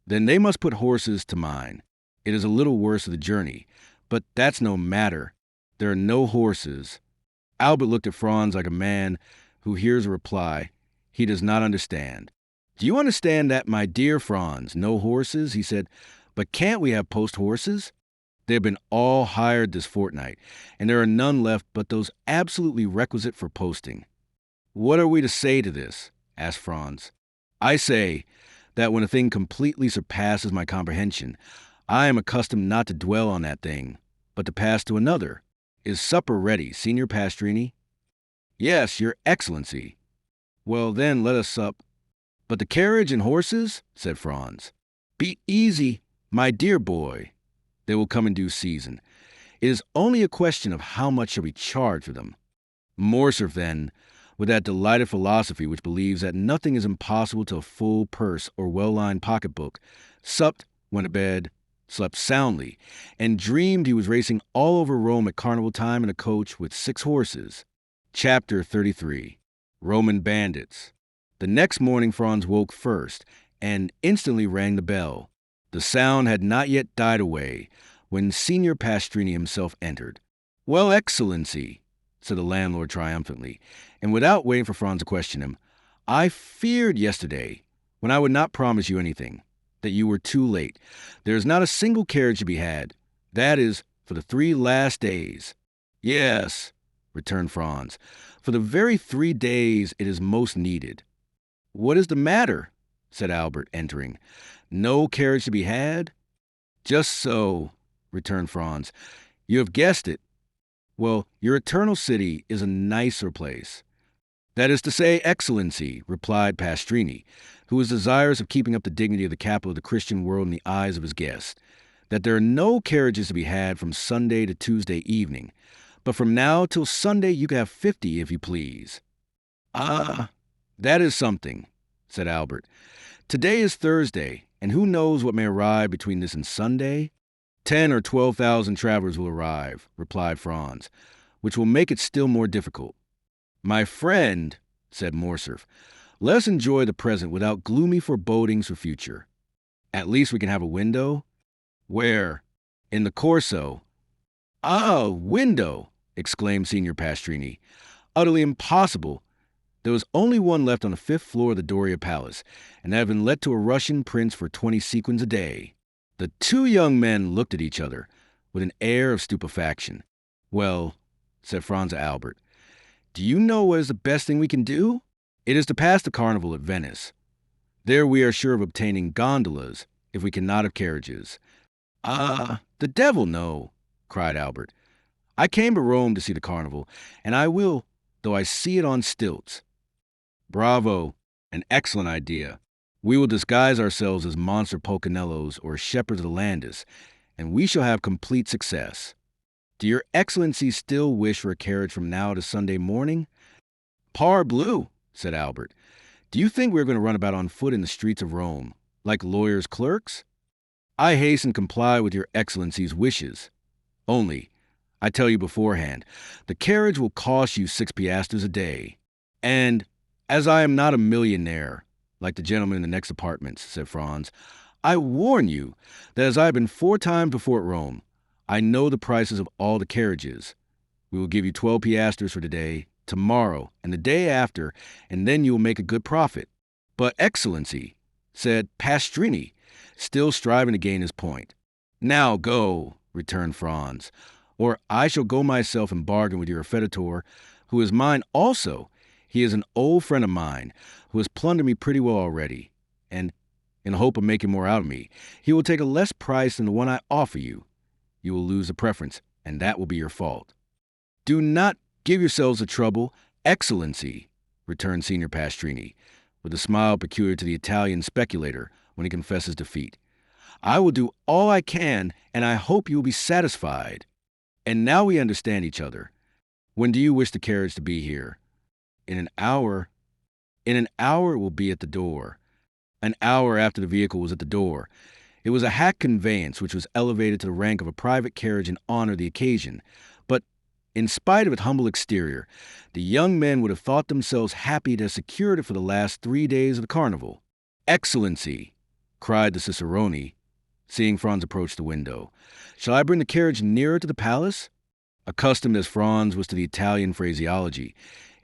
Then they must put horses to mine. It is a little worse of the journey, but that's no matter. There are no horses." Albert looked at Franz like a man who hears a reply he does not understand. "Do you understand that, my dear Franz? No horses," he said. "But can't we have post horses? They have been all hired this fortnight, and there are none left but those absolutely requisite for posting." "What are we to say to this?" asked Franz. "I say that when a thing completely surpasses my comprehension, I am accustomed not to dwell on that thing, but to pass to another. Is supper ready, Signor Pastrini?" "Yes, Your Excellency." "Well, then, let us sup." "But the carriage and horses?" said Franz. "Be easy, my dear boy. They will come in due season. It is only a question of how much shall we charge for them." Morcerf, then, with that delighted philosophy which believes that nothing is impossible to a full purse or well-lined pocketbook, supped, went to bed, slept soundly, and dreamed he was racing all over Rome at carnival time in a coach with 6 horses. Chapter 33. Roman Bandits. The next morning Franz woke first, and instantly rang the bell. The sound had not yet died away when Signor Pastrini himself entered. "Well, Excellency," said the landlord triumphantly, and without waiting for Franz to question him, "I feared yesterday, when I would not promise you anything, that you were too late. There is not a single carriage to be had. That is, for the 3 last days." "Yes," returned Franz, "for the very 3 days it is most needed." "What is the matter?" said Albert, entering. "No carriage to be had?" "Just so," returned Franz. "You have guessed it. Well, your eternal city is a nicer place." "That is to say, Excellency," replied Pastrini, who was desirous of keeping up the dignity of the capital of the Christian world in the eyes of his guests, "that there are no carriages to be had from Sunday to Tuesday evening, but from now till Sunday you can have 50 if you please." "Ah, that is something," said Albert. "Today is Thursday, and who knows what may arrive between this and Sunday?" 10 or 12,000 travelers will arrive," replied Franz, "which will make it still more difficult." "My friend," said Morcerf, "let us enjoy the present without gloomy forebodings for future. At least we can have a window." "Where?" "In the Corso." "Ah, a window!" exclaimed Signor Pastrini. "Utterly impossible. There was only one left on the 5th floor of the Doria Palace, and that had been let to a Russian prince for 20 sequins a day." The 2 young men looked at each other with an air of stupefaction. "Well," said Franz to Albert, "do you know what is the best thing we can do? It is to pass the carnival at Venice. There we are sure of obtaining gondolas, if we cannot have carriages." "Ah, the devil, no!" cried Albert. "I came to Rome to see the carnival, and I will, though I see it on stilts." "Bravo! An excellent idea. We will disguise ourselves as monster Pulcinellos or shepherds of the Landis, and we shall have complete success. Do your Excellency still wish for a carriage from now to Sunday morning?" "Parbleu," said Albert. "Do you think we are going to run about on foot in the streets of Rome, like lawyers' clerks?" "I hasten to comply with your Excellency's wishes. Only, I tell you beforehand, the carriage will cost you 6 piastres a day. And, as I am not a millionaire, like the gentleman in the next apartments," said Franz, "I warn you that as I have been 4 times before at Rome, I know the prices of all the carriages. We will give you 12 piastres for today, tomorrow, and the day after, and then you will make a good profit." "But, Excellency," said Pastrini, still striving to gain his point. "Now go," returned Franz, "or I shall go myself and bargain with your affeditor, who is mine also. He is an old friend of mine, who has plundered me pretty well already, and, in the hope of making more out of me, he will take a less price than the one I offer you. You will lose the preference, and that will be your fault." "Do not give yourselves the trouble, Excellency," returned Signor Pastrini, with a smile peculiar to the Italian speculator when he confesses defeat. "I will do all I can, and I hope you will be satisfied. And now we understand each other. When do you wish the carriage to be here?" "In an hour." "In an hour it will be at the door." An hour after the vehicle was at the door. It was a hack conveyance which was elevated to the rank of a private carriage in honor of the occasion, but in spite of its humble exterior, the young men would have thought themselves happy to have secured it for the last 3 days of the carnival. "Excellency," cried the cicerone, seeing Franz approach the window, "shall I bring the carriage nearer to the palace?" Accustomed as Franz was to the Italian phraseology,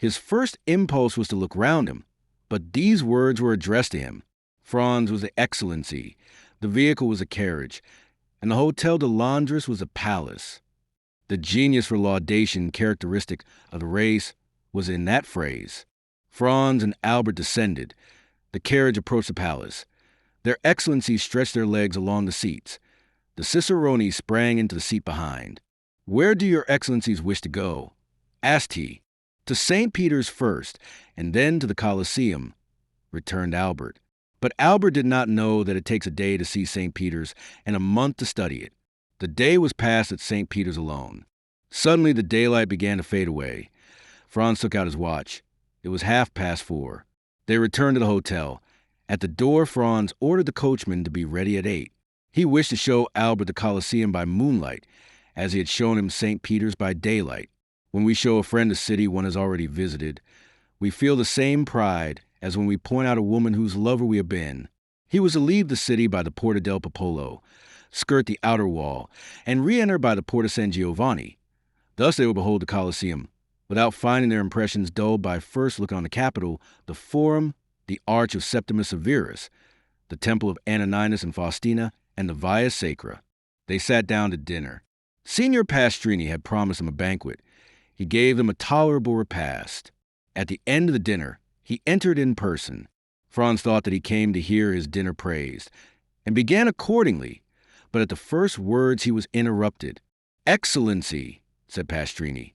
His first impulse was to look round him, but these words were addressed to him. Franz was the excellency, the vehicle was a carriage, and the Hotel de Londres was a palace. The genius for laudation characteristic of the race was in that phrase. Franz and Albert descended. The carriage approached the palace. Their excellencies stretched their legs along the seats. The cicerone sprang into the seat behind. "Where do your excellencies wish to go?" asked he. "To St. Peter's first, and then to the Colosseum," returned Albert. But Albert did not know that it takes a day to see St. Peter's and a month to study it. The day was passed at St. Peter's alone. Suddenly the daylight began to fade away. Franz took out his watch. It was 4:30. They returned to the hotel. At the door, Franz ordered the coachman to be ready at 8. He wished to show Albert the Colosseum by moonlight, as he had shown him St. Peter's by daylight. When we show a friend a city one has already visited, we feel the same pride as when we point out a woman whose lover we have been. He was to leave the city by the Porta del Popolo, skirt the outer wall, and re-enter by the Porta San Giovanni. Thus they will behold the Colosseum, without finding their impressions dulled by first looking on the Capitol, the Forum, the Arch of Septimus Severus, the Temple of Antoninus and Faustina, and the Via Sacra. They sat down to dinner. Signor Pastrini had promised them a banquet. He gave them a tolerable repast. At the end of the dinner, he entered in person. Franz thought that he came to hear his dinner praised, and began accordingly, but at the first words he was interrupted. "Excellency," said Pastrini,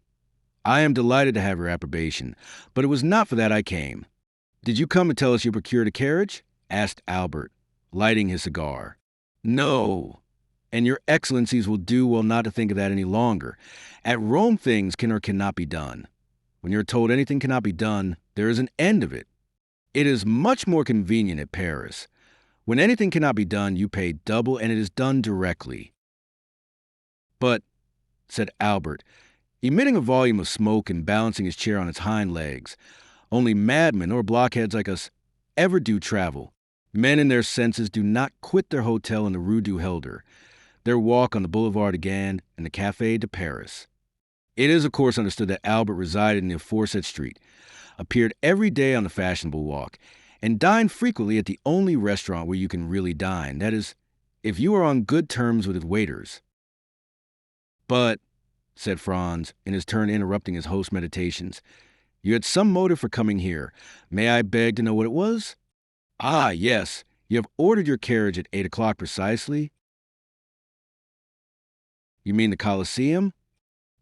"I am delighted to have your approbation, but it was not for that I came." "Did you come to tell us you procured a carriage?" asked Albert, lighting his cigar. "No, and your excellencies will do well not to think of that any longer. At Rome things can or cannot be done. When you're told anything cannot be done, there is an end of it. It is much more convenient at Paris. When anything cannot be done, you pay double, and it is done directly." "But," said Albert, emitting a volume of smoke and balancing his chair on its hind legs, "only madmen or blockheads like us ever do travel. Men in their senses do not quit their hotel in the Rue du Helder, their walk on the Boulevard de Gand, and the Café de Paris." It is, of course, understood that Albert resided in the aforesaid street, appeared every day on the fashionable walk, and dined frequently at the only restaurant where you can really dine, that is, if you are on good terms with its waiters. "But," said Franz, in his turn interrupting his host's meditations, "you had some motive for coming here. May I beg to know what it was?" "Ah, yes. You have ordered your carriage at 8 o'clock precisely?" "You mean the Colosseum?"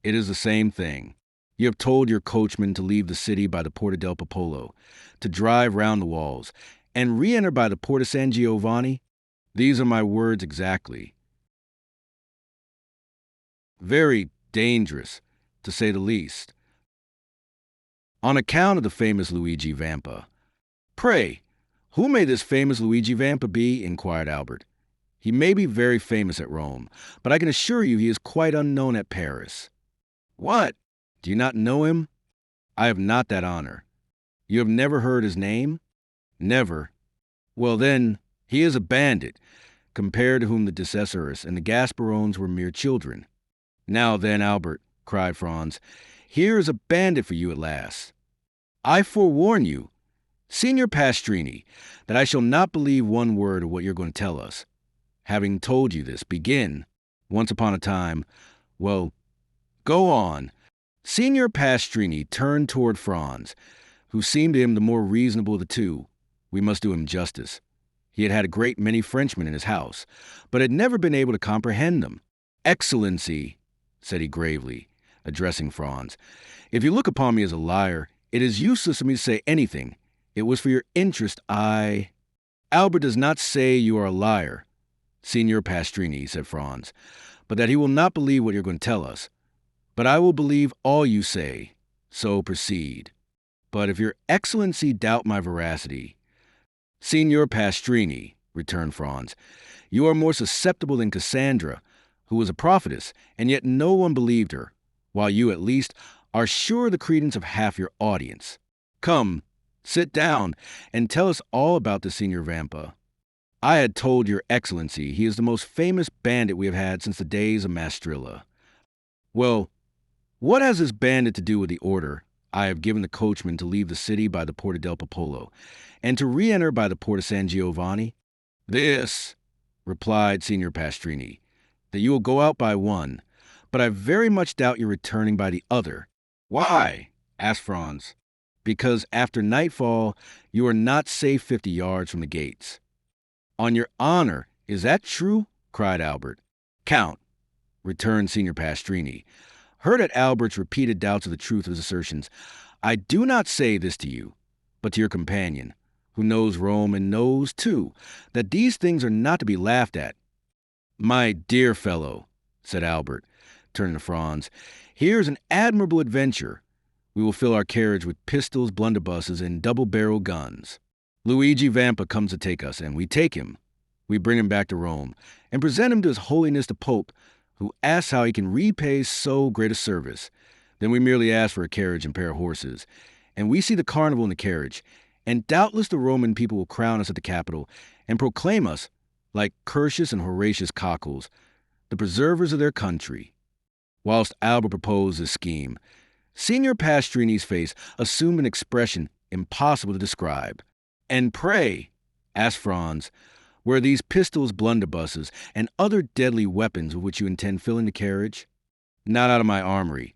"It is the same thing. You have told your coachman to leave the city by the Porta del Popolo, to drive round the walls, and re-enter by the Porta San Giovanni?" "These are my words exactly." "Very dangerous, to say the least." "On account of the famous Luigi Vampa." "Pray, who may this famous Luigi Vampa be?" inquired Albert. "He may be very famous at Rome, but I can assure you he is quite unknown at Paris." "What? Do you not know him?" "I have not that honor." "You have never heard his name?" "Never." "Well, then, he is a bandit, compared to whom the Decessorus and the Gasperones were mere children." "Now then, Albert," cried Franz, "here is a bandit for you at last. I forewarn you, Signor Pastrini, that I shall not believe one word of what you're going to tell us. Having told you this, begin. Once upon a time, well, go on." Signor Pastrini turned toward Franz, who seemed to him the more reasonable of the two. We must do him justice. He had had a great many Frenchmen in his house, but had never been able to comprehend them. "Excellency," said he gravely, addressing Franz, "if you look upon me as a liar, it is useless for me to say anything. It was for your interest Albert does not say you are a liar, Signor Pastrini," said Franz, "but that he will not believe what you're going to tell us. But I will believe all you say, so proceed." "But if your excellency doubt my veracity—" "Signor Pastrini," returned Franz, "you are more susceptible than Cassandra, who was a prophetess, and yet no one believed her, while you, at least, are sure of the credence of half your audience. Come, sit down, and tell us all about the Signor Vampa." "I had told your excellency he is the most famous bandit we have had since the days of Mastrilla." "Well, what has this bandit to do with the order I have given the coachman to leave the city by the Porta del Popolo, and to re-enter by the Porta San Giovanni. This, replied Signor Pastrini, that you will go out by one, but I very much doubt your returning by the other. Why? Asked Franz. Because after nightfall, you are not safe 50 yards from the gates. On your honor, is that true? Cried Albert. Count, returned Signor Pastrini, hurt at Albert's repeated doubts of the truth of his assertions, I do not say this to you, but to your companion, who knows Rome and knows, too, that these things are not to be laughed at. My dear fellow, said Albert, turning to Franz, here's an admirable adventure. We will fill our carriage with pistols, blunderbusses, and double-barreled guns. Luigi Vampa comes to take us, and we take him. We bring him back to Rome, and present him to His Holiness the Pope, who asks how he can repay so great a service. Then we merely ask for a carriage and pair of horses, and we see the carnival in the carriage, and doubtless the Roman people will crown us at the Capitol, and proclaim us, like Curtius and Horatius Cockles, the preservers of their country. Whilst Albert proposed this scheme, Signor Pastrini's face assumed an expression impossible to describe. And pray, asked Franz, were these pistols, blunderbusses, and other deadly weapons with which you intend filling the carriage? Not out of my armory,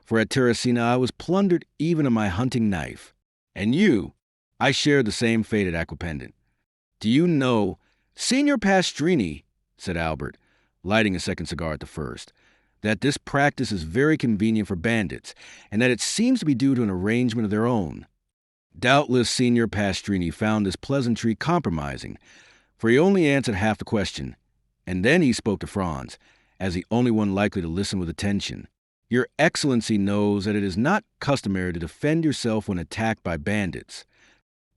for at Terracina I was plundered even of my hunting knife. And you, I shared the same fate at Aquapendent. Do you know, Signor Pastrini, said Albert, lighting a second cigar at the first, that this practice is very convenient for bandits, and that it seems to be due to an arrangement of their own. Doubtless Signor Pastrini found this pleasantry compromising, for he only answered half the question, and then he spoke to Franz, as the only one likely to listen with attention. Your Excellency knows that it is not customary to defend yourself when attacked by bandits.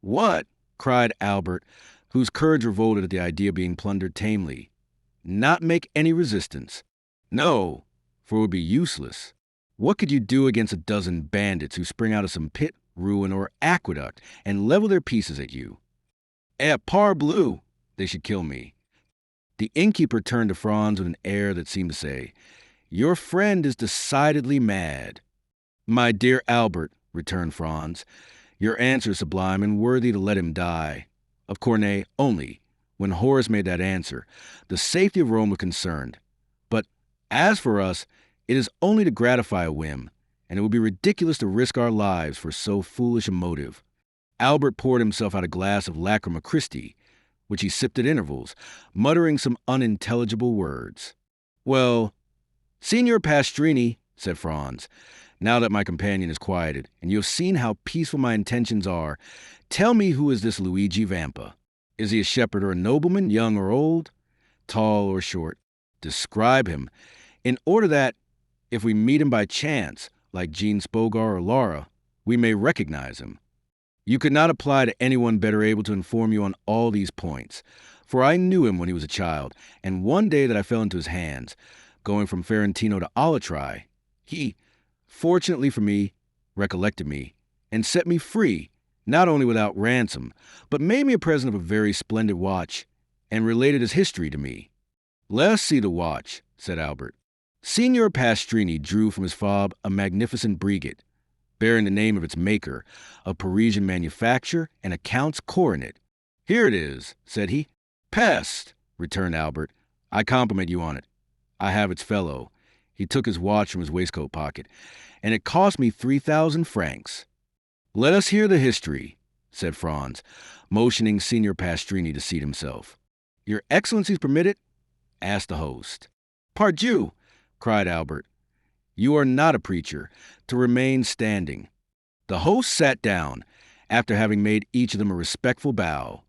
What? Cried Albert, whose courage revolted at the idea of being plundered tamely. Not make any resistance. No, for it would be useless. What could you do against a dozen bandits who spring out of some pit, ruin, or aqueduct and level their pieces at you? Parbleu! They should kill me. The innkeeper turned to Franz with an air that seemed to say, Your friend is decidedly mad. My dear Albert, returned Franz, your answer is sublime and worthy to let him die. Of Corneille only, when Horace made that answer, the safety of Rome was concerned. But as for us, it is only to gratify a whim, and it would be ridiculous to risk our lives for so foolish a motive. Albert poured himself out a glass of Lacrima Christi, which he sipped at intervals, muttering some unintelligible words. Well, Signor Pastrini, said Franz, now that my companion is quieted, and you have seen how peaceful my intentions are, tell me who is this Luigi Vampa? Is he a shepherd or a nobleman, young or old, tall or short? Describe him, in order that, if we meet him by chance, like Jean Spogar or Laura, we may recognize him. You could not apply to anyone better able to inform you on all these points, for I knew him when he was a child, and one day that I fell into his hands, going from Ferentino to Alatri, he, fortunately for me, recollected me, and set me free, not only without ransom, but made me a present of a very splendid watch, and related his history to me. Let us see the watch, said Albert. Signor Pastrini drew from his fob a magnificent brigand, bearing the name of its maker, of Parisian manufacture, and a count's coronet. Here it is, said he. Peste, returned Albert. I compliment you on it. I have its fellow. He took his watch from his waistcoat pocket, and it cost me 3,000 francs. Let us hear the history, said Franz, motioning Signor Pastrini to seat himself. Your Excellencies permit it? Asked the host. Pardieu, cried Albert. You are not a preacher, to remain standing. The host sat down, after having made each of them a respectful bow,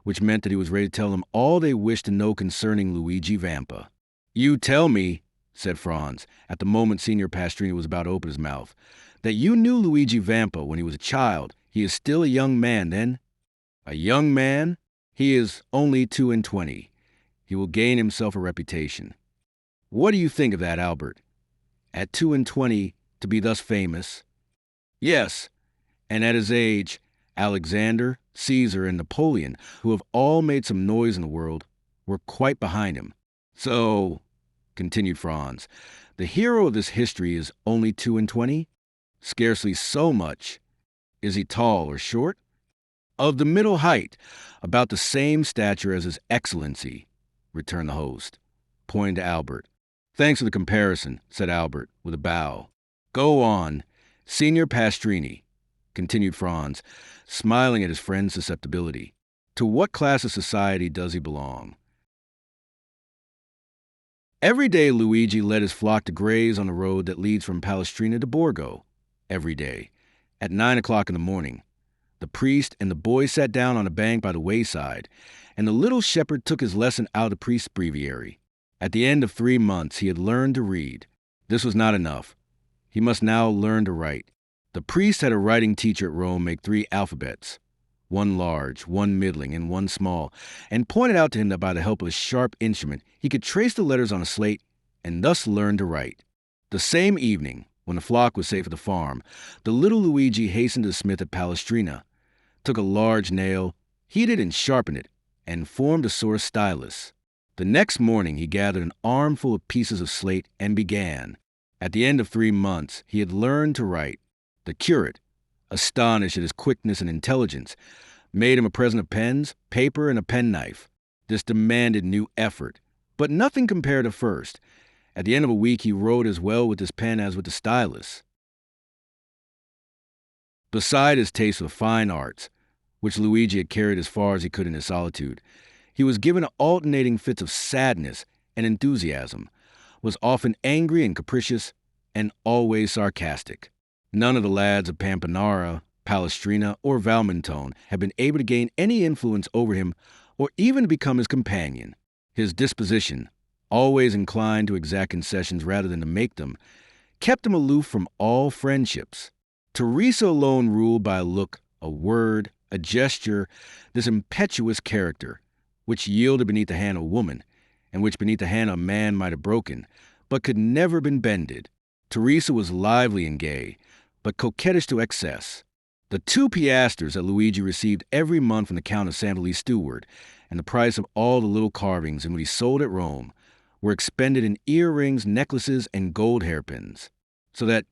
which meant that he was ready to tell them all they wished to know concerning Luigi Vampa. You tell me, said Franz, at the moment Signor Pastrini was about to open his mouth, that you knew Luigi Vampa when he was a child. He is still a young man, then? A young man? He is only 22. He will gain himself a reputation. What do you think of that, Albert? At 22, to be thus famous? Yes, and at his age, Alexander, Caesar, and Napoleon, who have all made some noise in the world, were quite behind him. So, continued Franz, the hero of this history is only 22? Scarcely so much. Is he tall or short? Of the middle height, about the same stature as His Excellency, returned the host, pointing to Albert. Thanks for the comparison, said Albert, with a bow. Go on. Signor Pastrini, continued Franz, smiling at his friend's susceptibility. To what class of society does he belong? Every day Luigi led his flock to graze on the road that leads from Palestrina to Borgo. Every day. At 9 o'clock in the morning. The priest and the boy sat down on a bank by the wayside, and the little shepherd took his lesson out of the priest's breviary. At the end of 3 months, he had learned to read. This was not enough. He must now learn to write. The priest had a writing teacher at Rome make 3 alphabets, one large, one middling, and one small, and pointed out to him that by the help of a sharp instrument, he could trace the letters on a slate and thus learn to write. The same evening, when the flock was safe at the farm, the little Luigi hastened to the smith at Palestrina, took a large nail, heated and sharpened it, and formed a sort of stylus. The next morning he gathered an armful of pieces of slate and began. At the end of 3 months, he had learned to write. The curate, astonished at his quickness and intelligence, made him a present of pens, paper, and a penknife. This demanded new effort, but nothing compared to first. At the end of a week, he wrote as well with his pen as with the stylus. Beside his taste for fine arts, which Luigi had carried as far as he could in his solitude, he was given alternating fits of sadness and enthusiasm, was often angry and capricious, and always sarcastic. None of the lads of Pampinara, Palestrina, or Valmontone had been able to gain any influence over him or even to become his companion. His disposition, always inclined to exact concessions rather than to make them, kept him aloof from all friendships. Teresa alone ruled by a look, a word, a gesture, this impetuous character, which yielded beneath the hand of a woman, and which beneath the hand of a man might have broken, but could never have been bended. Teresa was lively and gay, but coquettish to excess. The 2 piastres that Luigi received every month from the Count of Sanfelice's steward, and the price of all the little carvings in what he sold at Rome, were expended in earrings, necklaces, and gold hairpins. So that,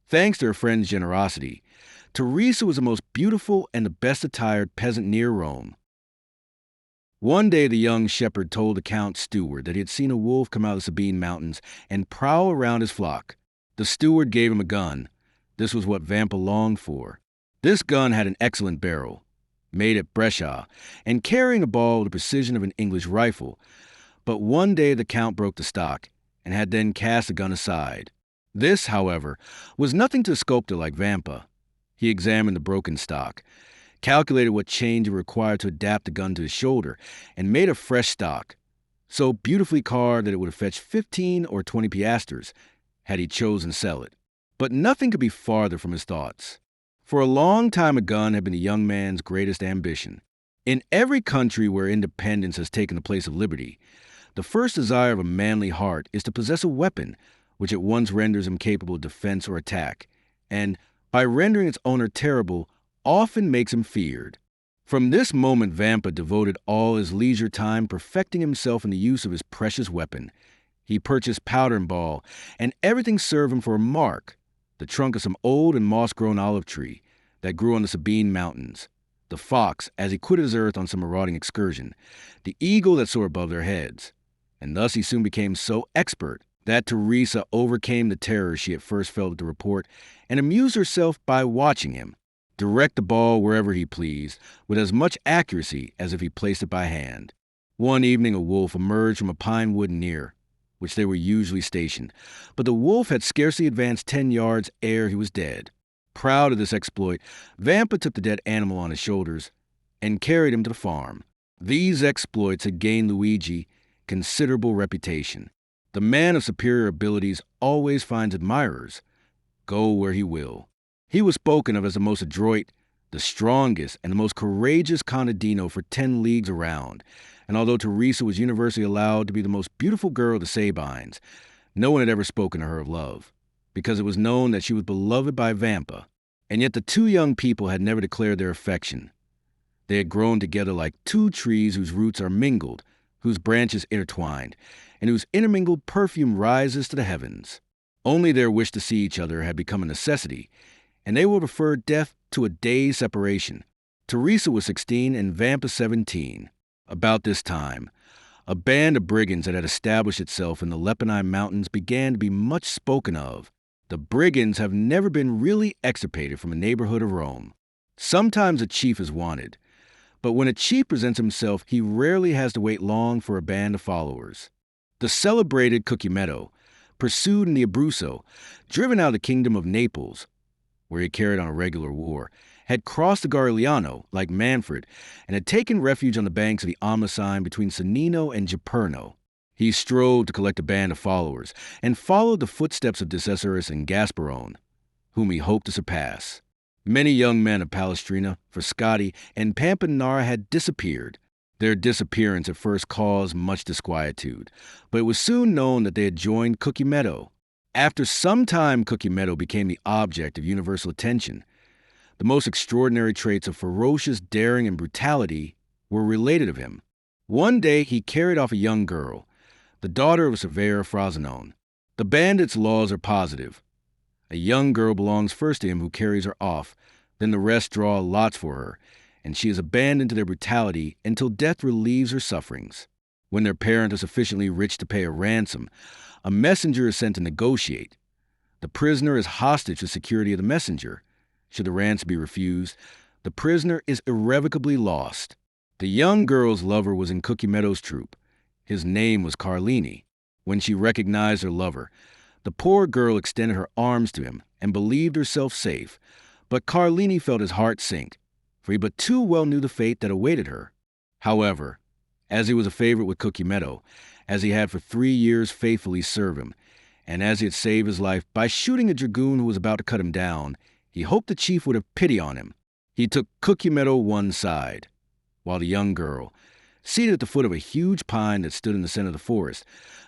thanks to her friend's generosity, Teresa was the most beautiful and the best attired peasant near Rome. One day the young shepherd told the Count's steward that he had seen a wolf come out of the Sabine mountains and prowl around his flock. The steward gave him a gun. This was what Vampa longed for. This gun had an excellent barrel, made at Brescia, and carrying a ball with the precision of an English rifle. But one day the Count broke the stock, and had then cast the gun aside. This, however, was nothing to a sculptor like Vampa. He examined the broken stock, calculated what change it required to adapt the gun to his shoulder, and made a fresh stock, so beautifully carved that it would have fetched 15 or 20 piastres, had he chosen to sell it. But nothing could be farther from his thoughts. For a long time a gun had been the young man's greatest ambition. In every country where independence has taken the place of liberty, the first desire of a manly heart is to possess a weapon which at once renders him capable of defense or attack, and, by rendering its owner terrible, often makes him feared. From this moment Vampa devoted all his leisure time perfecting himself in the use of his precious weapon. He purchased powder and ball, and everything served him for a mark, the trunk of some old and moss-grown olive tree that grew on the Sabine mountains, the fox as he quitted his earth on some marauding excursion, the eagle that soared above their heads. And thus he soon became so expert that Teresa overcame the terror she at first felt at the report and amused herself by watching him direct the ball wherever he pleased with as much accuracy as if he placed it by hand. One evening a wolf emerged from a pine wood near which they were usually stationed, but the wolf had scarcely advanced 10 yards ere he was dead. Proud of this exploit, Vampa took the dead animal on his shoulders and carried him to the farm. These exploits had gained Luigi considerable reputation. The man of superior abilities always finds admirers, go where he will. He was spoken of as the most adroit, the strongest, and the most courageous contadino for 10 leagues around, and although Teresa was universally allowed to be the most beautiful girl of the Sabines, no one had ever spoken to her of love, because it was known that she was beloved by Vampa, and yet the 2 young people had never declared their affection. They had grown together like 2 trees whose roots are mingled, whose branches intertwined, and whose intermingled perfume rises to the heavens. Only their wish to see each other had become a necessity, and they will prefer death to a day's separation. Teresa was 16 and Vampa 17. About this time, a band of brigands that had established itself in the Lepini Mountains began to be much spoken of. The brigands have never been really extirpated from a neighborhood of Rome. Sometimes a chief is wanted, but when a chief presents himself, he rarely has to wait long for a band of followers. The celebrated Cucumetto, pursued in the Abruzzo, driven out of the kingdom of Naples, where he carried on a regular war, had crossed the Garigliano, like Manfred, and had taken refuge on the banks of the Amasine between Sannino and Giperno. He strove to collect a band of followers, and followed the footsteps of Decius and Gasparone, whom he hoped to surpass. Many young men of Palestrina, Frascati, and Pampinara had disappeared. Their disappearance at first caused much disquietude, but it was soon known that they had joined Cucumetto. After some time, Cucumetto became the object of universal attention. The most extraordinary traits of ferocious daring and brutality were related of him. One day he carried off a young girl, the daughter of a surveyor of Frosinone. The bandit's laws are positive. A young girl belongs first to him who carries her off, then the rest draw lots for her, and she is abandoned to their brutality until death relieves her sufferings. When their parent is sufficiently rich to pay a ransom, a messenger is sent to negotiate. The prisoner is hostage to the security of the messenger. Should the ransom be refused, the prisoner is irrevocably lost. The young girl's lover was in Cucumetto's troop. His name was Carlini. When she recognized her lover, the poor girl extended her arms to him and believed herself safe. But Carlini felt his heart sink, for he but too well knew the fate that awaited her. However, as he was a favorite with Cucumetto, as he had for 3 years faithfully served him, and as he had saved his life by shooting a dragoon who was about to cut him down, he hoped the chief would have pity on him. He took Cucumetto one side, while the young girl, seated at the foot of a huge pine that stood in the center of the forest,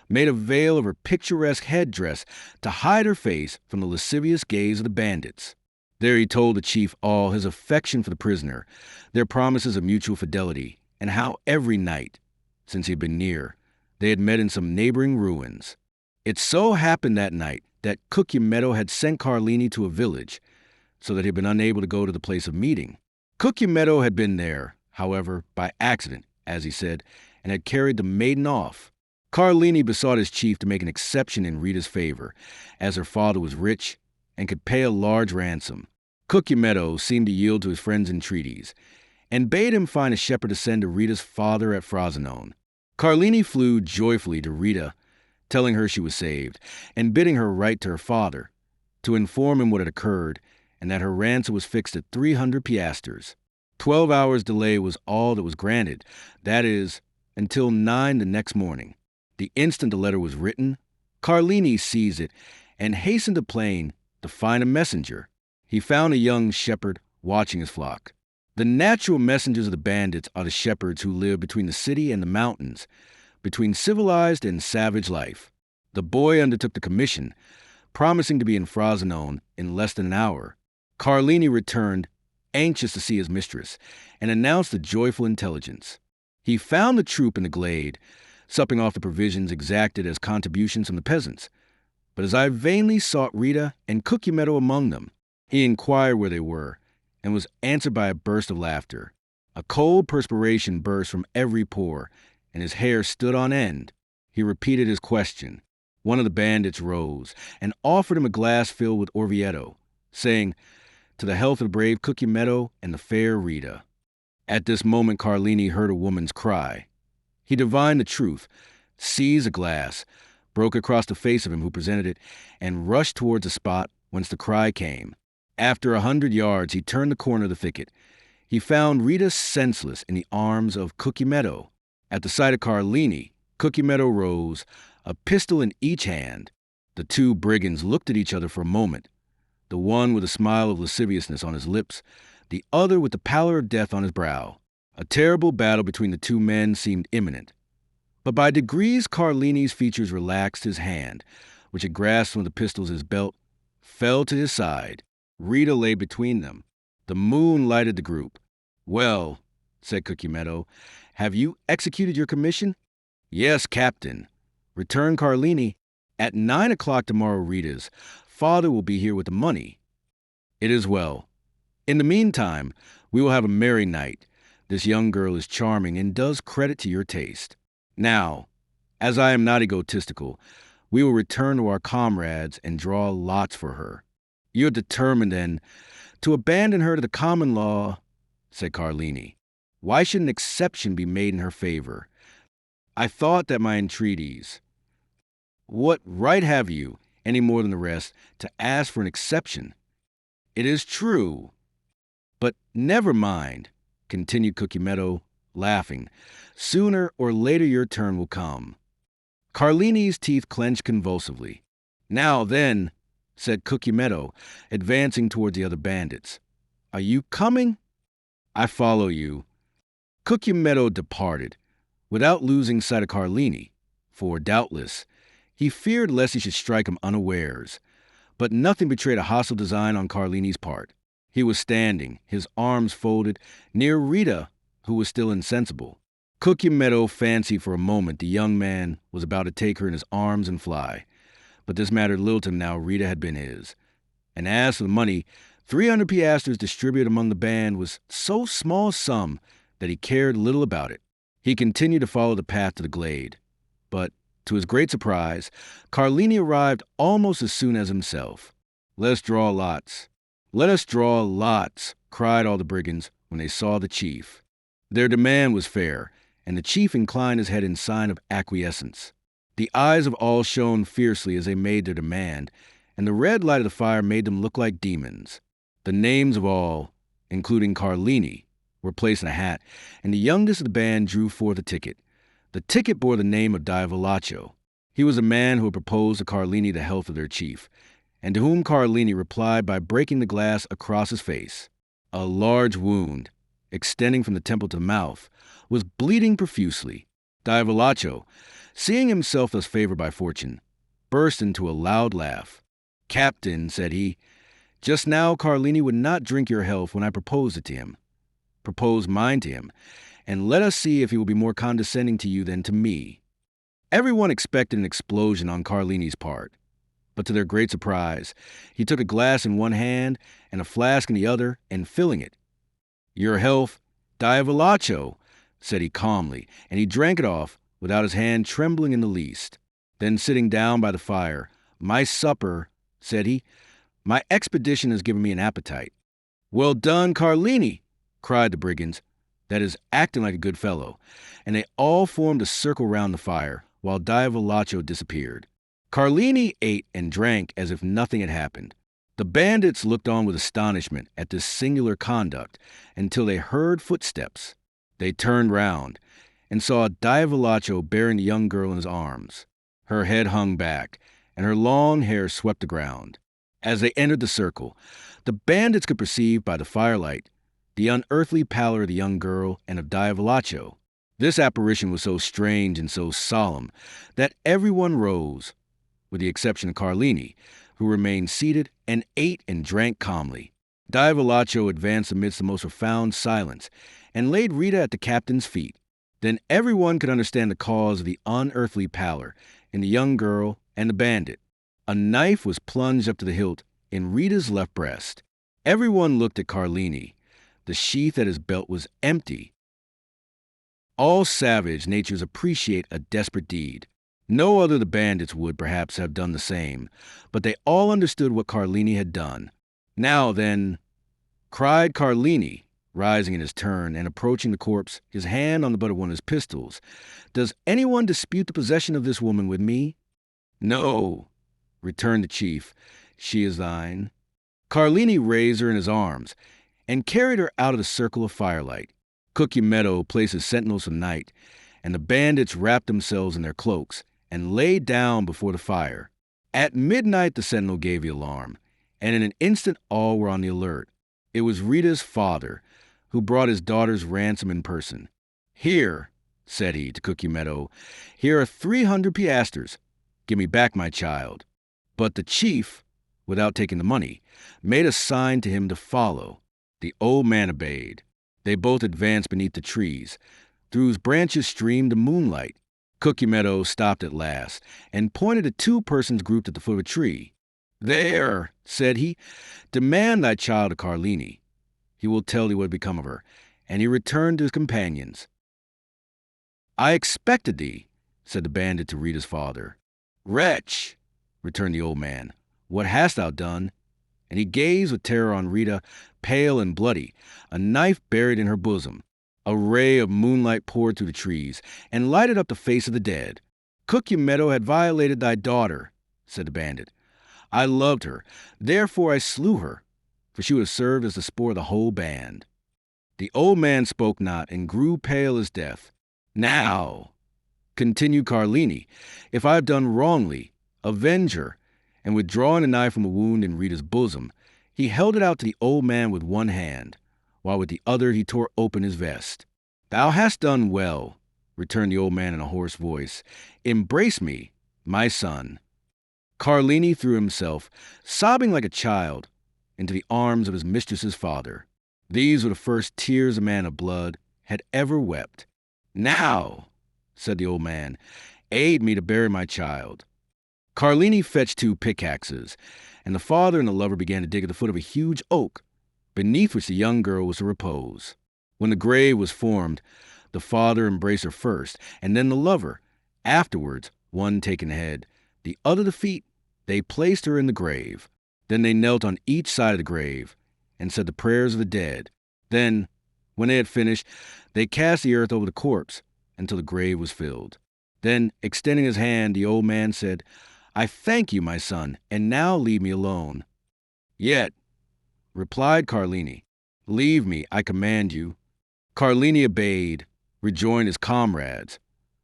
made a veil of her picturesque headdress to hide her face from the lascivious gaze of the bandits. There he told the chief all his affection for the prisoner, their promises of mutual fidelity, and how every night, since he had been near, they had met in some neighboring ruins. It so happened that night that Cucumetto had sent Carlini to a village, so that he had been unable to go to the place of meeting. Cucumetto had been there, however, by accident, as he said, and had carried the maiden off. Carlini besought his chief to make an exception in Rita's favor, as her father was rich and could pay a large ransom. Cucumetto seemed to yield to his friend's entreaties, and bade him find a shepherd to send to Rita's father at Frosinone. Carlini flew joyfully to Rita, telling her she was saved, and bidding her write to her father, to inform him what had occurred, and that her ransom was fixed at 300 piastres. 12 hours' delay was all that was granted, that is, until 9 the next morning. The instant the letter was written, Carlini seized it and hastened to Plain to find a messenger. He found a young shepherd watching his flock. The natural messengers of the bandits are the shepherds who live between the city and the mountains, between civilized and savage life. The boy undertook the commission, promising to be in Frosinone in less than an hour. Carlini returned, anxious to see his mistress, and announced the joyful intelligence. He found the troop in the glade, supping off the provisions exacted as contributions from the peasants. But as I vainly sought Rita and Cucumetto among them, he inquired where they were, and was answered by a burst of laughter. A cold perspiration burst from every pore, and his hair stood on end. He repeated his question. One of the bandits rose and offered him a glass filled with Orvieto, saying, "To the health of the brave Cucumetto and the fair Rita." At this moment Carlini heard a woman's cry. He divined the truth, seized a glass, broke across the face of him who presented it, and rushed towards the spot whence the cry came. After 100 yards, he turned the corner of the thicket. He found Rita senseless in the arms of Cucumetto. At the sight of Carlini, Cucumetto rose, a pistol in each hand. The two brigands looked at each other for a moment, the one with a smile of lasciviousness on his lips, the other with the pallor of death on his brow. A terrible battle between the two men seemed imminent. But by degrees Carlini's features relaxed. His hand, which had grasped one of the pistols in his belt, fell to his side. Rita lay between them. The moon lighted the group. "Well," said Cucumetto, "have you executed your commission?" "Yes, Captain," returned Carlini. "At 9 o'clock tomorrow, Rita's father will be here with the money." It is well. In the meantime, we will have a merry night. This young girl is charming and does credit to your taste. Now, as I am not egotistical, we will return to our comrades and draw lots for her. You are determined, then, to abandon her to the common law, said Carlini. Why should an exception be made in her favor? I thought that my entreaties. What right have you, any more than the rest, to ask for an exception? It is true. But never mind, continued Cucumetto, laughing. Sooner or later your turn will come. Carlini's teeth clenched convulsively. Now then, said Cucumetto, advancing toward the other bandits. Are you coming? I follow you. Cucumetto departed, without losing sight of Carlini, for, doubtless, he feared lest he should strike him unawares. But nothing betrayed a hostile design on Carlini's part. He was standing, his arms folded, near Rita, who was still insensible. Cucumetto fancied for a moment the young man was about to take her in his arms and fly. But this mattered little to him now Rita had been his. And as for the money, 300 piastres distributed among the band was so small a sum that he cared little about it. He continued to follow the path to the glade. But, to his great surprise, Carlini arrived almost as soon as himself. Let us draw lots. Let us draw lots, cried all the brigands when they saw the chief. Their demand was fair, and the chief inclined his head in sign of acquiescence. The eyes of all shone fiercely as they made their demand, and the red light of the fire made them look like demons. The names of all, including Carlini, were placed in a hat, and the youngest of the band drew forth a ticket. The ticket bore the name of Diavolaccio. He was a man who had proposed to Carlini the health of their chief, and to whom Carlini replied by breaking the glass across his face. A large wound, extending from the temple to the mouth, was bleeding profusely. Diavolaccio, seeing himself thus favored by fortune, burst into a loud laugh. Captain, said he, just now Carlini would not drink your health when I proposed it to him. Propose mine to him, and let us see if he will be more condescending to you than to me. Everyone expected an explosion on Carlini's part, but to their great surprise, he took a glass in one hand and a flask in the other, and filling it. Your health, Diavolaccio, said he calmly, and he drank it off without his hand trembling in the least. Then sitting down by the fire, my supper, said he, my expedition has given me an appetite. Well done, Carlini, cried the brigands, that is, acting like a good fellow, and they all formed a circle round the fire, while Diavolaccio disappeared. Carlini ate and drank as if nothing had happened. The bandits looked on with astonishment at this singular conduct until they heard footsteps. They turned round and saw Diavolaccio bearing the young girl in his arms. Her head hung back, and her long hair swept the ground. As they entered the circle, the bandits could perceive by the firelight the unearthly pallor of the young girl and of Diavolaccio. This apparition was so strange and so solemn that everyone rose, with the exception of Carlini, who remained seated and ate and drank calmly. Diavolaccio advanced amidst the most profound silence and laid Rita at the captain's feet. Then everyone could understand the cause of the unearthly pallor in the young girl and the bandit. A knife was plunged up to the hilt in Rita's left breast. Everyone looked at Carlini. The sheath at his belt was empty. All savage natures appreciate a desperate deed. No other of the bandits would, perhaps, have done the same, but they all understood what Carlini had done. Now, then, cried Carlini, rising in his turn and approaching the corpse, his hand on the butt of one of his pistols, does anyone dispute the possession of this woman with me? No, returned the chief, she is thine. Carlini raised her in his arms and carried her out of the circle of firelight. Cucumetto placed his sentinels for the night, and the bandits wrapped themselves in their cloaks and lay down before the fire. At midnight the sentinel gave the alarm, and in an instant all were on the alert. It was Rita's father, who brought his daughter's ransom in person. Here, said he to Cucumetto, here are 300 piastres. Give me back my child. But the chief, without taking the money, made a sign to him to follow. The old man obeyed. They both advanced beneath the trees, through whose branches streamed the moonlight. Cucumetto stopped at last, and pointed to two persons grouped at the foot of a tree. "There," said he, "demand thy child to Carlini. He will tell thee what had become of her." And he returned to his companions. "I expected thee," said the bandit to Rita's father. "Wretch," returned the old man, "what hast thou done?" And he gazed with terror on Rita, pale and bloody, a knife buried in her bosom. A ray of moonlight poured through the trees and lighted up the face of the dead. "Cucumetto had violated thy daughter," said the bandit. "I loved her, therefore I slew her, for she would have served as the sport of the whole band." The old man spoke not and grew pale as death. "Now," continued Carlini, "if I have done wrongly, avenge her." And withdrawing a knife from a wound in Rita's bosom, he held it out to the old man with one hand, while with the other he tore open his vest. "Thou hast done well," returned the old man in a hoarse voice. "Embrace me, my son." Carlini threw himself, sobbing like a child, into the arms of his mistress's father. These were the first tears a man of blood had ever wept. "Now," said the old man, "aid me to bury my child." Carlini fetched 2 pickaxes, and the father and the lover began to dig at the foot of a huge oak, beneath which the young girl was to repose. When the grave was formed, the father embraced her first, and then the lover. Afterwards, one taking the head, the other the feet, they placed her in the grave. Then they knelt on each side of the grave and said the prayers of the dead. Then, when they had finished, they cast the earth over the corpse until the grave was filled. Then, extending his hand, the old man said, "I thank you, my son, and now leave me alone." "Yet," replied Carlini, "leave me, I command you." Carlini obeyed, rejoined his comrades,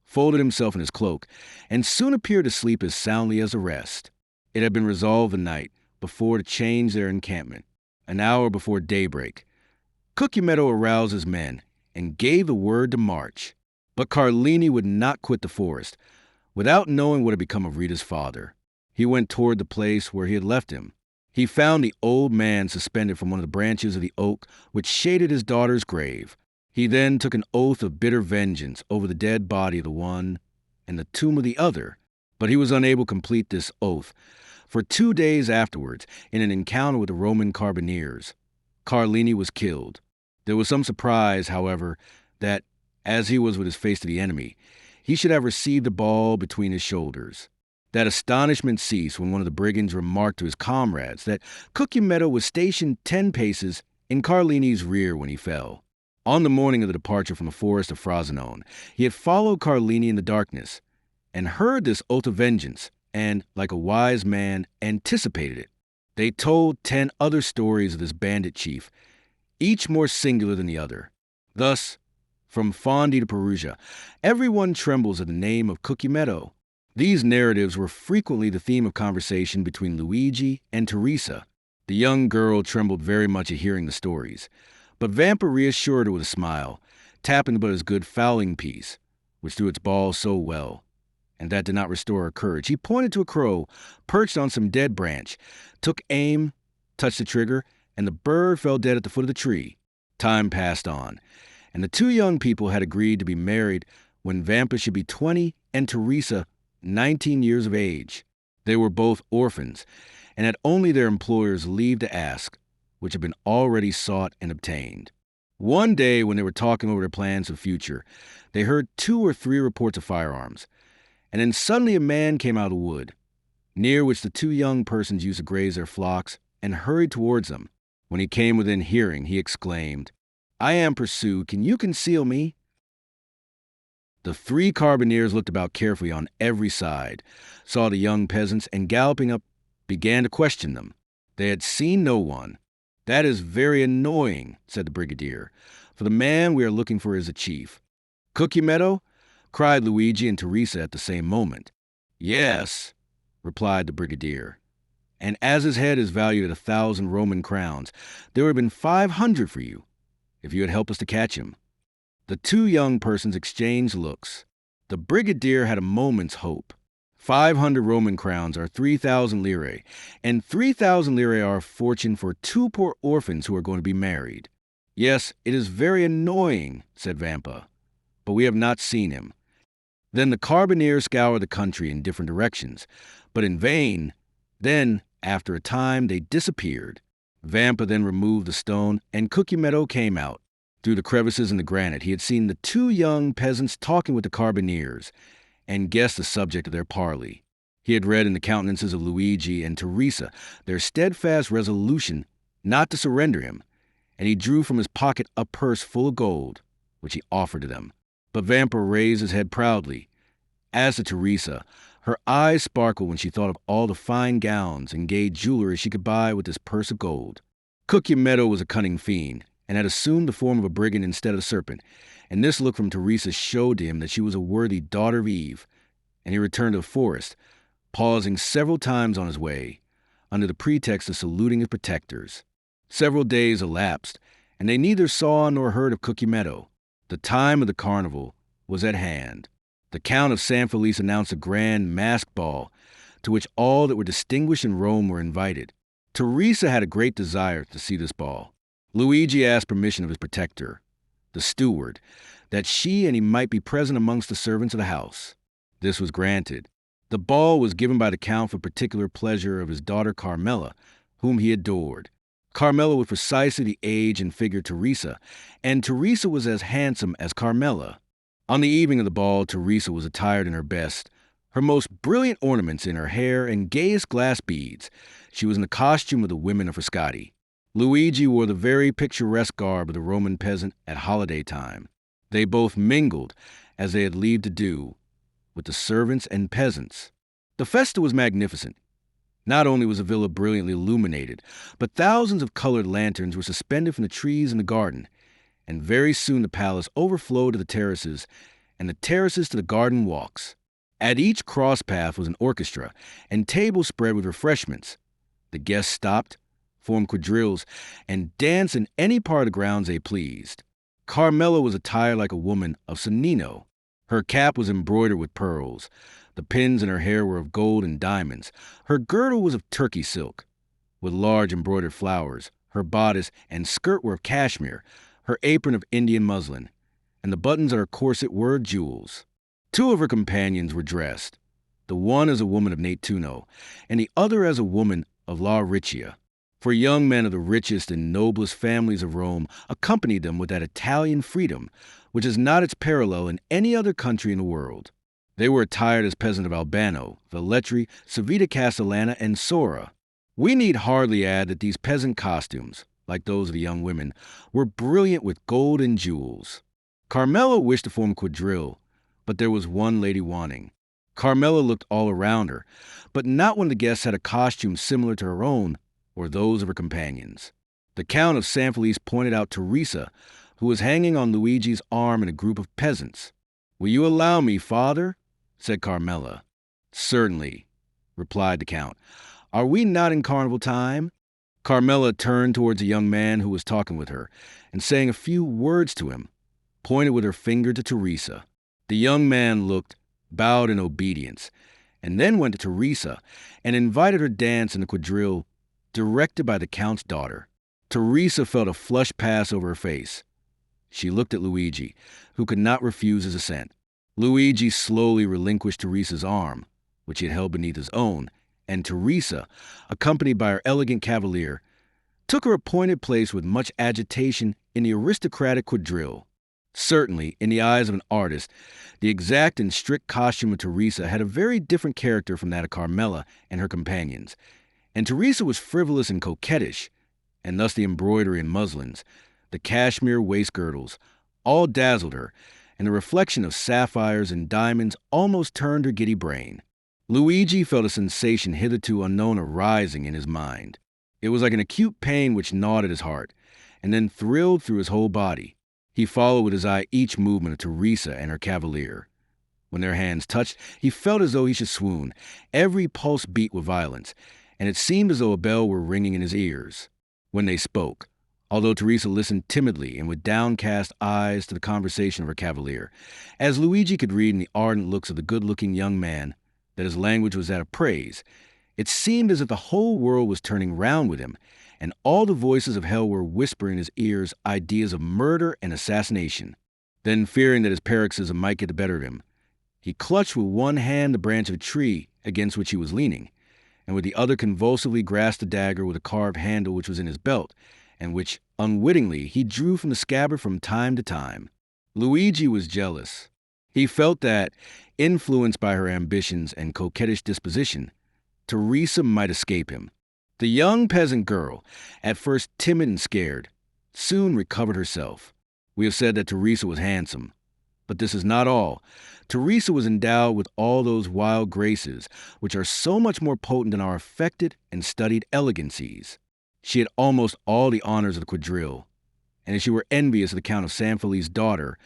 folded himself in his cloak, and soon appeared to sleep as soundly as the rest. It had been resolved the night before to change their encampment. An hour before daybreak, Cucumetto aroused his men and gave the word to march. But Carlini would not quit the forest without knowing what had become of Rita's father. He went toward the place where he had left him. He found the old man suspended from one of the branches of the oak which shaded his daughter's grave. He then took an oath of bitter vengeance over the dead body of the one and the tomb of the other, but he was unable to complete this oath, for 2 days afterwards, in an encounter with the Roman carbineers, Carlini was killed. There was some surprise, however, that, as he was with his face to the enemy, he should have received the ball between his shoulders. That astonishment ceased when one of the brigands remarked to his comrades that Cucumetto was stationed 10 paces in Carlini's rear when he fell. On the morning of the departure from the forest of Frosinone, he had followed Carlini in the darkness and heard this oath of vengeance and, like a wise man, anticipated it. They told 10 other stories of this bandit chief, each more singular than the other. Thus, from Fondi to Perugia, everyone trembles at the name of Cucumetto. These narratives were frequently the theme of conversation between Luigi and Teresa. The young girl trembled very much at hearing the stories, but Vampa reassured her with a smile, tapping but his good fowling piece, which threw its ball so well, and that did not restore her courage. He pointed to a crow perched on some dead branch, took aim, touched the trigger, and the bird fell dead at the foot of the tree. Time passed on, and the 2 young people had agreed to be married when Vampa should be 20 and Teresa 19 years of age. They were both orphans, and had only their employers' leave to ask, which had been already sought and obtained. One day, when they were talking over their plans for the future, they heard 2 or 3 reports of firearms, and then suddenly a man came out of the wood, near which the 2 young persons used to graze their flocks, and hurried towards them. When he came within hearing, he exclaimed, "I am pursued. Can you conceal me?" The 3 carbineers looked about carefully on every side, saw the young peasants, and galloping up, began to question them. They had seen no one. "That is very annoying," said the brigadier, "for the man we are looking for is a chief." "Cucumetto?" cried Luigi and Teresa at the same moment. "Yes," replied the brigadier, "and as his head is valued at 1,000 Roman crowns, there would have been 500 for you, if you had helped us to catch him." The 2 young persons exchanged looks. The brigadier had a moment's hope. 500 Roman crowns are 3,000 lire, and 3,000 lire are a fortune for 2 poor orphans who are going to be married. "Yes, it is very annoying," said Vampa, "but we have not seen him." Then the carbineers scoured the country in different directions, but in vain. Then, After a time, they disappeared. Vampa then removed the stone, and Cucumetto came out. Through the crevices in the granite, he had seen the two young peasants talking with the carbineers, and guessed the subject of their parley. He had read in the countenances of Luigi and Teresa their steadfast resolution not to surrender him, and he drew from his pocket a purse full of gold, which he offered to them. But Vampa raised his head proudly. As to Teresa, her eyes sparkled when she thought of all the fine gowns and gay jewelry she could buy with this purse of gold. Cucumetto was a cunning fiend, and had assumed the form of a brigand instead of a serpent, and this look from Teresa showed to him that she was a worthy daughter of Eve, and he returned to the forest, pausing several times on his way, under the pretext of saluting his protectors. Several days elapsed, and they neither saw nor heard of Cucumetto. The time of the carnival was at hand. The Count of San Felice announced a grand masked ball, to which all that were distinguished in Rome were invited. Teresa had a great desire to see this ball. Luigi asked permission of his protector, the steward, that she and he might be present amongst the servants of the house. This was granted. The ball was given by the Count for particular pleasure of his daughter Carmela, whom he adored. Carmela was precisely the age and figure of Teresa, and Teresa was as handsome as Carmela. On the evening of the ball, Teresa was attired in her best, her most brilliant ornaments in her hair and gayest glass beads. She was in the costume of the women of Frascati. Luigi wore the very picturesque garb of the Roman peasant at holiday time. They both mingled, as they had leave to do, with the servants and peasants. The festa was magnificent. Not only was the villa brilliantly illuminated, but thousands of colored lanterns were suspended from the trees in the garden, and very soon the palace overflowed to the terraces, and the terraces to the garden walks. At each cross path was an orchestra, and tables spread with refreshments. The guests stopped, formed quadrilles, and danced in any part of the grounds they pleased. Carmela was attired like a woman of Sonnino. Her cap was embroidered with pearls. The pins in her hair were of gold and diamonds. Her girdle was of Turkey silk, with large embroidered flowers. Her bodice and skirt were of cashmere, her apron of Indian muslin, and the buttons of her corset were jewels. Two of her companions were dressed, the one as a woman of Nettuno, and the other as a woman of La Riccia. For young men of the richest and noblest families of Rome accompanied them with that Italian freedom which is not its parallel in any other country in the world. They were attired as peasants of Albano, Velletri, Civita Castellana, and Sora. We need hardly add that these peasant costumes, like those of the young women, were brilliant with gold and jewels. Carmela wished to form a quadrille, but there was one lady wanting. Carmela looked all around her, but not one of the guests had a costume similar to her own or those of her companions. The Count of San Felice pointed out Teresa, who was hanging on Luigi's arm in a group of peasants. "Will you allow me, father?" said Carmela. "Certainly," replied the Count. "Are we not in carnival time?" Carmela turned towards a young man who was talking with her, and saying a few words to him, pointed with her finger to Teresa. The young man looked, bowed in obedience, and then went to Teresa and invited her to dance in the quadrille directed by the Count's daughter. Teresa felt a flush pass over her face. She looked at Luigi, who could not refuse his assent. Luigi slowly relinquished Teresa's arm, which he had held beneath his own, and Teresa, accompanied by her elegant cavalier, took her appointed place with much agitation in the aristocratic quadrille. Certainly, in the eyes of an artist, the exact and strict costume of Teresa had a very different character from that of Carmela and her companions, and Teresa was frivolous and coquettish, and thus the embroidery and muslins, the cashmere waist girdles, all dazzled her, and the reflection of sapphires and diamonds almost turned her giddy brain. Luigi felt a sensation hitherto unknown arising in his mind. It was like an acute pain which gnawed at his heart, and then thrilled through his whole body. He followed with his eye each movement of Teresa and her cavalier. When their hands touched, he felt as though he should swoon. Every pulse beat with violence, and it seemed as though a bell were ringing in his ears. When they spoke, although Teresa listened timidly and with downcast eyes to the conversation of her cavalier, as Luigi could read in the ardent looks of the good-looking young man that his language was that of praise, it seemed as if the whole world was turning round with him, and all the voices of hell were whispering in his ears ideas of murder and assassination. Then, fearing that his paroxysm might get the better of him, he clutched with one hand the branch of a tree against which he was leaning, and with the other convulsively grasped a dagger with a carved handle which was in his belt, and which, unwittingly, he drew from the scabbard from time to time. Luigi was jealous. He felt that, influenced by her ambitions and coquettish disposition, Teresa might escape him. The young peasant girl, at first timid and scared, soon recovered herself. We have said that Teresa was handsome. But this is not all. Teresa was endowed with all those wild graces which are so much more potent than our affected and studied elegancies. She had almost all the honors of the quadrille, and if she were envious of the Count of San Felice's daughter,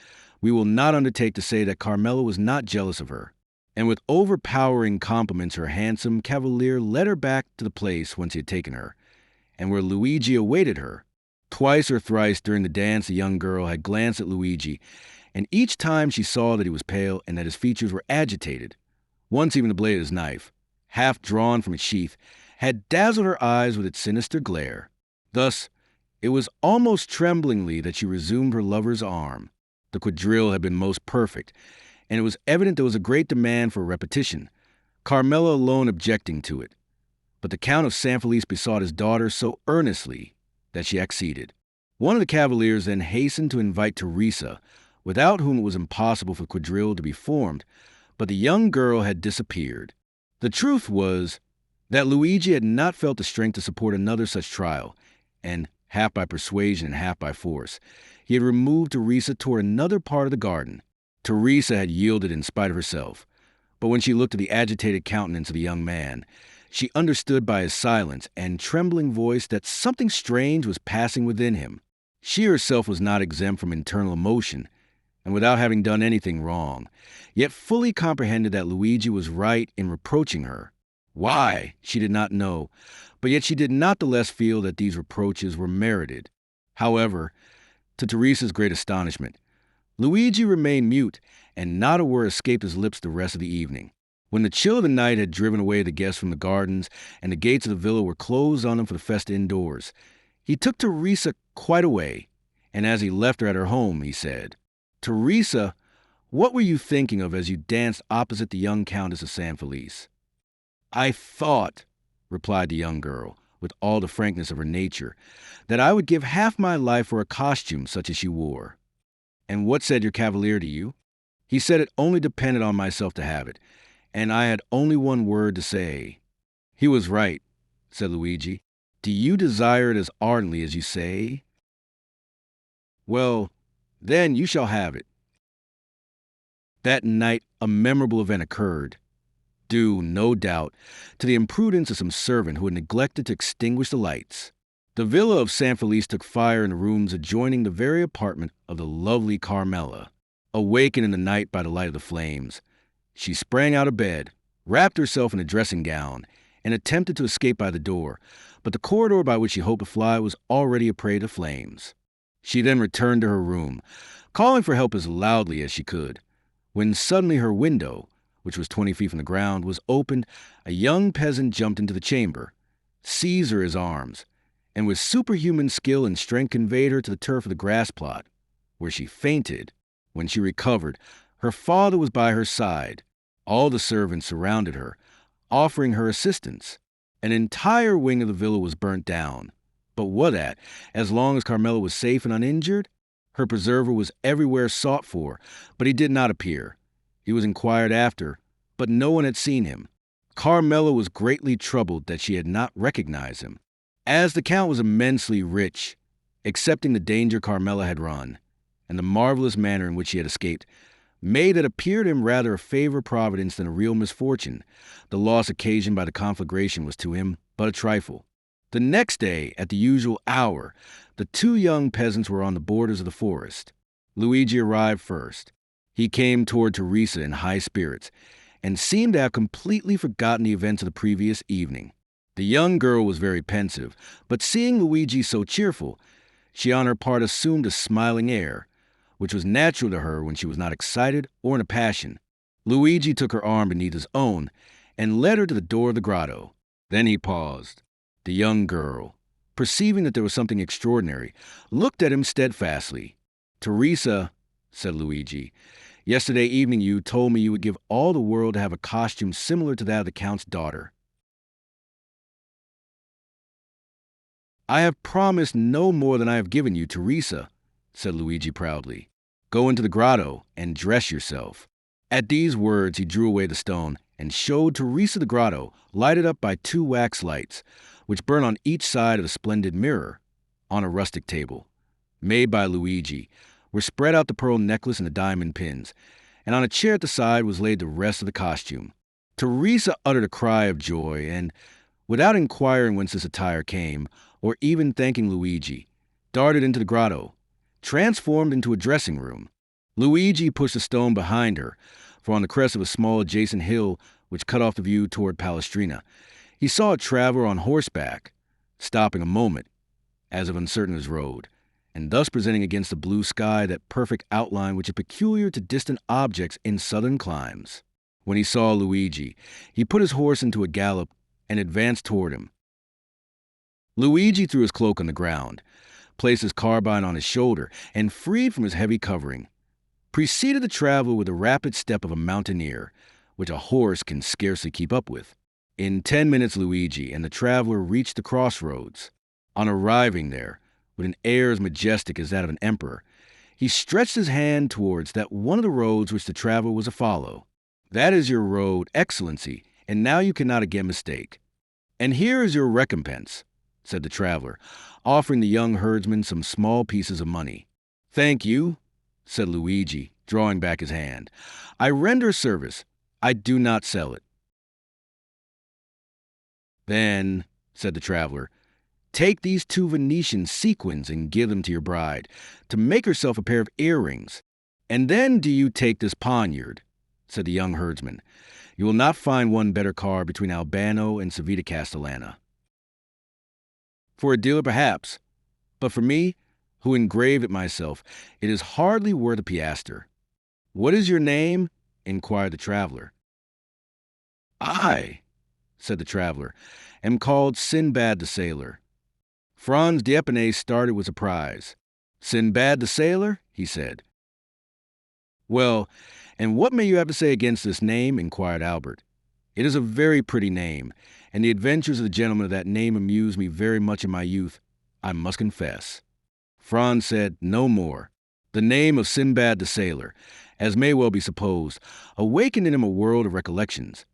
we will not undertake to say that Carmela was not jealous of her. And with overpowering compliments, her handsome cavalier led her back to the place whence he had taken her, and where Luigi awaited her. Twice or thrice during the dance the young girl had glanced at Luigi, and each time she saw that he was pale and that his features were agitated. Once even the blade of his knife, half drawn from its sheath, had dazzled her eyes with its sinister glare. Thus, it was almost tremblingly that she resumed her lover's arm. The quadrille had been most perfect, and it was evident there was a great demand for repetition, Carmela alone objecting to it. But the Count of San Felice besought his daughter so earnestly that she acceded. One of the cavaliers then hastened to invite Teresa, without whom it was impossible for the quadrille to be formed, but the young girl had disappeared. The truth was that Luigi had not felt the strength to support another such trial, and, half by persuasion and half by force, he had removed Teresa toward another part of the garden. Teresa had yielded in spite of herself, but when she looked at the agitated countenance of the young man, she understood by his silence and trembling voice that something strange was passing within him. She herself was not exempt from internal emotion, and without having done anything wrong, yet fully comprehended that Luigi was right in reproaching her. Why, she did not know, but yet she did not the less feel that these reproaches were merited. However, to Teresa's great astonishment, Luigi remained mute, and not a word escaped his lips the rest of the evening. When the chill of the night had driven away the guests from the gardens, and the gates of the villa were closed on them for the festa indoors, he took Teresa quite away, and as he left her at her home, he said, "Teresa, what were you thinking of as you danced opposite the young Countess of San Felice?" "I thought," replied the young girl, with all the frankness of her nature, "that I would give half my life for a costume such as she wore." "And what said your cavalier to you?" "He said it only depended on myself to have it, and I had only one word to say." "He was right," said Luigi. "Do you desire it as ardently as you say? Well, then you shall have it." That night a memorable event occurred, due, no doubt, to the imprudence of some servant who had neglected to extinguish the lights. The villa of San Felice took fire in the rooms adjoining the very apartment of the lovely Carmela. Awakened in the night by the light of the flames, she sprang out of bed, wrapped herself in a dressing gown, and attempted to escape by the door, but the corridor by which she hoped to fly was already a prey to flames. She then returned to her room, calling for help as loudly as she could, when suddenly her window, which was 20 feet from the ground, was opened. A young peasant jumped into the chamber, seized her in his arms, and with superhuman skill and strength conveyed her to the turf of the grass plot, where she fainted. When she recovered, her father was by her side. All the servants surrounded her, offering her assistance. An entire wing of the villa was burnt down. But what at? As long as Carmela was safe and uninjured, her preserver was everywhere sought for, but he did not appear. He was inquired after, but no one had seen him. Carmela was greatly troubled that she had not recognized him. As the Count was immensely rich, accepting the danger Carmela had run, and the marvelous manner in which she had escaped, made it appear to him rather a favor of Providence than a real misfortune. The loss occasioned by the conflagration was to him but a trifle. The next day, at the usual hour, the two young peasants were on the borders of the forest. Luigi arrived first. He came toward Teresa in high spirits, and seemed to have completely forgotten the events of the previous evening. The young girl was very pensive, but seeing Luigi so cheerful, she on her part assumed a smiling air, which was natural to her when she was not excited or in a passion. Luigi took her arm beneath his own and led her to the door of the grotto. Then he paused. The young girl, perceiving that there was something extraordinary, looked at him steadfastly. "Teresa," said Luigi, "yesterday evening you told me you would give all the world to have a costume similar to that of the Count's daughter." "I have promised no more than I have given you, Teresa," said Luigi proudly. "Go into the grotto and dress yourself." At these words, he drew away the stone and showed Teresa the grotto, lighted up by 2 wax lights, which burn on each side of a splendid mirror. On a rustic table, made by Luigi, were spread out the pearl necklace and the diamond pins, and on a chair at the side was laid the rest of the costume. Teresa uttered a cry of joy, and, without inquiring whence this attire came, or even thanking Luigi, darted into the grotto, transformed into a dressing room. Luigi pushed a stone behind her, for on the crest of a small adjacent hill which cut off the view toward Palestrina, he saw a traveler on horseback, stopping a moment, as if uncertain of his road, and thus presenting against the blue sky that perfect outline which is peculiar to distant objects in southern climes. When he saw Luigi, he put his horse into a gallop and advanced toward him. Luigi threw his cloak on the ground, placed his carbine on his shoulder, and, freed from his heavy covering, preceded the traveler with the rapid step of a mountaineer, which a horse can scarcely keep up with. In 10 minutes, Luigi and the traveler reached the crossroads. On arriving there, with an air as majestic as that of an emperor, he stretched his hand towards that one of the roads which the traveler was to follow. "That is your road, Excellency, and now you cannot again mistake. And here is your recompense," said the traveler, offering the young herdsman some small pieces of money. "Thank you," said Luigi, drawing back his hand. "I render service. I do not sell it." "Then," said the traveler, "take these 2 Venetian sequins and give them to your bride, to make herself a pair of earrings. And then do you take this poniard," said the young herdsman. "You will not find one better carved between Albano and Civita Castellana. For a dealer, perhaps, but for me, who engraved it myself, it is hardly worth a piaster." "What is your name?" inquired the traveler. "I," said the traveler, "am called Sinbad the Sailor." Franz d'Epinay started with surprise. "Sinbad the Sailor?" he said. "Well, and what may you have to say against this name?" inquired Albert. "It is a very pretty name, and the adventures of the gentleman of that name amused me very much in my youth, I must confess." Franz said no more. The name of Sinbad the Sailor, as may well be supposed, awakened in him a world of recollections,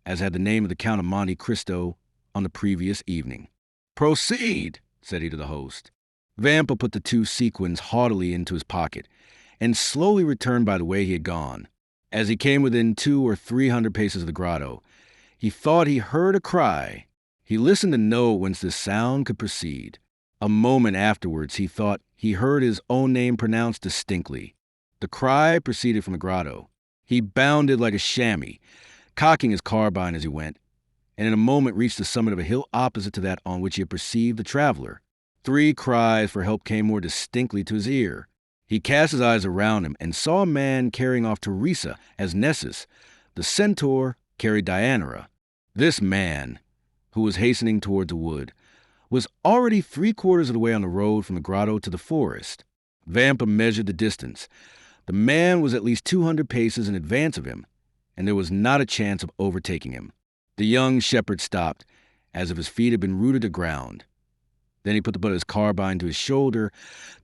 as had the name of the Count of Monte Cristo on the previous evening. "Proceed," said he to the host. Vampa put the 2 sequins haughtily into his pocket, and slowly returned by the way he had gone. As he came within 200 or 300 paces of the grotto, he thought he heard a cry. He listened to know whence this sound could proceed. A moment afterwards, he thought he heard his own name pronounced distinctly. The cry proceeded from the grotto. He bounded like a chamois, cocking his carbine as he went, and in a moment reached the summit of a hill opposite to that on which he had perceived the traveler. 3 cries for help came more distinctly to his ear. He cast his eyes around him and saw a man carrying off Teresa as Nessus, the centaur, carried Deianira. This man, who was hastening toward the wood, was already 3/4 of the way on the road from the grotto to the forest. Vampa measured the distance. The man was at least 200 paces in advance of him, and there was not a chance of overtaking him. The young shepherd stopped, as if his feet had been rooted to ground. Then he put the butt of his carbine to his shoulder,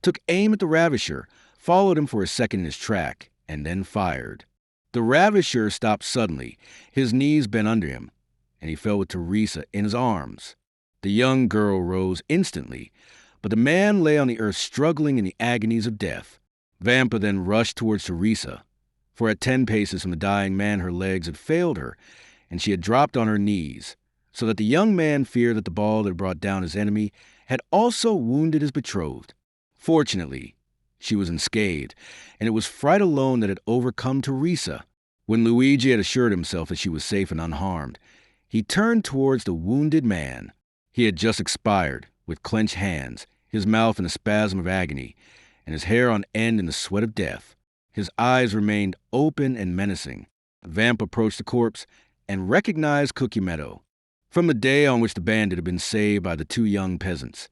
took aim at the ravisher, followed him for a second in his track, and then fired. The ravisher stopped suddenly, his knees bent under him, and he fell with Teresa in his arms. The young girl rose instantly, but the man lay on the earth struggling in the agonies of death. Vampa then rushed towards Teresa, for at 10 paces from the dying man her legs had failed her, and she had dropped on her knees, so that the young man feared that the ball that had brought down his enemy had also wounded his betrothed. Fortunately, she was unscathed, and it was fright alone that had overcome Teresa. When Luigi had assured himself that she was safe and unharmed, he turned towards the wounded man. He had just expired, with clenched hands, his mouth in a spasm of agony, and his hair on end in the sweat of death. His eyes remained open and menacing. Vamp approached the corpse and recognized Cucumetto. From the day on which the bandit had been saved by the 2 young peasants,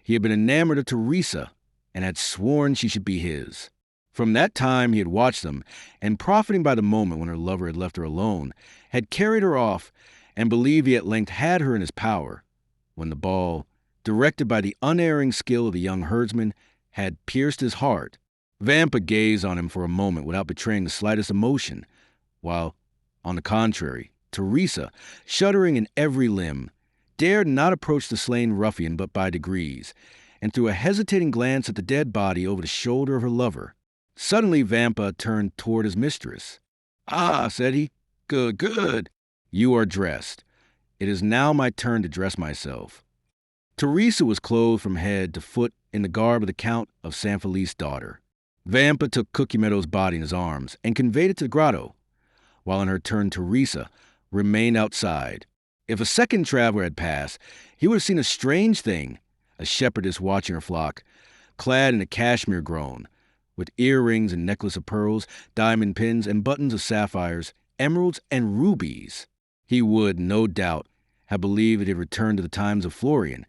he had been enamored of Teresa and had sworn she should be his. From that time he had watched them, and profiting by the moment when her lover had left her alone, had carried her off and believed he at length had her in his power, when the ball, directed by the unerring skill of the young herdsman, had pierced his heart. Vampa gazed on him for a moment without betraying the slightest emotion, while, on the contrary, Teresa, shuddering in every limb, dared not approach the slain ruffian but by degrees, and threw a hesitating glance at the dead body over the shoulder of her lover. Suddenly Vampa turned toward his mistress. "Ah," said he, "good, good. You are dressed. It is now my turn to dress myself." Teresa was clothed from head to foot in the garb of the Count of San Felice's daughter. Vampa took Cookie Meadow's body in his arms and conveyed it to the grotto, while in her turn Teresa remained outside. If a second traveler had passed, he would have seen a strange thing, a shepherdess watching her flock, clad in a cashmere gown, with earrings and necklace of pearls, diamond pins and buttons of sapphires, emeralds and rubies. He would, no doubt, have believed that he had returned to the times of Florian,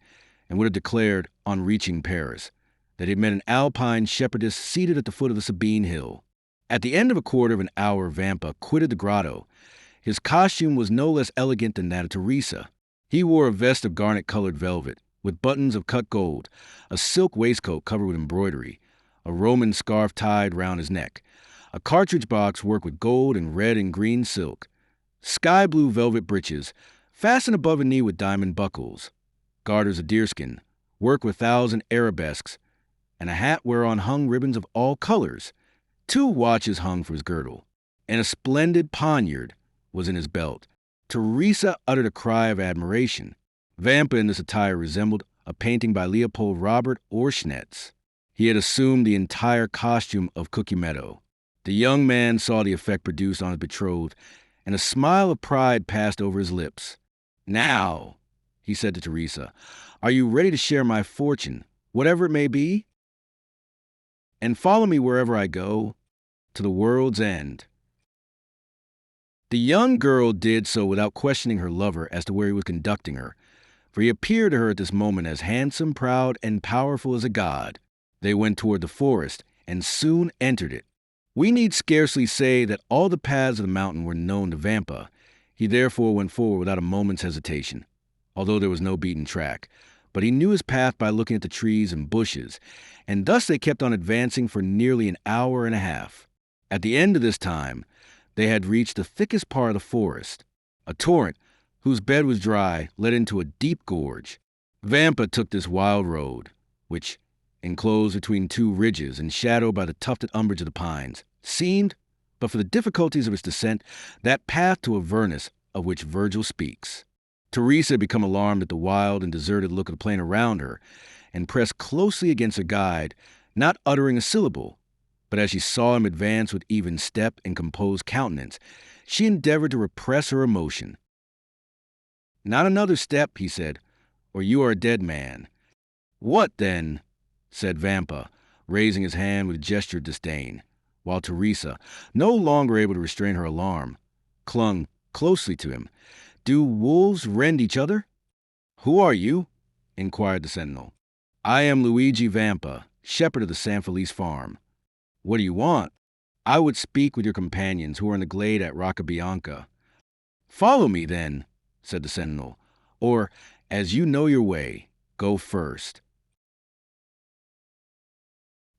and would have declared, on reaching Paris, that he had met an alpine shepherdess seated at the foot of the Sabine hill. At the end of a quarter of an hour, Vampa quitted the grotto. His costume was no less elegant than that of Teresa. He wore a vest of garnet-colored velvet, with buttons of cut gold, a silk waistcoat covered with embroidery, a Roman scarf tied round his neck, a cartridge box worked with gold and red and green silk, sky blue velvet breeches, fastened above the knee with diamond buckles, garters of deerskin, worked with 1,000 arabesques, and a hat whereon hung ribbons of all colors. 2 watches hung from his girdle, and a splendid poniard was in his belt. Teresa uttered a cry of admiration. Vampa in this attire resembled a painting by Leopold Robert or Schnetz. He had assumed the entire costume of Cookie Meadow. The young man saw the effect produced on his betrothed, and a smile of pride passed over his lips. "Now," he said to Teresa, "are you ready to share my fortune, whatever it may be? And follow me wherever I go, to the world's end." The young girl did so without questioning her lover as to where he was conducting her, for he appeared to her at this moment as handsome, proud, and powerful as a god. They went toward the forest, and soon entered it. We need scarcely say that all the paths of the mountain were known to Vampa. He therefore went forward without a moment's hesitation, although there was no beaten track. But he knew his path by looking at the trees and bushes, and thus they kept on advancing for nearly an hour and a half. At the end of this time, they had reached the thickest part of the forest. A torrent, whose bed was dry, led into a deep gorge. Vampa took this wild road, which, enclosed between 2 ridges and shadowed by the tufted umbrage of the pines, seemed, but for the difficulties of its descent, that path to Avernus of which Virgil speaks. Teresa had become alarmed at the wild and deserted look of the plain around her, and pressed closely against her guide, not uttering a syllable. But as she saw him advance with even step and composed countenance, she endeavored to repress her emotion. "Not another step," he said, "or you are a dead man." "What, then?" said Vampa, raising his hand with a gesture of disdain, while Teresa, no longer able to restrain her alarm, clung closely to him. "Do wolves rend each other?" "Who are you?" inquired the sentinel. "I am Luigi Vampa, shepherd of the San Felice farm." "What do you want?" "I would speak with your companions who are in the glade at Roccabianca." "Follow me, then," said the sentinel, "or, as you know your way, go first."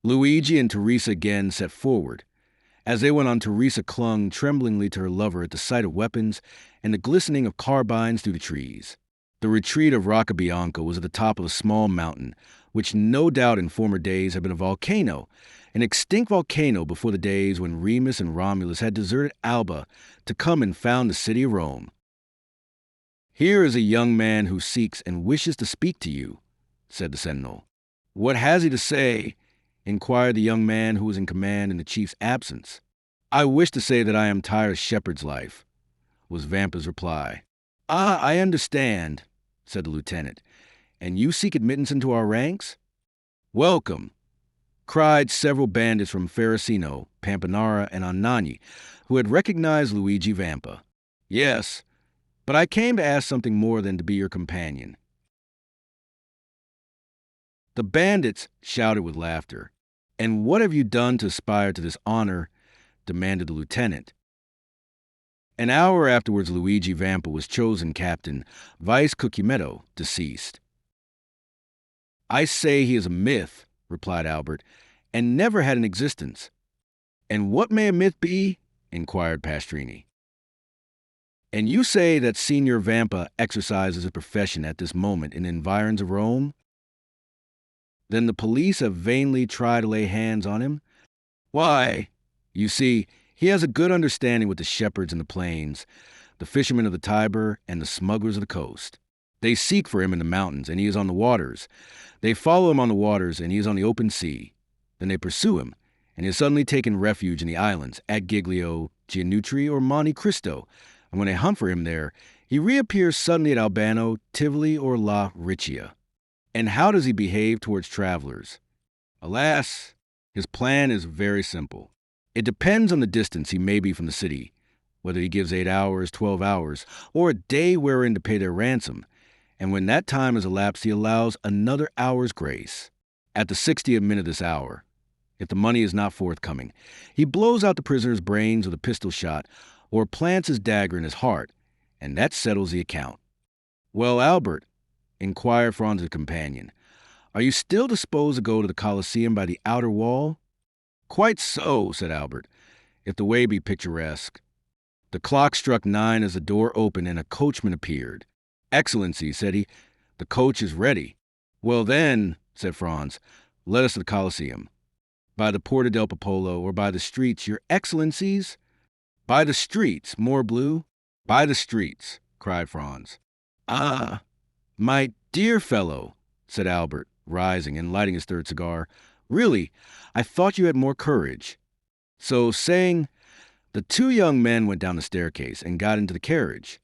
Luigi and Teresa again set forward. As they went on, Teresa clung tremblingly to her lover at the sight of weapons and the glistening of carbines through the trees. The retreat of Roccabianca was at the top of a small mountain, which no doubt in former days had been a volcano, an extinct volcano before the days when Remus and Romulus had deserted Alba to come and found the city of Rome. "Here is a young man who seeks and wishes to speak to you," said the sentinel. "What has he to say?" inquired the young man who was in command in the chief's absence. "I wish to say that I am tired of shepherd's life," was Vampa's reply. "Ah, I understand," said the lieutenant. "And you seek admittance into our ranks?" "Welcome," cried several bandits from Ferracino, Pampinara, and Anagni, who had recognized Luigi Vampa. "Yes, but I came to ask something more than to be your companion." The bandits shouted with laughter. "And what have you done to aspire to this honor?" demanded the lieutenant. An hour afterwards, Luigi Vampa was chosen captain, vice Cookie Meadow, deceased. I say he is a myth, replied Albert, and never had an existence. And what may a myth be? Inquired Pastrini. And you say that Signor Vampa exercises his profession at this moment in the environs of Rome? Then the police have vainly tried to lay hands on him? Why, you see, he has a good understanding with the shepherds in the plains, the fishermen of the Tiber, and the smugglers of the coast. They seek for him in the mountains, and he is on the waters. They follow him on the waters, and he is on the open sea. Then they pursue him, and he has suddenly taken refuge in the islands, at Giglio, Gianutri, or Monte Cristo. And when they hunt for him there, he reappears suddenly at Albano, Tivoli, or La Riccia. And how does he behave towards travelers? Alas, his plan is very simple. It depends on the distance he may be from the city, whether he gives 8 hours, 12 hours, or a day wherein to pay their ransom. And when that time has elapsed, he allows another hour's grace. At the 60th minute of this hour, if the money is not forthcoming, he blows out the prisoner's brains with a pistol shot, or plants his dagger in his heart, and that settles the account. Well, Albert, inquired Franz's companion, are you still disposed to go to the Colosseum by the outer wall? Quite so, said Albert, if the way be picturesque. The clock struck 9 as the door opened and a coachman appeared. Excellency, said he, the coach is ready. Well then, said Franz, let us to the Colosseum. By the Porta del Popolo or by the streets, your excellencies? By the streets, morbleu. By the streets, cried Franz. Ah, my dear fellow, said Albert, rising and lighting his third cigar. Really, I thought you had more courage. So saying, the two young men went down the staircase and got into the carriage.